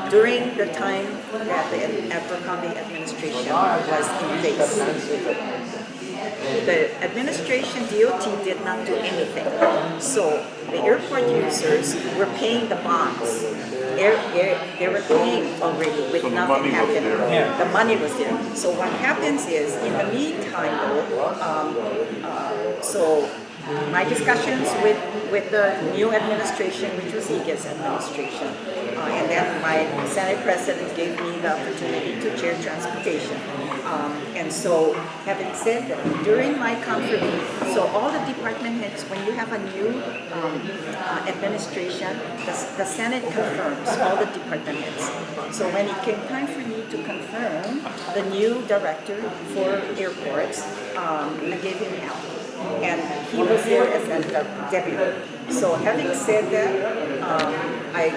during the time that the Abercrombie administration was in place. The administration, DOT, did not do anything. So the airport users were paying the bonds. They were paying already with nothing happening. The money was there. So what happens is, in the meantime, so my discussions with the new administration, which was Iga's administration, and then my Senate President gave me the opportunity to chair transportation. And so, having said that, during my confirmation, so all the department heads, when you have a new administration, the Senate confirms all the department heads. So when it came time for me to confirm the new director for airports, I gave him help. And he was there as a deputy. So having said that, I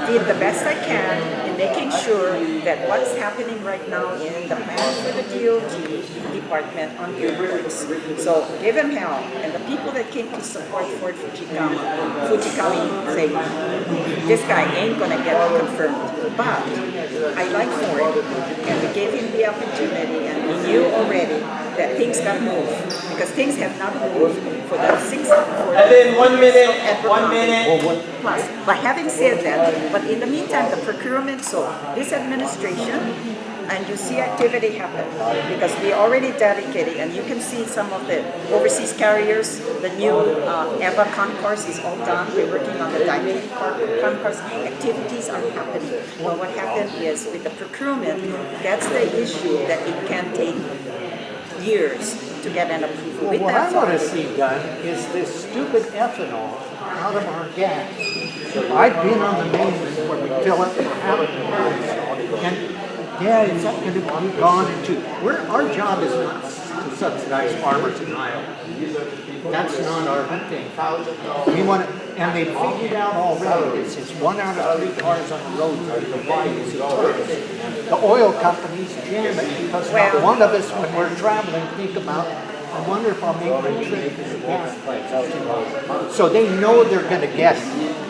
did the best I can in making sure that what's happening right now in the plan for the DOT department on airports. So give him help. And the people that came to support Ford Fujikami say, this guy ain't going to get confirmed. But I like Ford, and we gave him the opportunity, and we knew already that things got to move, because things have not moved for the 6 And then 1 minute, 1 minute. Plus, but having said that, but in the meantime, the procurement, so this administration, and you see activity happen, because we already dedicated, and you can see some of the overseas carriers, the new EVA concourse is all done. We're working on the dynamic concourse. Activities are happening. Well, what happened is, with the procurement, that's the issue, that it can take years to get an approval. Well, what I want to see done is this stupid ethanol out of our gas. I've been on the main where we fill up for Hamilton, and yeah, it's up going to be gone into. Our job is not to subsidize farmers in Iowa. That's not our thing. We want to, and they figured out already, since 1 out of 3 cars on the roads are divided. The oil companies jam it, because not one of us, when we're traveling, think about I wonder if I'll make my trip to the gas prices. So they know they're gonna get it.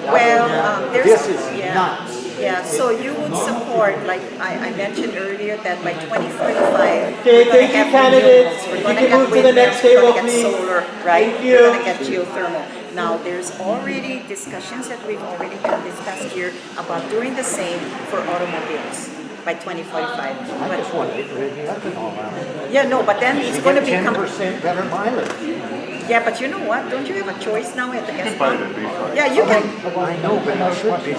Well, This is nuts. Yeah, so you would support, like I mentioned earlier, that by 2045, Okay, thank you, candidates. If you can move to the next table, we're gonna please. get solar, right? Thank you. We're gonna get geothermal. Now, there's already discussions that we've already had this past year about doing the same for automobiles by 2045. I just want to get rid of the ethanol out. Yeah, no, but then it's You going to get become 10% better mileage. Yeah, but you know what? Don't you have a choice now at the gas pump? Yeah, you can. I know, but it should be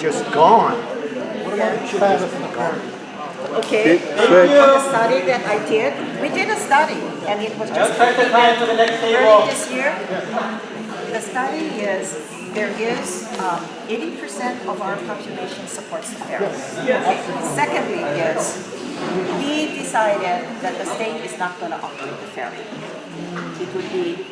just gone. It should just be gone. Okay. On the study that I did, we did a study, and it was just Check the time for the next table. early this year. The study is there is 80% of our population supports the ferry. Secondly is we decided that the state is not going to operate the ferry. It would be,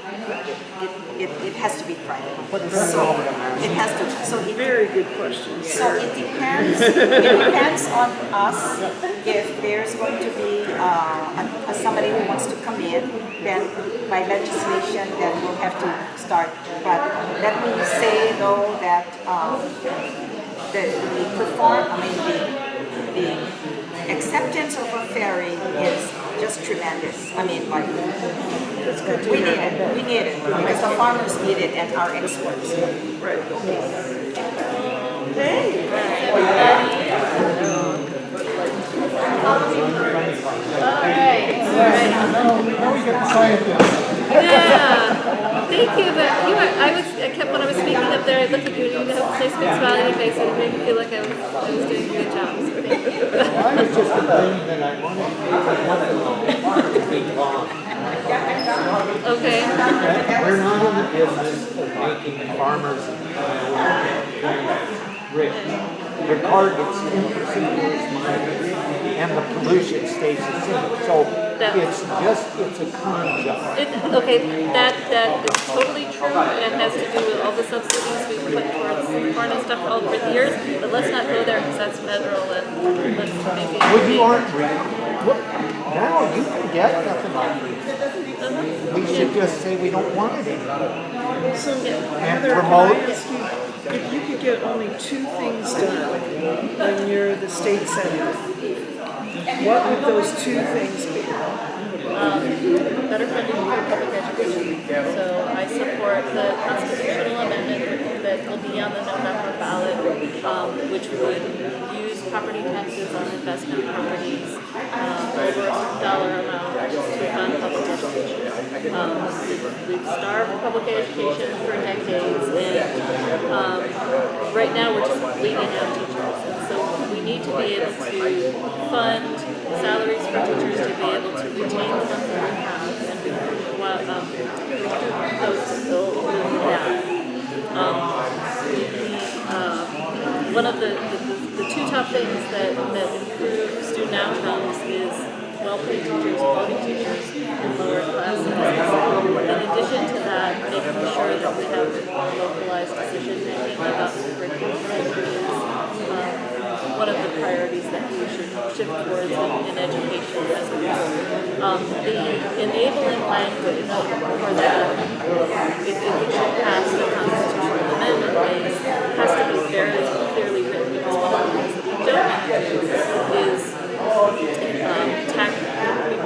it has to be private. So it has to. So it, Very good question. So it depends. It depends on us. If there's going to be somebody who wants to come in, then by legislation, then we'll have to start. But let me say though that the acceptance of a ferry is just tremendous. I mean, like, we need it. We need it because the farmers need it and our exports. Right. Yeah, thank you. But I kept when I was speaking up there. I looked at you and you had a nice big smile on your face, and it made me feel like I was doing a good job. So thank you. I was just complaining that I wanted to be gone. Okay. We're not in the business of making farmers rich. Their car gets 10% mileage and the pollution stays the same. So it's a con job. Okay, that is totally true, and has to do with all the subsidies we put towards corn and stuff all over the years. But let's not go there because that's federal, and let's maybe. Well, you aren't now you can get ethanol. We should just say we don't want it anymore. So, And Heather, promote. can I ask you, if you could get only two things done when you're the state senator, what would those two things be? Better funding for public education. So I support the constitutional amendment that will be on the November ballot, which would use property taxes on investment properties over a dollar amount to fund public education. We've starved public education for decades, and right now we're just bleeding out teachers. And so we need to be able to fund salaries for teachers to be able to retain the ones that we have and recruit those to fill the gap. One of the two top things that improve student outcomes is well-paid teachers, quality teachers, and lower classes. In addition to that, making sure that we have localized decision-making about the curriculum, which is one of the priorities that we should shift towards in education as a whole. The enabling language for that, if it should pass the constitutional amendment phase, has to be very clearly written, because one of the things that we don't want to do is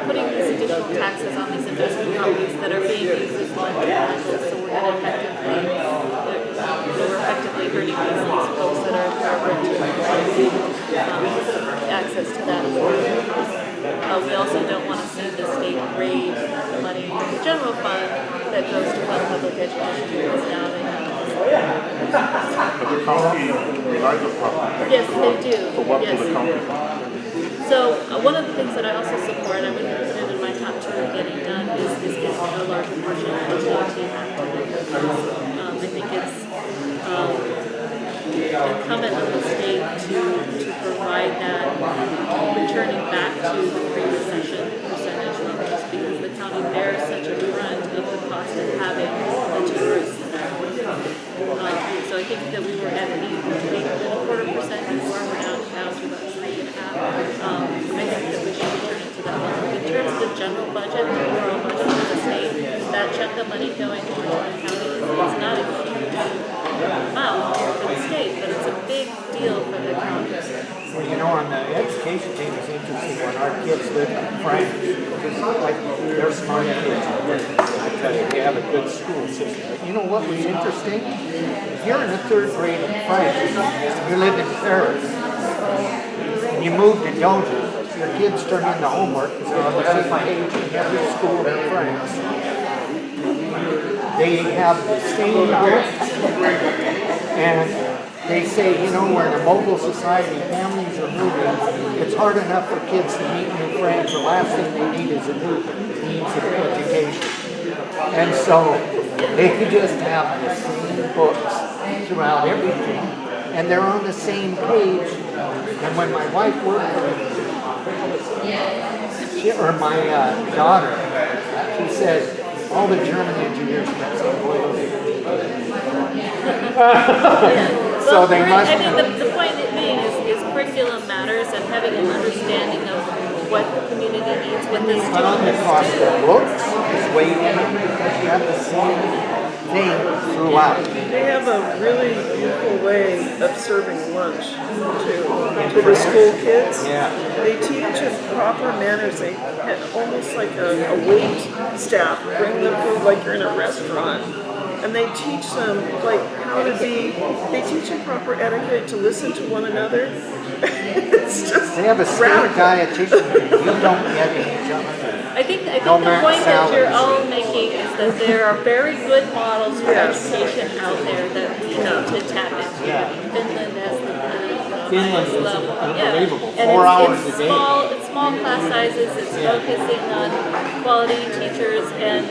putting these additional taxes on these investment properties that are being used as laundry lines, so we're going to effectively hurting these folks that are rich access to that. We also don't want to see the state raid money from the general fund that goes to fund public education, because now they have. But the county relies on property. Yes, they do. So what Yes. will the county do? So one of the things that I also support, I would put it in my top two of getting done, is getting a larger portion of the DOT. I think it's incumbent on the state to provide that, returning back to the pre-recession percentage levels, because the county bears such a brunt of the cost of having the tourists. So I think that we were at 8.25% before, we're now to about 3.5%. I think that we should return it to that level. In terms of the general budget, the overall budget for the state, education thing is interesting when our kids live in France. Like, they're smart kids. I tell you, they have a good school system. But you know what was interesting? If you're in the 3rd grade in France, you live in Paris, and you move to Doja, your kids turn in the homework because they're on the same page in every school in France. They have the same books, and they say, you know, we're in a mobile society, families are moving, it's hard enough for kids to meet new friends, the last thing they need is a new means of education. And so they could just have the same books throughout everything, and they're on the same page. And when my wife worked for my daughter, she said, all the German engineers kept saying, so they must. I mean, the point being is curriculum matters and having an understanding of what the community needs, what the students on the cost of books is way down. You have the same thing throughout. They have a really beautiful way of serving lunch to the school kids. Yeah. They teach in proper manners. They almost like a wait staff bring the food like you're in a restaurant. And they teach them like how to be, they teach them proper etiquette to listen to one another. It's just they have a state dietitian. You don't get any junk food. I think the point that you're all making is that there are very good models for education out there that we need to tap into. Yeah. Finland has the Finland is level. unbelievable. Yeah. 4 hours a day. It's small class sizes. It's focusing on quality teachers, and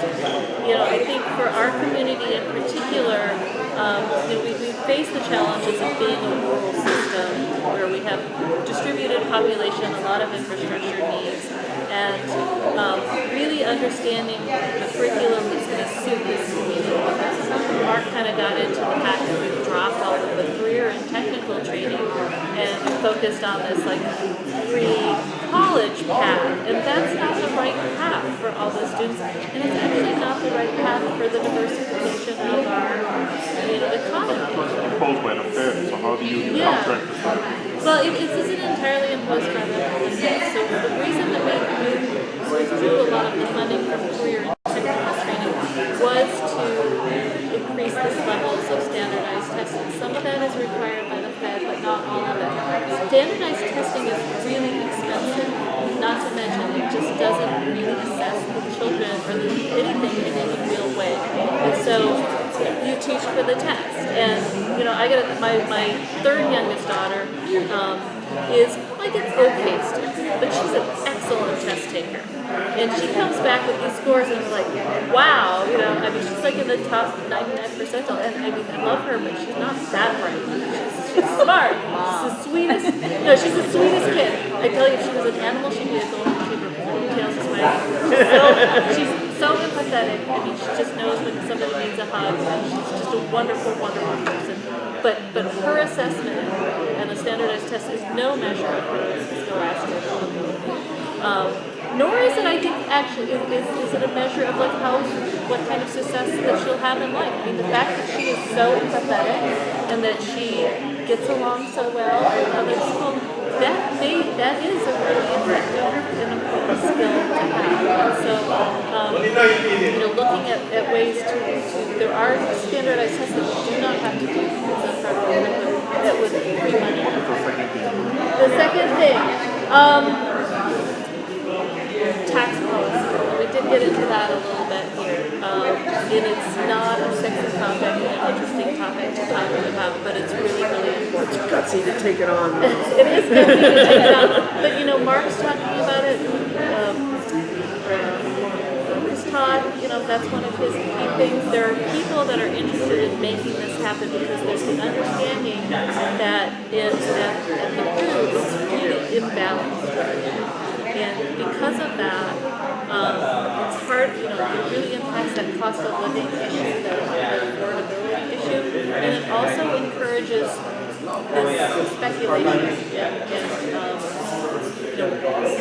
I think for our community in particular, we face the challenges of being a rural system where we have distributed population, a lot of infrastructure needs, and really understanding the curriculum that's going to suit this community. Mark kind of got into the fact that we've dropped all of the career and technical training and focused on this like pre-college path, and that's not the right path for all the students, and it's actually not the right path for the diversification of our economy. Imposed by the Fed, so how do you contract with that? Well, it isn't entirely imposed by the Fed. So the reason that we withdrew a lot of the funding from career and technical training was to increase the levels of standardized testing. Some of that is required by the Fed, but not all of it. Standardized testing is really expensive, not to mention it just doesn't really assess the children or anything in any real way. And so you teach for the test. And, I got my 3rd youngest daughter is like an okay student, but she's an excellent test taker. And she comes back with these scores and it's like, wow, she's like in the top 99 percentile. And I love her, but she's not that bright. She's smart. She's the sweetest. No, she's the sweetest kid. I tell you, if she was an animal, she'd be a golden retriever. Tails is my. She's so empathetic. She just knows when somebody needs a hug. And she's just a wonderful, wonderful person. But her assessment and the standardized test is no measure of her scholastic ability. Nor is it, I think, actually, is it a measure of like what kind of success that she'll have in life. The fact that she is so empathetic and that she gets along so well with other people, that is a really effective and important skill to have. And so, looking at ways to there are standardized tests that we do not have to do because of our curriculum that would free money. The second thing, tax policy. We did get into that a little bit here. And it's not a sexy topic, an interesting topic to talk about, but it's really, really important. It's gutsy to take it on. It is gutsy to take it on. But, Mark's talking about it. Todd, that's one of his key things. There are people that are interested in making this happen because there's an understanding that the food is really imbalanced right now. And because of that, it's hard, it really impacts that cost of living issue, that affordability issue, and it also encourages this speculation and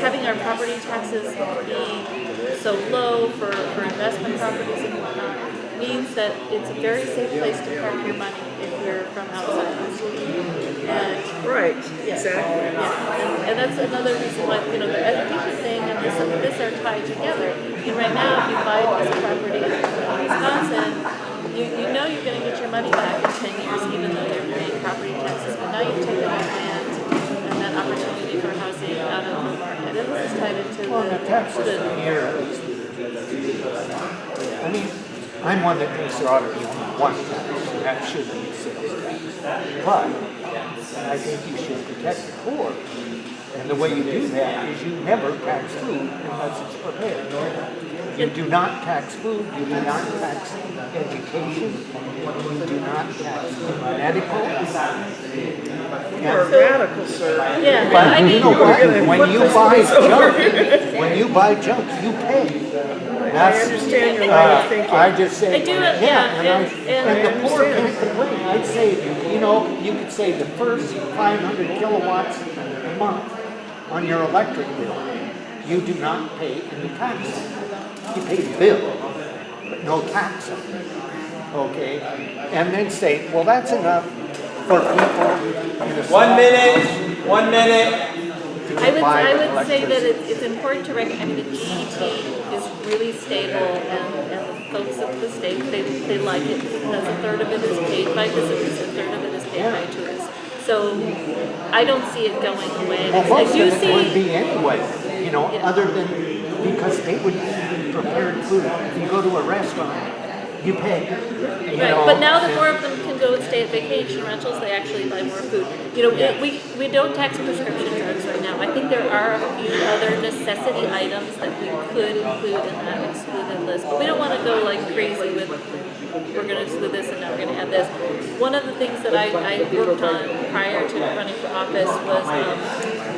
having our property taxes be so low for investment properties and whatnot means that it's a very safe place to park your money if you're from outside the state. And right. Right, Yeah. exactly. Yeah. And that's another reason why, the education thing and this are tied together. And right now, if you buy a piece of property in Wisconsin, you know you're going to get your money back in 10 years, even though you're paying property taxes. But now you've taken that land and that opportunity for housing out of the market. And this is tied into Well, the tax system here, at least, I mean, I'm one that thinks there ought to be only one tax, and that should be a sales tax. But I think you should protect the poor. And the way you do that is you never tax food unless it's prepared. You do not tax food, you do not tax education, you do not tax medical. You're a radical, sir. Yeah, But I you mean, know what? When you buy junk, you pay. I understand your line of thinking. I just say, I do, and the poor can't complain. I'd say, you could say the first 500 kilowatts a month on your electric bill, you do not pay any tax. You pay the bill, but no tax on it. Okay? And then say, well, that's enough for people in a small 1 minute, 1 minute. I would say that it's important to recognize, the GET is really stable, and the folks of the state, they like it because a third of it is paid by visitors, a third of it is paid by tourists. So I don't see it going away. Well, most I do of it would be anyway, other than because they would eat prepared food. If you go to a restaurant, you pay. Right, but now that more of them can go and stay at vacation rentals, they actually buy more food. We don't tax prescription drugs right now. I think there are a few other necessity items that we could include in that excluded list, but we don't want to go like crazy with, we're going to exclude this and now we're going to add this. One of the things that I worked on prior to running for office was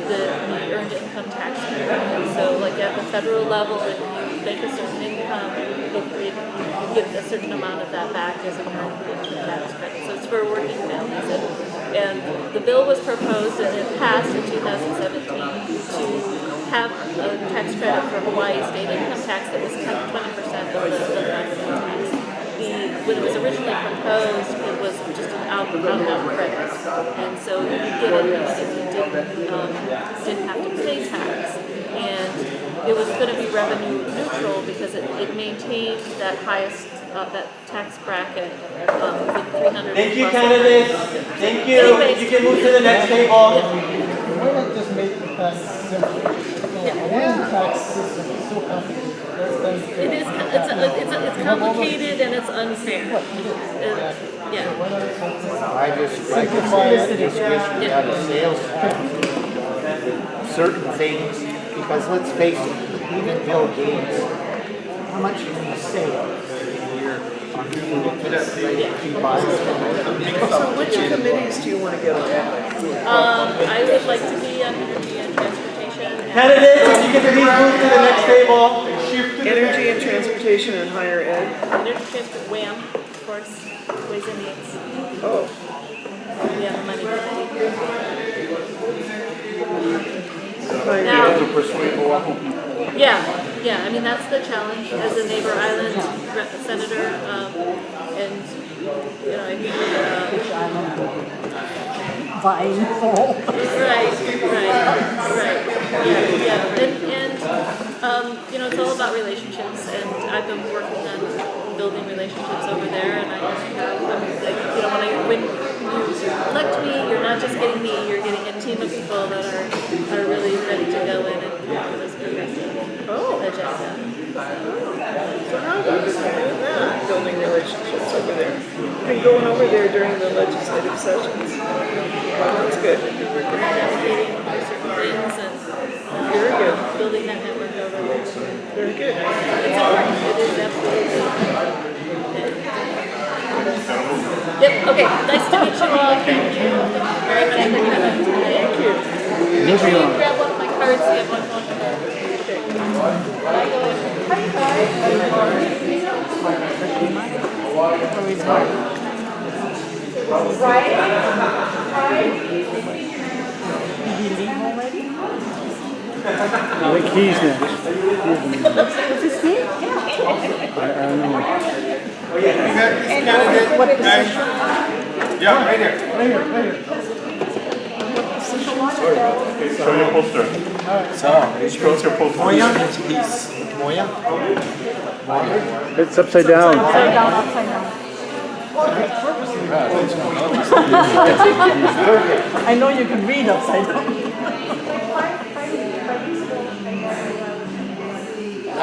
the earned income tax credit. And so like at the federal level, if you make a certain income, if you get a certain amount of that back as an earned income tax credit. So it's for working families. And the bill was proposed and it passed in 2017 to have a tax credit for Hawaii state income tax that was 20% of the federal tax. When it was originally proposed, it was just an out-and-out credit. And so you could get it even if you didn't have to pay tax. And it was going to be revenue neutral because it maintained that highest, that tax bracket with 300. Thank you, candidates. Thank you. Anyways. You can move to the next table. Why not just make the tax simple? Why is the tax system so complicated? It's complicated and it's unfair. Yeah. I just like to say, I just wish we had a sales tax. Certain things, because let's face it, even Bill Gates, how much can he save a year on food he buys? So which committees do you want to get on? I would like to be on energy and transportation. Candidates, if you can please move to the next table. Energy and transportation and higher ed. Energy transport, WHAM, of course, Ways and Means. Oh. We have the money for that. Yeah, that's the challenge as a neighbor island senator, and I think vying for. Right. And it's all about relationships, and I've been working on building relationships over there, and when you elect me, you're not just getting me, you're getting a team of people that are really ready to go in and have this progressive agenda. So how about doing that, building relationships over there? And going over there during the legislative sessions. That's good. We're navigating certain things and very good. Building that network over there. Very good. It's important. It is absolutely. Yep, okay. Nice to meet you all. Thank you. Very much for coming today. Thank you. Make sure you grab one of my cards so you have one phone number. Did he leave already? I think he's next. What's his name? I don't know. Oh, yeah, you got this candidate. What Yeah, right here. Right here. Show your poster. Show us your poster. Moya means peace. Moya? It's upside down. Upside down, upside down. I know you can read upside down.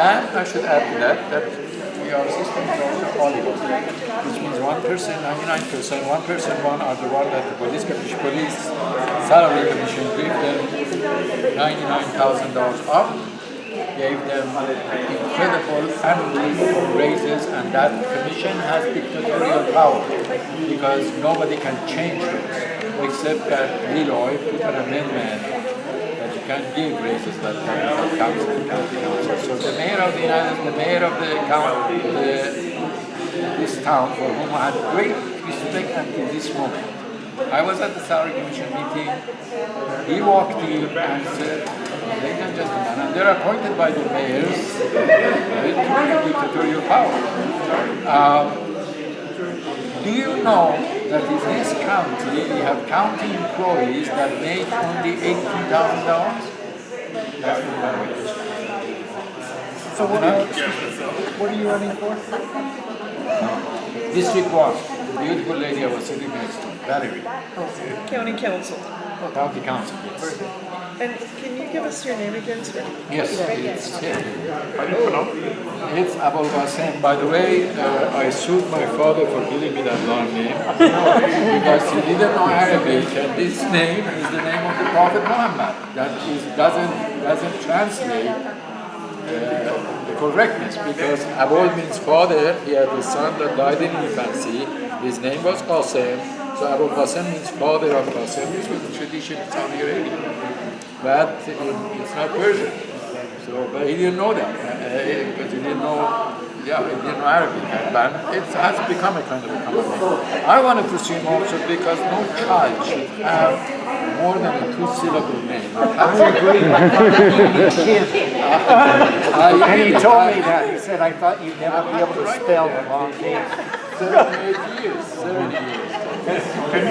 And I should add to that we are a system of polygon, which means 1%, 99%, 1%, one are the one that the police salary commission gave them $99,000 up, gave them incredible annual raises, and that commission has dictatorial power because nobody can change those, except that Hilo put an amendment that you can't give raises like that council to county council. So the mayor of this town, for whom I had great respect until this moment. I was at the salary commission meeting. He walked in and said, ladies and gentlemen, and they're appointed by the mayors with dictatorial power. Do you know that in this county we have county employees that make only $18,000? That's the language. So what are you running for? District 1, the beautiful lady I was sitting next to, Valerie. County Council. County Council, yes. And can you give us your name again, sir? Yes, it's Abul Bassem. By the way, I sued my father for giving me that long name because he didn't know Arabic, and this name is the name of the Prophet Muhammad. That doesn't translate the correctness, because Abul means father. He had a son that died in infancy. His name was Qasim. So Abu Qasim means father of Qasim. This was the tradition in Saudi Arabia. But it's not Persian. So, but he didn't know that. Because he didn't know, he didn't know Arabic. But it has become a kind of a common name. I wanted to see him also because no child should have more than a two-syllable name. And he told me that. He said, I thought you'd never be able to spell the long name. 7 years. Can you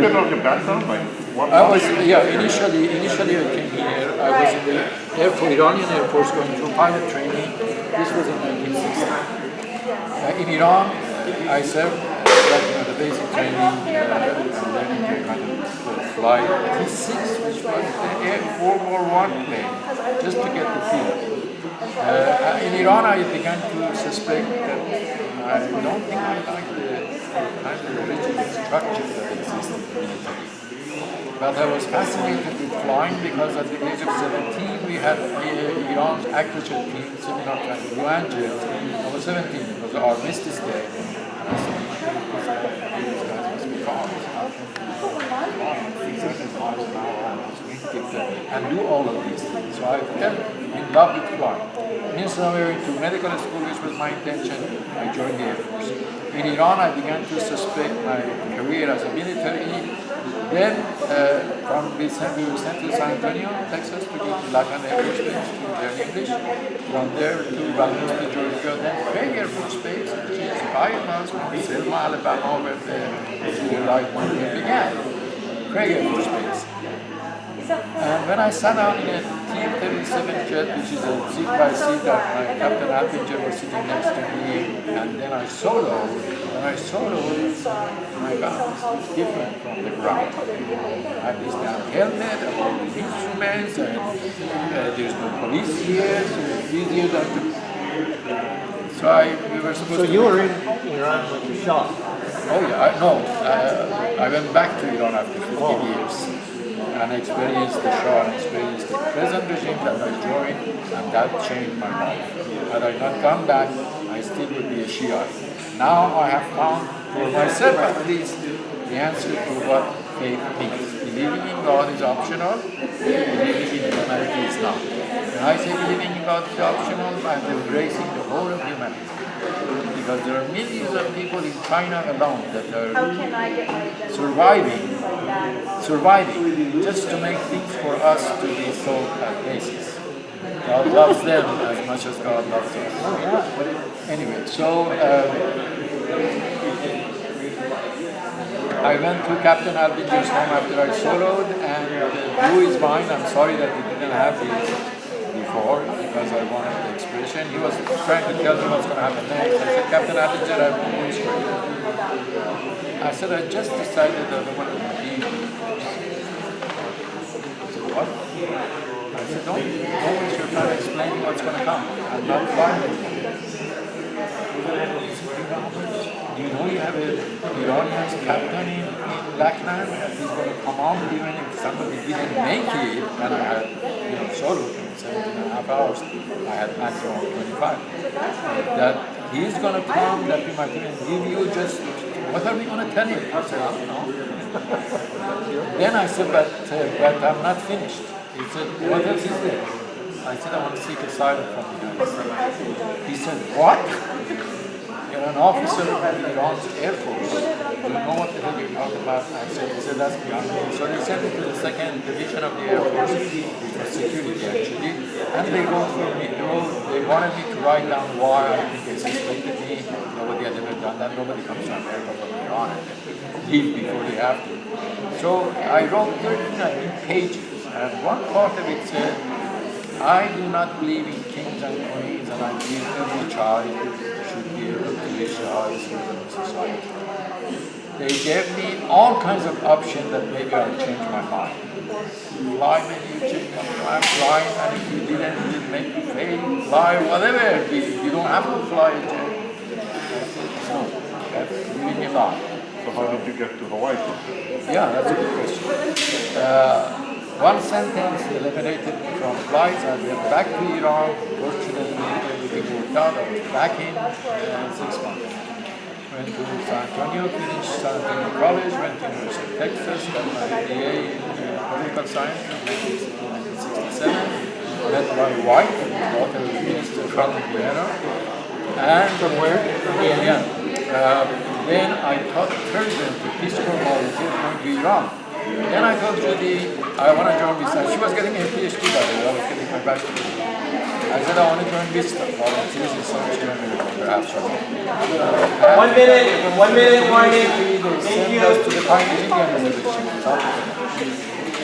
get off your background? Like, what? I was, initially I came here. I was in the Iranian Air Force going through pilot training. This was in 1960. In Iran, I served the basic training and learning to kind of fly T-6, which was the World War I plane, just to get the feel. In Iran, I began to suspect that I don't think I like the kind of rigid structure that exists in the military. But I was fascinated with flying because at the age of 17 we had Iran's accuracy team, similar to the Blue Angels. I was 17, it was our Armistice Day. And I said, these guys must be cars. 600 miles an hour, and do all of these things. So I fell in love with flying. Instead of going to medical school, which was my intention, I joined the Air Force. In Iran, I began to suspect my career as a military. Then, we were sent to San Antonio, Texas, to go to Lacan Air Force Base to learn English. From there to Valdosta, Georgia, then Craig Air Force Base, which is 5 miles from Selma, Alabama, where the civil life began. Craig Air Force Base. And when I sat down in a T-37 jet, which is a seat by seat that my Captain Alpinger was sitting next to me, and then I soloed. When I soloed, my God, it's different from the ground. I have this damn helmet, I have all these instruments, and there's no police here, so it's easier than we were supposed to... So you were in Iran when you shot? Oh yeah, I went back to Iran after 15 years. And experienced the Shah and experienced the present regime that I joined, and that changed my life. Had I not gone back, I still would be a Shiite. Now I have found for myself at least the answer to what faith means. Believing in God is optional, believing in humanity is not. When I say believing in God is optional, I'm embracing the whole of humanity. Because there are millions of people in China alone that are surviving just to make things for us to be sold at basis. God loves them as much as God loves us. Anyway, so I went to Captain Albinger's home after I soloed, and blue is mine. I'm sorry that we didn't have these before because I wanted the expression. He was trying to tell me what's going to happen next. I said, Captain Albinger, I have news for you. I said, I just decided that I want to leave. He said, what? I said, don't waste your time explaining what's going to come. I'm not flying anymore. Do you know you have an Iranian captain in Blackland? He's going to come on even if somebody didn't make it, and I had, solo in 17.5 hours. I had maximum 25. That he's going to come, that we might even give you just, what are we going to tell him? I said, I don't know. Then I said, but I'm not finished. He said, what else is there? I said, I want to seek asylum from the United States. He said, what? You're an officer of Iran's Air Force. You know what the hell you're talking about? I said, he said, that's beyond me. So they sent me to the 2nd Division of the Air Force, which was security actually, and they wrote for me. They wanted me to write down why I think they suspected me. Nobody had ever done that. Nobody comes to America from Iran and leave before they have to. So I wrote 13 pages, and one part of it said, I do not believe in kings and queens, and I believe every child should be able to reach the highest level of society. They gave me all kinds of options that maybe I'll change my mind. Fly, maybe you change your mind. I'm flying, and if you didn't, it make you fail. Fly, whatever it is. You don't have to fly a jet. I said, no, that's living a lie. So how did you get to Hawaii? Yeah, that's a good question. One sentence eliminated me from flights. I went back to Iran. Fortunately, everything worked out. I was back in 6 months. Went to San Antonio, finished San Antonio College, went to University of Texas, got my BA in political science in 1967. Met my wife, daughter of the minister from Indiana. And from where? Indiana. Then I taught Persian to Peace Corps volunteers going to Iran. Then I told Judy, I want to join Vista. She was getting her PhD by the way, I was getting my bachelor's. I said, I want to join Vista. Volunteers in South America, perhaps. 1 minute warning. Thank you. To the Pioneer Indian Reservation in South Africa.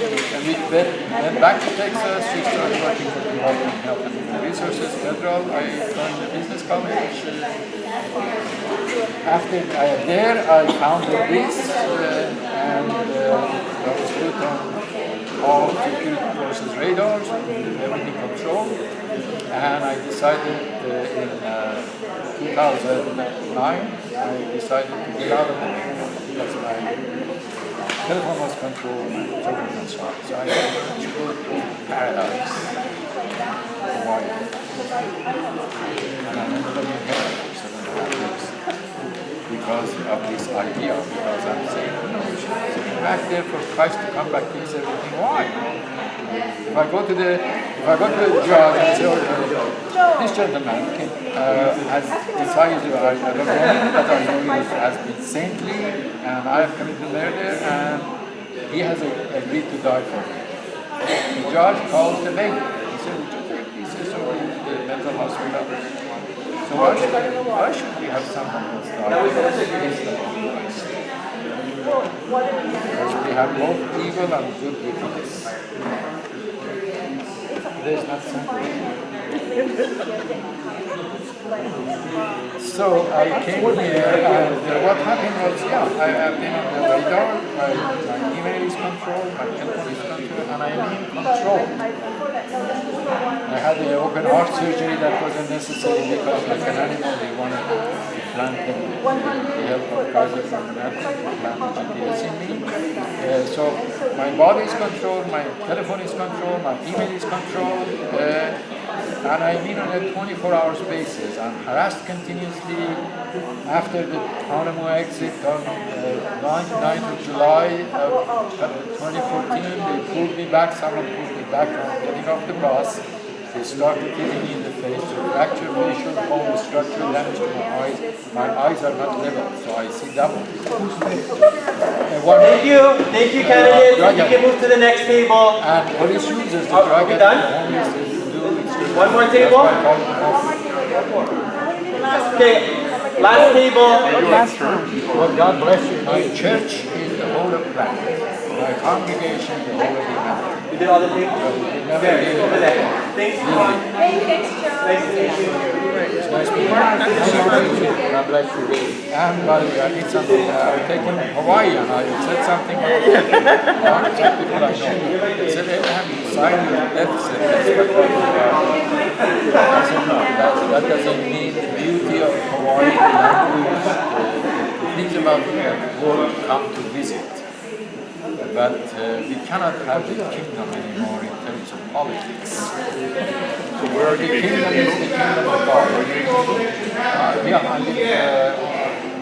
And we went back to Texas. She started working for the Department of Health and Human Resources, Federal. I joined the business college. After I was there, I found a base and I was put on all security forces radars, everything controlled. And I decided in 2009, I decided to get out of the Navy because my telephone was controlled, my children and so on. So I decided to go to Paradise, Hawaii. And I ended up in Paradise 7.5 weeks because of this idea, because I'm saying, we should sitting back there for Christ to come back to fix everything. Why? If I go to the judge and say, okay, this gentleman has decided, I don't know him, but I know he has been saintly, and I have committed murder, and he has agreed to die for me. The judge calls the baby. He said, would you take this over to the mental hospital? So why should we have someone else die against the Christ? Because we have both evil and good within us. There's not something. So I came here, and what happened was, I have been on the radar, my email is controlled, my telephone is controlled, and I am in control. I had an open heart surgery that wasn't necessary because like an animal, they wanted to plant the help of cardiac to plant GPS in me. So my body is controlled, my telephone is controlled, my email is controlled, and I'm in on a 24 hours basis. I'm harassed continuously. After the Panama exit on 9th of July of 2014, they pulled me back, someone pulled me back from getting off the bus. They started hitting me in the face, fractured facial bone, structural damage to my eyes. My eyes are not level, so I see double. Thank you, candidate. You can move to the next table. And police uses the drug. Are we done? One more table? Okay, last table. Well, God bless you. My church is code of practice. My congregation, the whole of the matter. You did all the things? Okay, over there. Thanks, John. Thanks, Joe. Nice to meet you. It's nice to meet you. God bless you. And I need something, I'm taking Hawaii, and I said something about some people I know. They said, Abraham, you signed your death sentence. I said, no, that doesn't mean the beauty of Hawaii language, the things about the world come to visit. But we cannot have the kingdom anymore in terms of politics. Where the kingdom is the kingdom of God. Yeah, I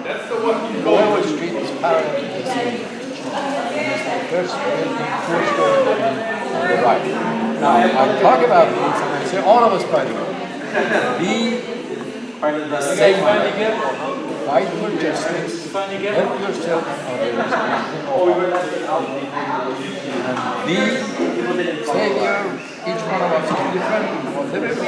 mean, Lower Street is parallel to the city. It's the first building, four-story building on the right. Now, I talk about these and I say, all of us, by the way, be the same way. Fight for justice, help yourself and others, and be Savior. Each one of us is different. Whatever we do,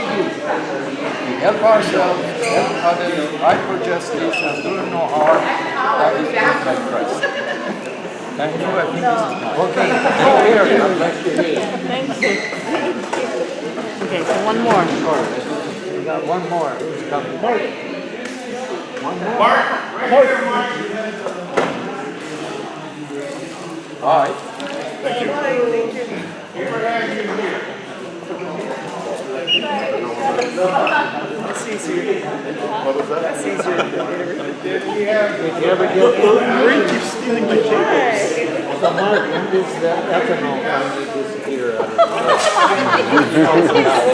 we help ourselves, help others, fight for justice, and do no harm. That is just like Christ. Thank you. I think this is now. Okay. Here, God bless you. Thank you. Okay, so one more. Sure. We got one more. Who's coming? One more. Mark, right here, Mark. All right. Thank you. Thank you. That's easier. What was that? That's easier. If you ever get Marie keeps stealing my tables. so Mark, when does that ethanol finally disappear out of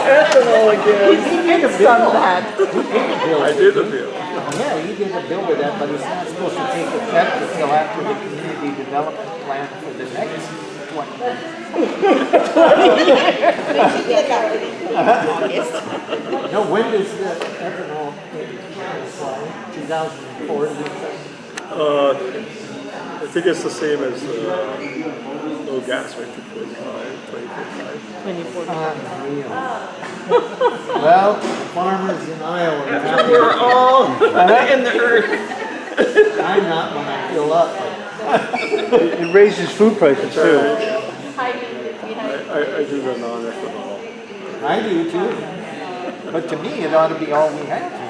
Ethanol again. He made a done that. I did a bill. Yeah, you did a bill with that, but it's not supposed to take effect until after the community development plan for the next 20 years. No, when does the ethanol apply? 2004? I think it's the same as no gas, right? 2045. Well, the farmers in Iowa are happy. We're all in the earth. I'm not when I fill up. It raises food prices too. I do the non-ethanol. I do too. But to me, it ought to be all we have here.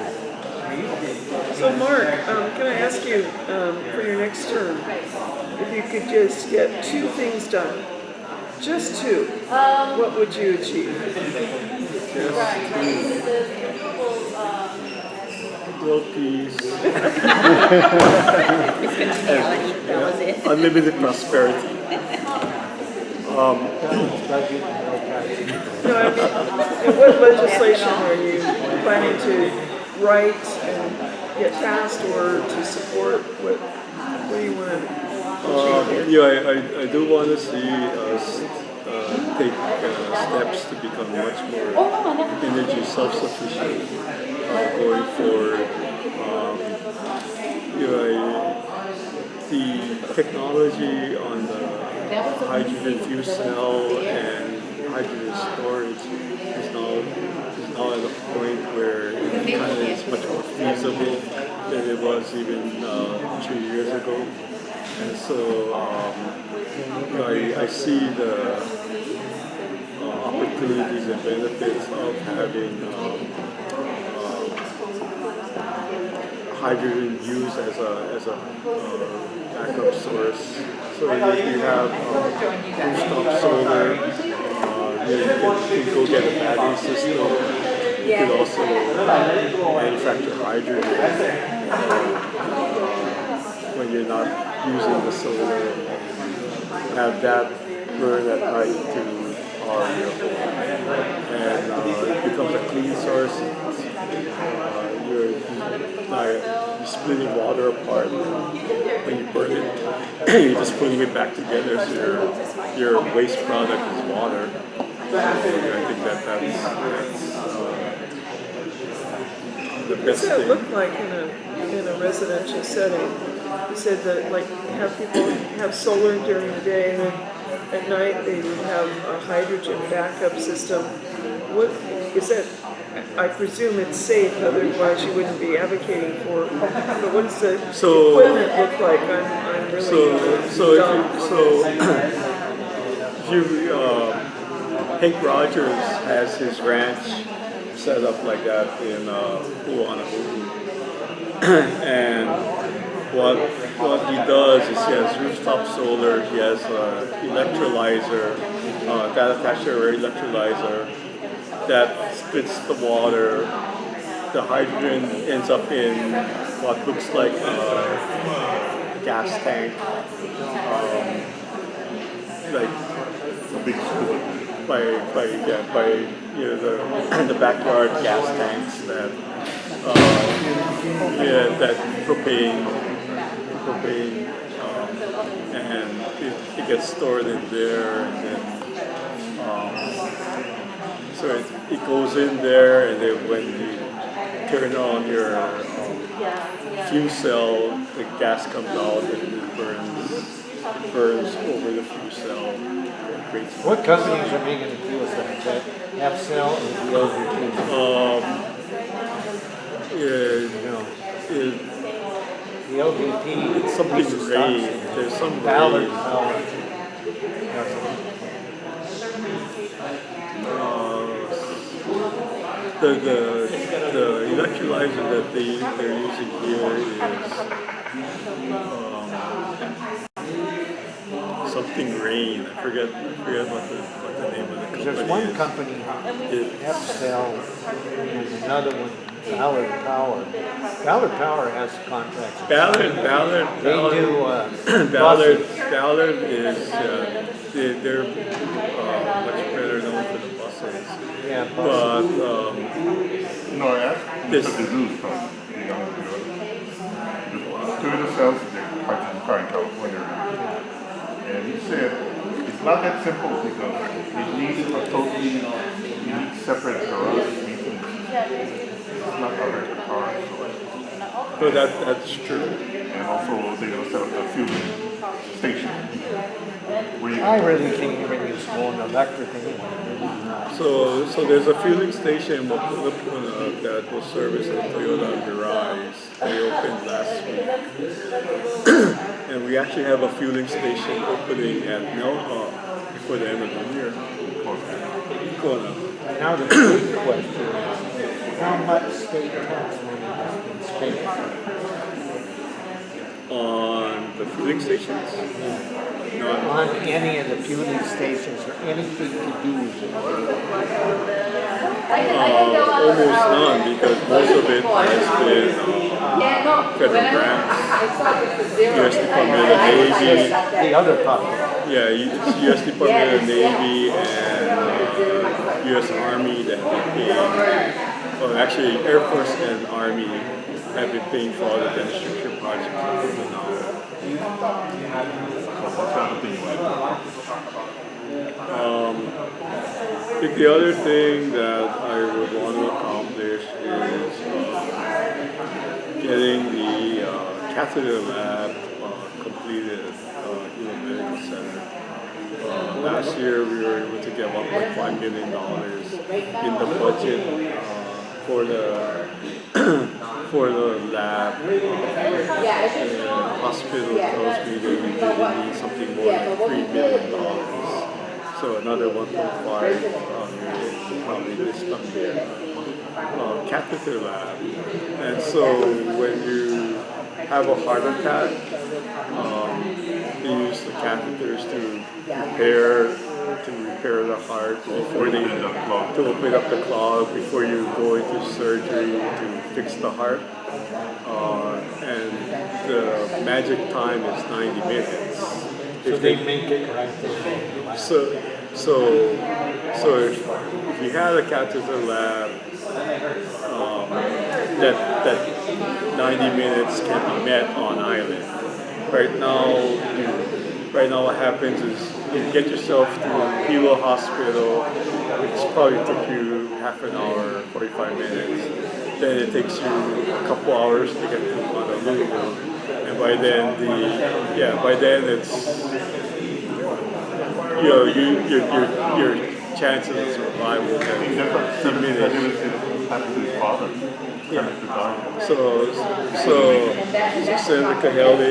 So Mark, can I ask you, for your next term, if you could just get 2 things done, just 2, what would you achieve? World peace. Unlimited prosperity. No, I mean, what legislation are you planning to write and get passed or to support? What do you want to achieve here? I do want to see us take steps to become much more energy self-sufficient going forward. The technology on the hydrogen fuel cell and hydrogen storage is now at a point where it kind of is much more feasible than it was even 2 years ago. And so I see the opportunities and benefits of having hydrogen used as a backup source. So if you have rooftop solar, you can go get a battery system. You can also manufacture hydrogen when you're not using the solar, and have that burn at night to power your home. And it becomes a clean source. You're splitting water apart when you burn it. You're just putting it back together, so your waste product is water. So I think that's the best What's that thing. look like in a residential setting? You said that like have people have solar during the day and then at night they would have a hydrogen backup system. What is that? I presume it's safe, otherwise you wouldn't be advocating for it. But what does the equipment look like? I'm Hank Rogers has his ranch set up like that in Honolulu. And what he does is he has rooftop solar, he has electrolyzer, that attached to an electrolyzer that splits the water. The hydrogen ends up in what looks like a gas tank, like by the backyard gas tanks that that propane, and it gets stored in there, and then so it goes in there, and then when you turn on your fuel cell, the gas comes out and it burns over the fuel cell. What companies are making the fuel cells? Is that F-Cell or the LVP? It's something gray. There's some Ballard gray. Power. The electrolyzer that they're using here is something rain. I forget what the name of the company There's one is. company, F-Cell, and another one, Ballard Power. Ballard Power has contracts. Ballard they do Ballard is they're much better known for the buses. Yeah, but No, I asked this Mr. DeLuz from the Toyota sells the hydrogen car in California. And he said it's not that simple because it needs a totally unique separate garage maintenance. It's not other cars. So that's true. And also they will set up a fueling station. I really think you're going to use more electric anyway. So there's a fueling station that will service the Toyota garage. They opened last week. And we actually have a fueling station opening at Nelha before the end of the year. Kona. Now the big question is, how much state tax money has been spent on the fueling stations? Not on any of the fueling stations or anything to do with it? Almost none, because most of it has been federal grants. U.S. Department of the Navy. The other part. Yeah, U.S. Department of the Navy and U.S. Army that have been paying. Well, actually, Air Force and Army have been paying for all the infrastructure projects up to now. I think the other thing that I would want to accomplish is getting the catheter lab completed at Hilo Medical Center. Last year we were able to get $1.5 million in the budget for the lab. The hospital tells me they need something more than $3 million. So another 1.5 probably this coming catheter lab. And so when you have a heart attack, they use the catheters to repair the heart before they to open up the clog before you go into surgery to fix the heart. And the magic time is 90 minutes. So they make it right there. So if you had a catheter lab, that 90 minutes can be met on island. Right now what happens is you get yourself to Hilo Hospital, which probably took you half an hour, 45 minutes. Then it takes you a couple hours to get to Honolulu. And by then it's your chances of survival have diminished. Yeah. So Senator Kahele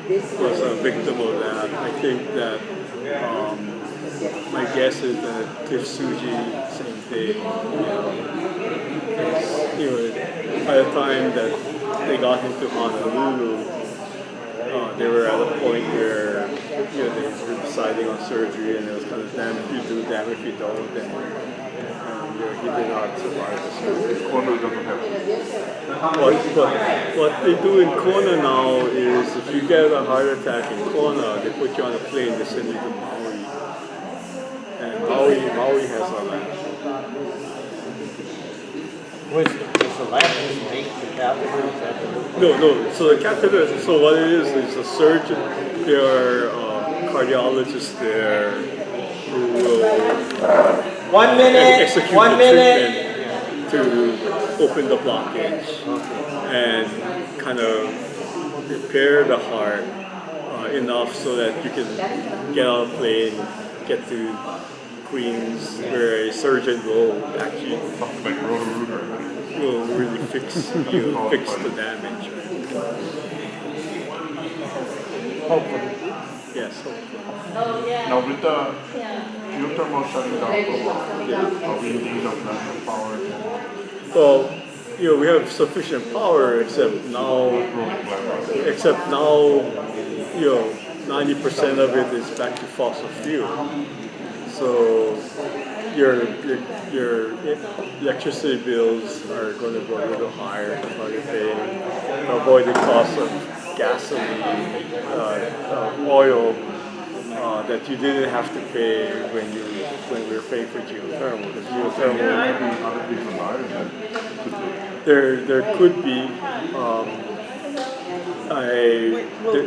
was a victim of that. I think that my guess is that Cliff Suji, same thing. By the time that they got into Honolulu, they were at a point where they were deciding on surgery, and it was kind of damn if you do, damn if you don't. And he did not survive the surgery. Kona doesn't have What they do in Kona now is if you get a heart attack in Kona, they put you on a plane, they send you to Maui. And Maui has a lab. Does the lab just make the catheter? No. So the catheter, so what it is a surgeon, there are cardiologists there who will 1 minute, execute 1 the minute. treatment to open the blockage and kind of prepare the heart enough so that you can get on a plane, get to Queens, where a surgeon will actually will really fix the damage. Right? Hopefully. Yes, hopefully. Oh, yeah. Now with the geothermal shutting down for a while, are we in need of national power? Well, we have sufficient power, except now, 90% of it is back to fossil fuel. So your electricity bills are going to go a little higher while you're paying, to avoid the cost of gasoline, oil that you didn't have to pay when we were paying for geothermal. Because there could be.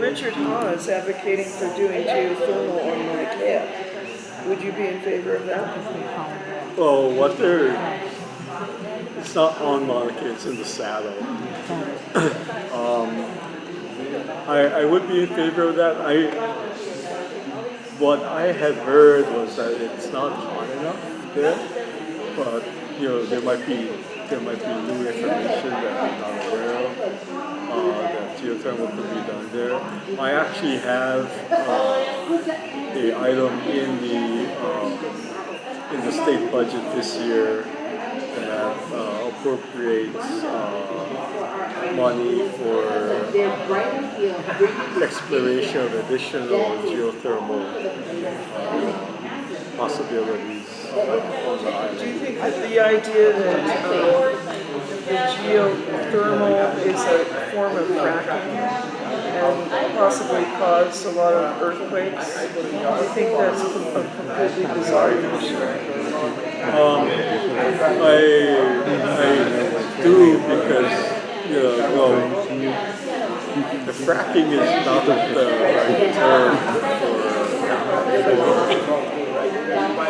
Richard Haw is advocating for doing geothermal on Mauna Kea. Would you be in favor of that? Well, it's not on Mauna Kea, it's in the saddle. I would be in favor of that. What I had heard was that it's not hot enough there, but there might be new information that I'm not aware of. That geothermal could be done there. I actually have the item in the state budget this year that appropriates money for exploration of additional geothermal possibilities on the island. Do you think that the idea that the geothermal is a form of fracking and possibly cause a lot of earthquakes, do you think that's a completely bizarre notion? I do because the fracking is not the right term for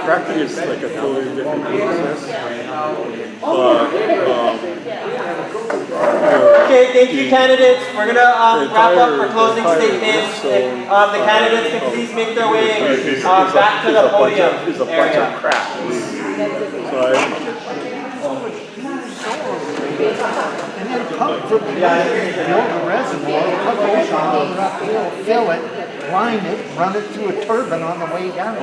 fracking is like a totally different process. Okay, thank you, candidates. We're gonna wrap up for closing statements. If the candidates can please make their way back to the podium It's a bunch of crap. And then pump for build a reservoir, fill it, line it, run it through a turbine on the way down.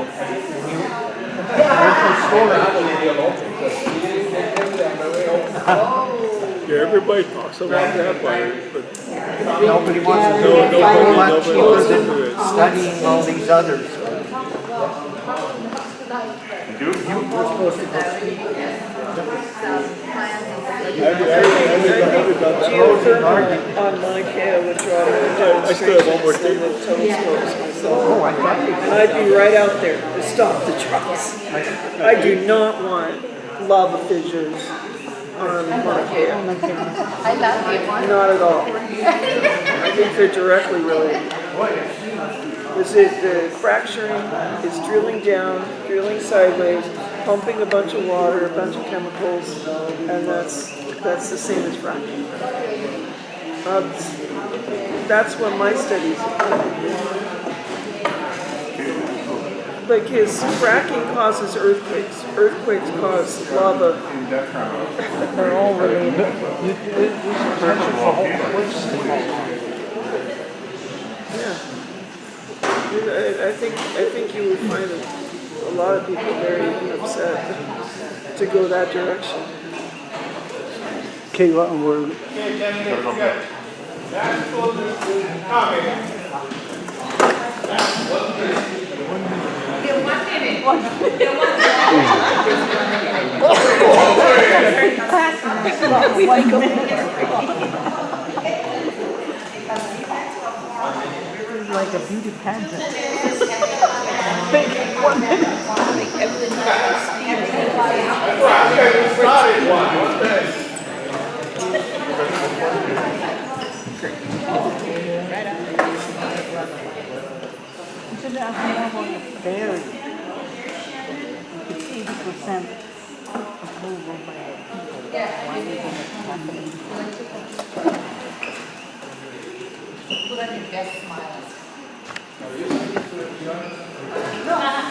Yeah, everybody talks about that, but Nobody wants to do it. Nobody wants to do it. Studying all these others. You were supposed to go Geothermal on Mauna Kea would draw more demonstrations than the telescopes myself. And I'd be right out there to stop the trucks. I do not want lava fissures on Mauna Kea. I love it. Not at all. I think they're directly related. The fracturing is drilling down, drilling sideways, pumping a bunch of water, a bunch of chemicals, and that's the same as fracking. That's what my studies are. Because fracking causes earthquakes. Earthquakes cause lava. They're all related. Yeah. mean, I think you would find a lot of people very upset to go that direction. Okay, well, we're. Okay, candidates, that's closing comment. Like a beauty pageant. Very. It's 80% approval by the people. Why do you think it's happening? Put on your best smiles.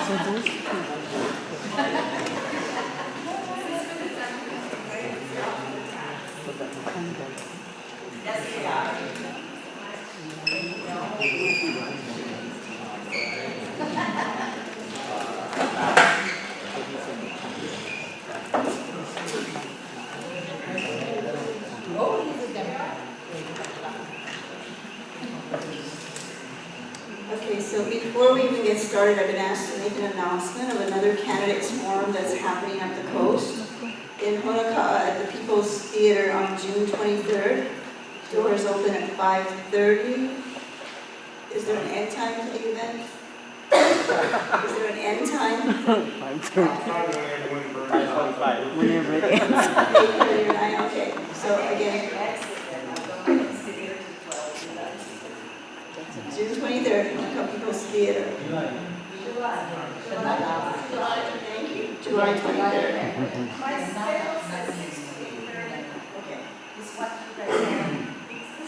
So those two. Okay, so before we even get started, I've been asked to make an announcement of another candidates forum that's happening up the coast in Honoka'a at the People's Theater on June 23rd. Doors open at 5:30. Is there an end time to the event? Is there an end time? 5:30. 5:45. Whenever it ends. 8:30 or 9, okay. So again, June 23rd, Honoka'a People's Theater. Thank you. July 23rd. Okay.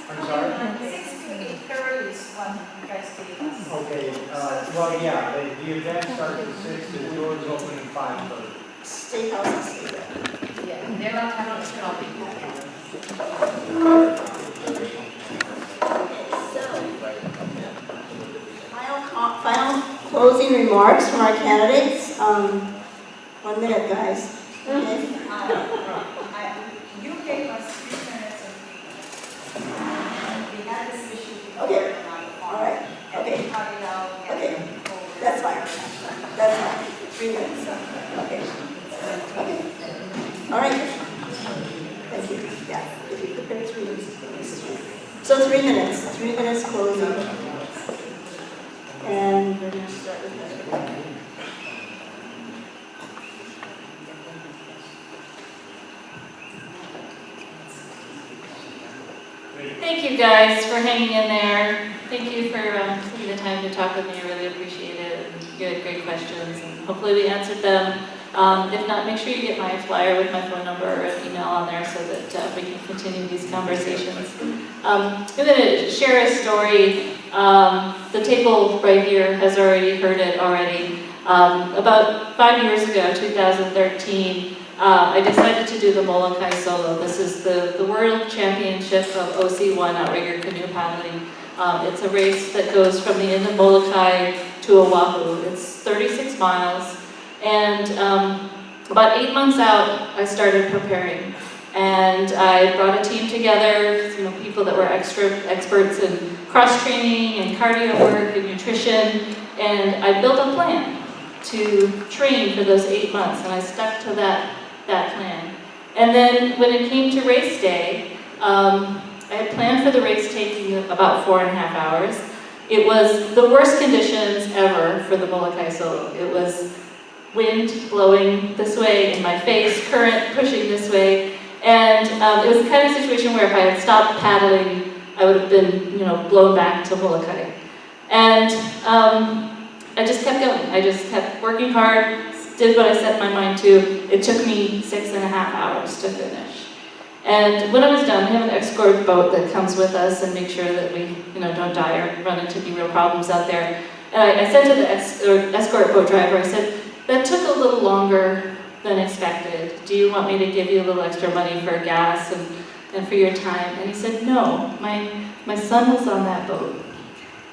I'm sorry? 6 to 8:30 is what you guys gave us. Okay, well, yeah, the event starts at 6, the doors open at 5:30. Steakhouse is there. Yeah, they're not having a coffee. Final closing remarks from our candidates. 1 minute, guys. Okay. You gave us 3 minutes of feedback. We had this issue before. Okay. All right. Okay. Okay. That's fine. That's fine. 3 minutes. Okay. Okay. All right. Thank you. Yeah. If you prepare 3 minutes. So 3 minutes. 3 minutes closing. And we're going to start with that. Thank you guys for hanging in there. Thank you for taking the time to talk with me. I really appreciate it. And you had great questions, and hopefully we answered them. If not, make sure you get my flyer with my phone number or email on there so that we can continue these conversations. I'm going to share a story. The table right here has already heard it already. About 5 years ago, 2013, I decided to do the Molokai solo. This is the World Championship of OC1 outrigger canoe paddling. It's a race that goes from the end of Molokai to Oahu. It's 36 miles. And about 8 months out, I started preparing. And I brought a team together, people that were experts in cross-training and cardio work and nutrition. And I built a plan to train for those 8 months, and I stuck to that plan. And then when it came to race day, I had planned for the race taking about 4.5 hours. It was the worst conditions ever for the Molokai solo. It was wind blowing this way in my face, current pushing this way, and it was the kind of situation where if I had stopped paddling, I would have been, blown back to Molokai. And I just kept going. I just kept working hard, did what I set my mind to. It took me 6.5 hours to finish. And when I was done, we have an escort boat that comes with us and make sure that we, don't die or run into any real problems out there. And I said to the escort boat driver, I said, that took a little longer than expected. Do you want me to give you a little extra money for gas and for your time? And he said, no, my son was on that boat.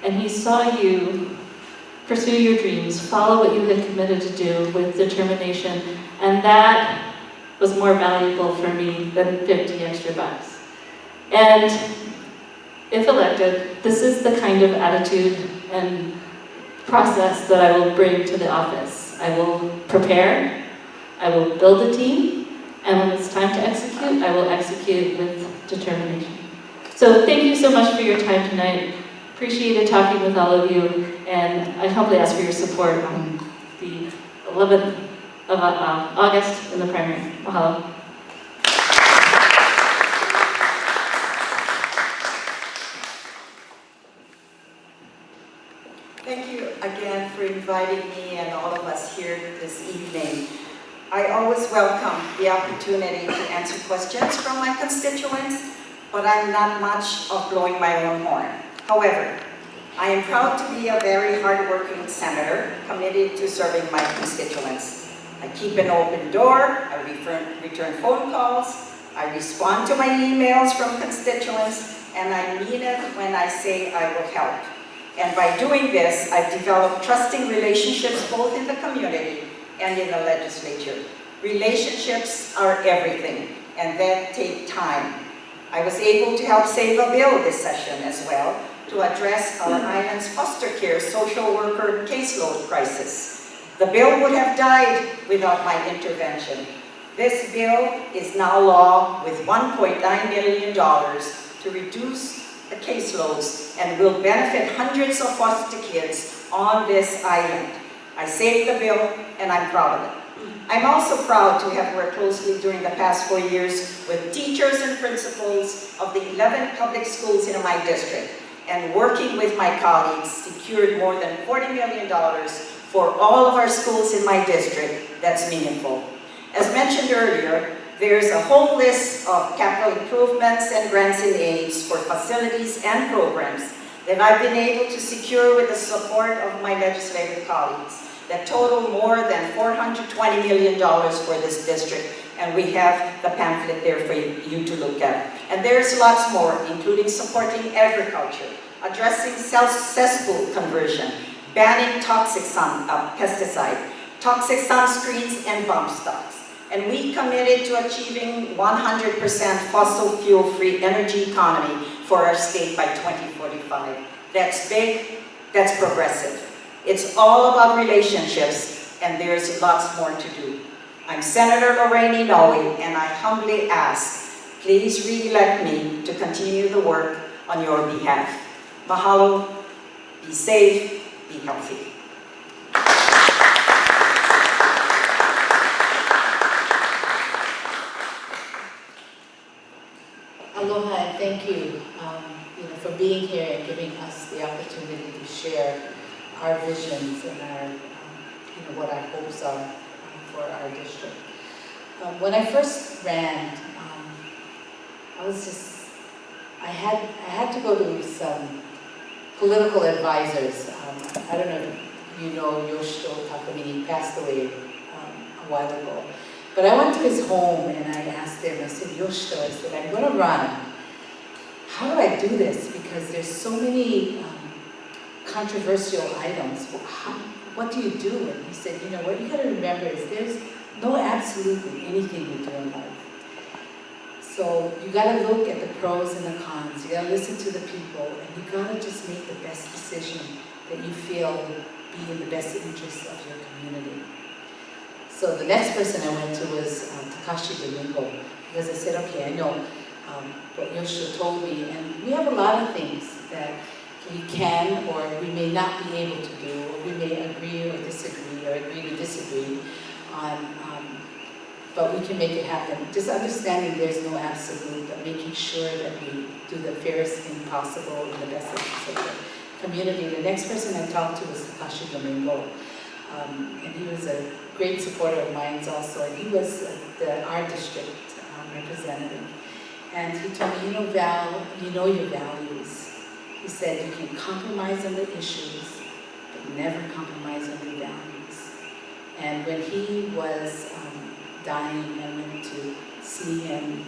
And he saw you pursue your dreams, follow what you had committed to do with determination, and that was more valuable for me than 50 extra bucks. And if elected, this is the kind of attitude and process that I will bring to the office. I will prepare, I will build a team, and when it's time to execute, I will execute with determination. So thank you so much for your time tonight. Appreciated talking with all of you, and I humbly ask for your support on the 11th of August in the primary. Mahalo. Thank you again for inviting me and all of us here this evening. I always welcome the opportunity to answer questions from my constituents, but I'm not much of blowing my own horn. However, I am proud to be a very hardworking senator committed to serving my constituents. I keep an open door, I return phone calls, I respond to my emails from constituents, and I mean it when I say I will help. And by doing this, I've developed trusting relationships both in the community and in the legislature. Relationships are everything, and that take time. I was able to help save a bill this session as well to address our island's foster care social worker caseload crisis. The bill would have died without my intervention. This bill is now law with $1.9 million to reduce the caseloads and will benefit hundreds of foster kids on this island. I saved the bill and I'm proud of it. I'm also proud to have worked closely during the past 4 years with teachers and principals of the 11 public schools in my district, and working with my colleagues secured more than $40 million for all of our schools in my district. That's meaningful. As mentioned earlier, there's a whole list of capital improvements and grants and aids for facilities and programs that I've been able to secure with the support of my legislative colleagues that total more than $420 million for this district, and we have the pamphlet there for you to look at. And there's lots more, including supporting agriculture, addressing cesspool conversion, banning toxic pesticide, toxic sunscreens, and bump stocks. And we committed to achieving 100% fossil fuel-free energy economy for our state by 2045. That's big, that's progressive. It's all about relationships, and there's lots more to do. I'm Senator Lorraine Inouye, and I humbly ask, please re-elect me to continue the work on your behalf. Mahalo, be safe, be healthy. Aloha, and thank you, for being here and giving us the opportunity to share our visions and our, what our hopes are for our district. When I first ran, I had to go to some political advisors. I don't know if you know Yoshito Takamine, passed away a while ago. But I went to his home and I asked him, I said, Yoshito, I said, I'm going to run. How do I do this? Because there's so many controversial items. What do you do? And he said, what you got to remember is there's no absolutely anything we do in life. So you got to look at the pros and the cons. You got to listen to the people, and you got to just make the best decision that you feel would be in the best interest of your community. So the next person I went to was Takashi Domingo, because I said, okay, I know what Yoshio told me, and we have a lot of things that we can or we may not be able to do, or we may agree or disagree, or agree to disagree on, but we can make it happen. Just understanding there's no absolute, but making sure that we do the fairest thing possible in the best interest of the community. The next person I talked to was Takashi Domingo, and he was a great supporter of mine also, and he was our district representative. And he told me, Val, you know your values. He said, you can compromise on the issues, but never compromise on your values. And when he was dying, I went to see him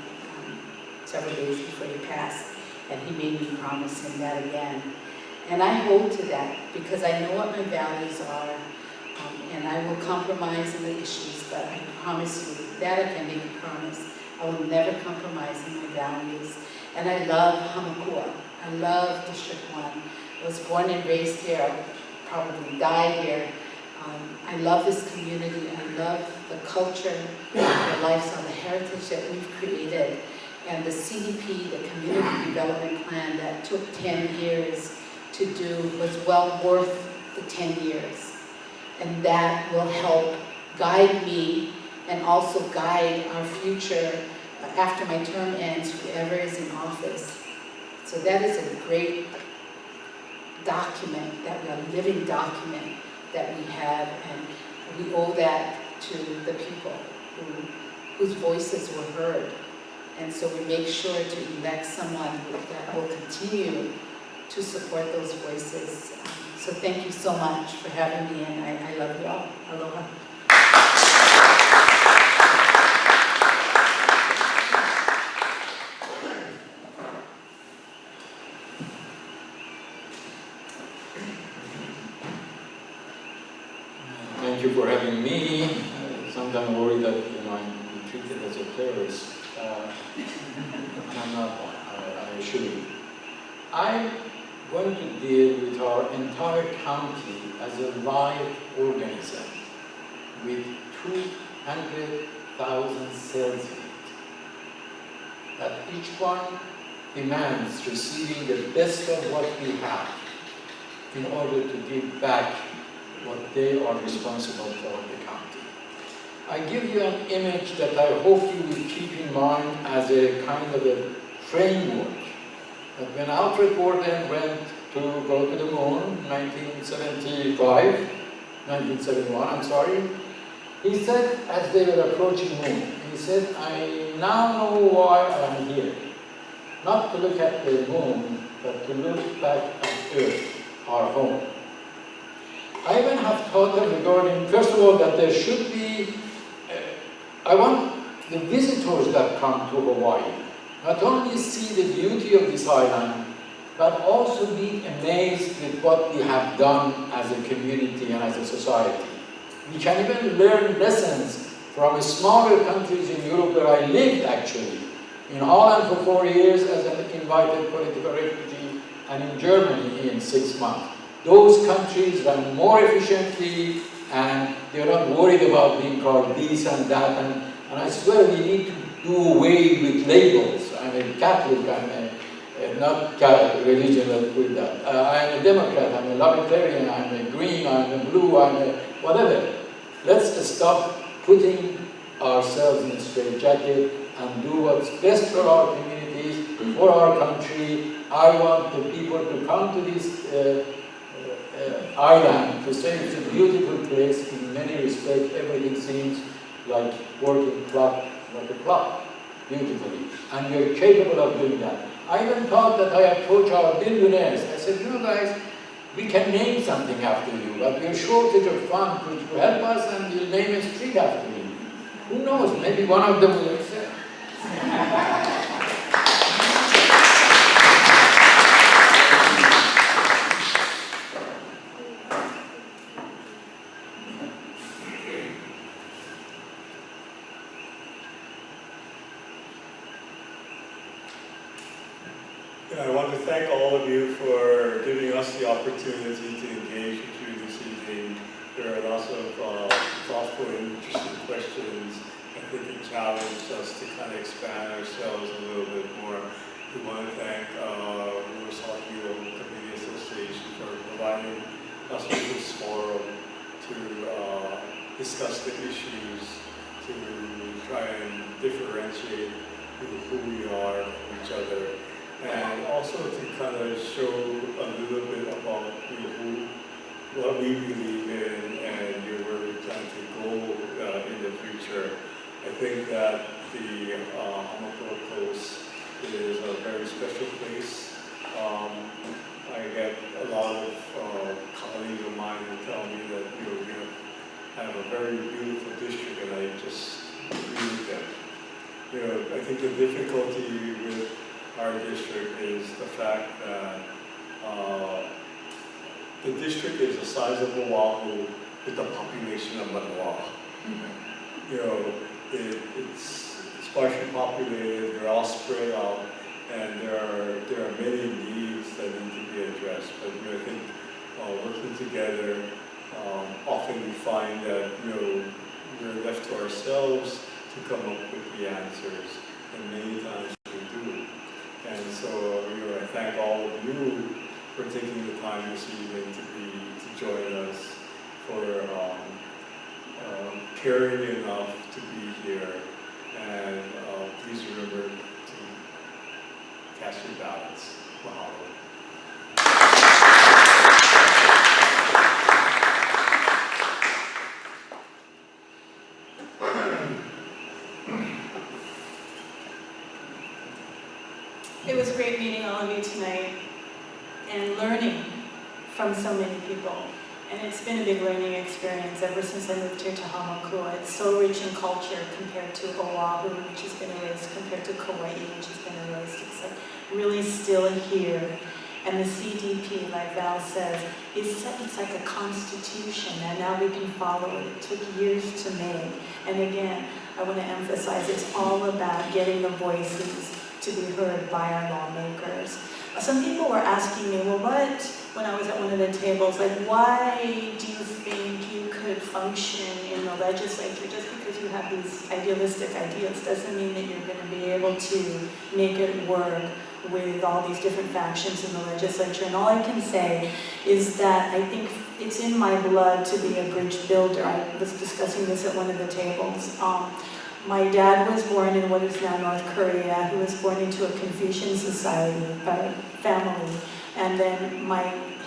several days before he passed, and he made me promise him that again. And I hold to that because I know what my values are, and I will compromise on the issues, but I promise you, that I can make a promise. I will never compromise on my values. And I love Hamakua. I love District 1. I was born and raised here. I probably died here. I love this community. I love the culture, the lifestyle, the heritage that we've created. And the CDP, the Community Development Plan that took 10 years to do was well worth the 10 years. And that will help guide me and also guide our future after my term ends, whoever is in office. So that is a great document, a living document that we have, and we owe that to the people whose voices were heard. And so we make sure to elect someone that will continue to support those voices. So thank you so much for having me, and I love you all. Aloha. Thank you for having me. Sometimes I'm worried that I'm treated as a terrorist. I'm not one, I assure you. I'm going to deal with our entire county as a live organism with 200,000 cells in it. That each one demands receiving the best of what we have in order to give back what they are responsible for the county. I give you an image that I hope you will keep in mind as a kind of a framework. But when Alfred Borden went to go to the moon, 1971, I'm sorry, he said, as they were approaching the moon, he said, I now know why I'm here. Not to look at the moon, but to look back at Earth, our home. I even have thought of regarding, first of all, that there should be, I want the visitors that come to Hawaii not only see the beauty of this island, but also be amazed with what we have done as a community and as a society. We can even learn lessons from smaller countries in Europe where I lived actually. In Holland for 4 years as an invited political refugee, and in Germany in 6 months. Those countries run more efficiently and they're not worried about being called this and that. And I swear we need to do away with labels. I'm a Catholic, I'm not Catholic religion, let's put that. I'm a Democrat, I'm a Libertarian, I'm a Green, I'm a Blue, I'm a whatever. Let's stop putting ourselves in a straitjacket and do what's best for our communities, for our country. I want the people to come to this island to say it's a beautiful place. In many respects, everything seems like working clock, like a clock, beautifully. And we're capable of doing that. I even thought that I approached our billionaires. I said, you guys, we can name something after you, but we're shortage of funds. Could you help us and we'll name a street after you? Who knows, maybe one of them will accept. I want to thank all of you for giving us the opportunity to engage with you this evening. There are lots of thoughtful and interesting questions. I think it challenged us to kind of expand ourselves a little bit more. We want to thank Hilo Community Association for providing us with this forum to discuss the issues, to try and differentiate who we are from each other. And also to kind of show a little bit about what we believe in and where we plan to go in the future. I think that the Hamakua Coast is a very special place. I get a lot of colleagues of mine who tell me that we have a very beautiful district, and I just agree with them. I think the difficulty with our district is the fact that the district is the size of Oahu with the population of Manoa. You know, it's sparsely populated, they're all spread out, and there are many needs that need to be addressed. But you know, I think working together, often we find that we're left to ourselves to come up with the answers, and many times we do. And so I thank all of you for taking the time this evening to join us, for caring enough to be here, and please remember to cast your ballots. Mahalo. It was great meeting all of you tonight and learning from so many people. And it's been a big learning experience ever since I moved here to Hamakua. It's so rich in culture compared to Oahu, which has been erased, compared to Kauai, which has been erased. It's like really still here. And the CDP, like Val says, it's like a constitution, and now we can follow it. It took years to make. And again, I want to emphasize it's all about getting the voices to be heard by our lawmakers. Some people were asking me, well, when I was at one of the tables, like, why do you think you could function in the legislature? Just because you have these idealistic ideas doesn't mean that you're going to be able to make it work with all these different factions in the legislature. And all I can say is that I think it's in my blood to be a bridge builder. I was discussing this at one of the tables. My dad was born in what is now North Korea. He was born into a Confucian society, family. And then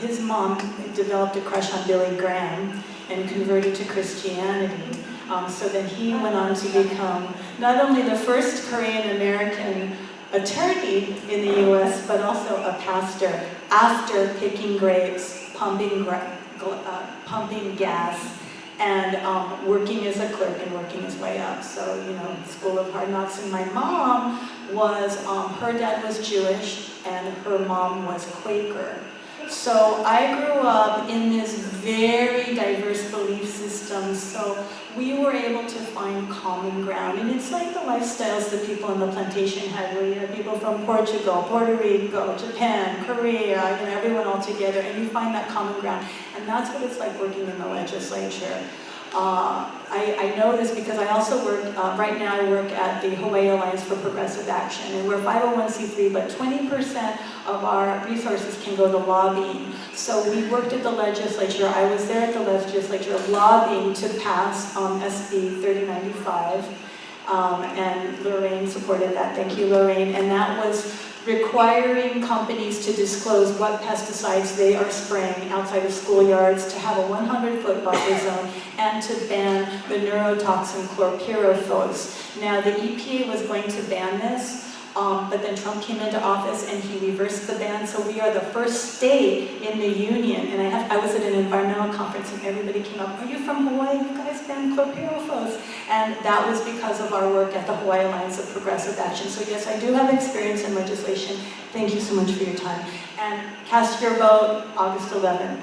his mom developed a crush on Billy Graham and converted to Christianity. So then he went on to become not only the first Korean American attorney in the US, but also a pastor after picking grapes, pumping gas, and working as a clerk and working his way up. So, School of Hard Knocks. And my mom was, her dad was Jewish and her mom was Quaker. So I grew up in this very diverse belief system, so we were able to find common ground. And it's like the lifestyles that people in the plantation had, where you had people from Portugal, Puerto Rico, Japan, Korea, everyone all together, and you find that common ground. And that's what it's like working in the legislature. I know this because I also work, right now I work at the Hawaii Alliance for Progressive Action, and we're 501c3, but 20% of our resources can go to lobbying. So we worked at the legislature. I was there at the legislature lobbying to pass SB 3095, and Lorraine supported that. Thank you, Lorraine. And that was requiring companies to disclose what pesticides they are spraying outside of schoolyards, to have a 100-foot buffer zone, and to ban the neurotoxin chlorpyrifos. Now, the EPA was going to ban this, but then Trump came into office and he reversed the ban, so we are the first state in the union. And I was at an environmental conference and everybody came up, are you from Hawaii? You guys banned chlorpyrifos. And that was because of our work at the Hawaii Alliance of Progressive Action. So yes, I do have experience in legislation. Thank you so much for your time. And cast your vote August 11th.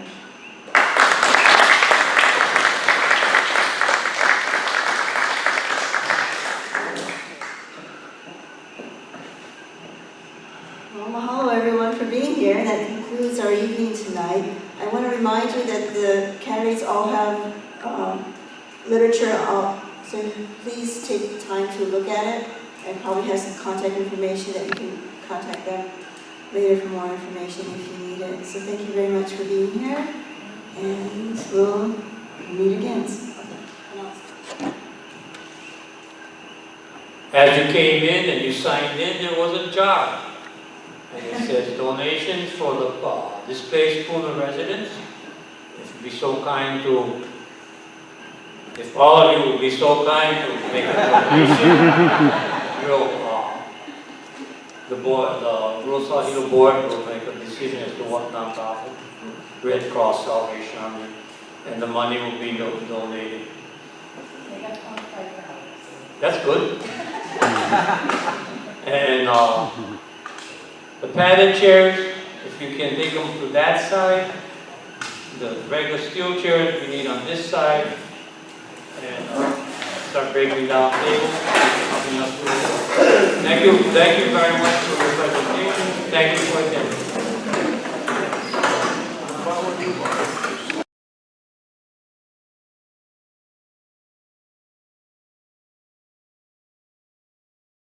Well, mahalo everyone for being here, and that concludes our evening tonight. I want to remind you that the candidates all have literature, so please take time to look at it, and probably have some contact information that you can contact them later for more information if you need it. So thank you very much for being here, and we'll meet again. As you came in and you signed in, there was a jar. And it says donations for the displaced Puna residents. If you'd be so kind to, if all of you would be so kind to make a donation, the board, the Rural South Hilo board will make a decision as to what nonprofit, Red Cross, Salvation Army, and the money will be donated. That's good. And the padded chairs, if you can take them to that side, the regular steel chairs we need on this side. And start breaking down tables, helping us with it. Thank you very much for your presentation. Thank you for attending.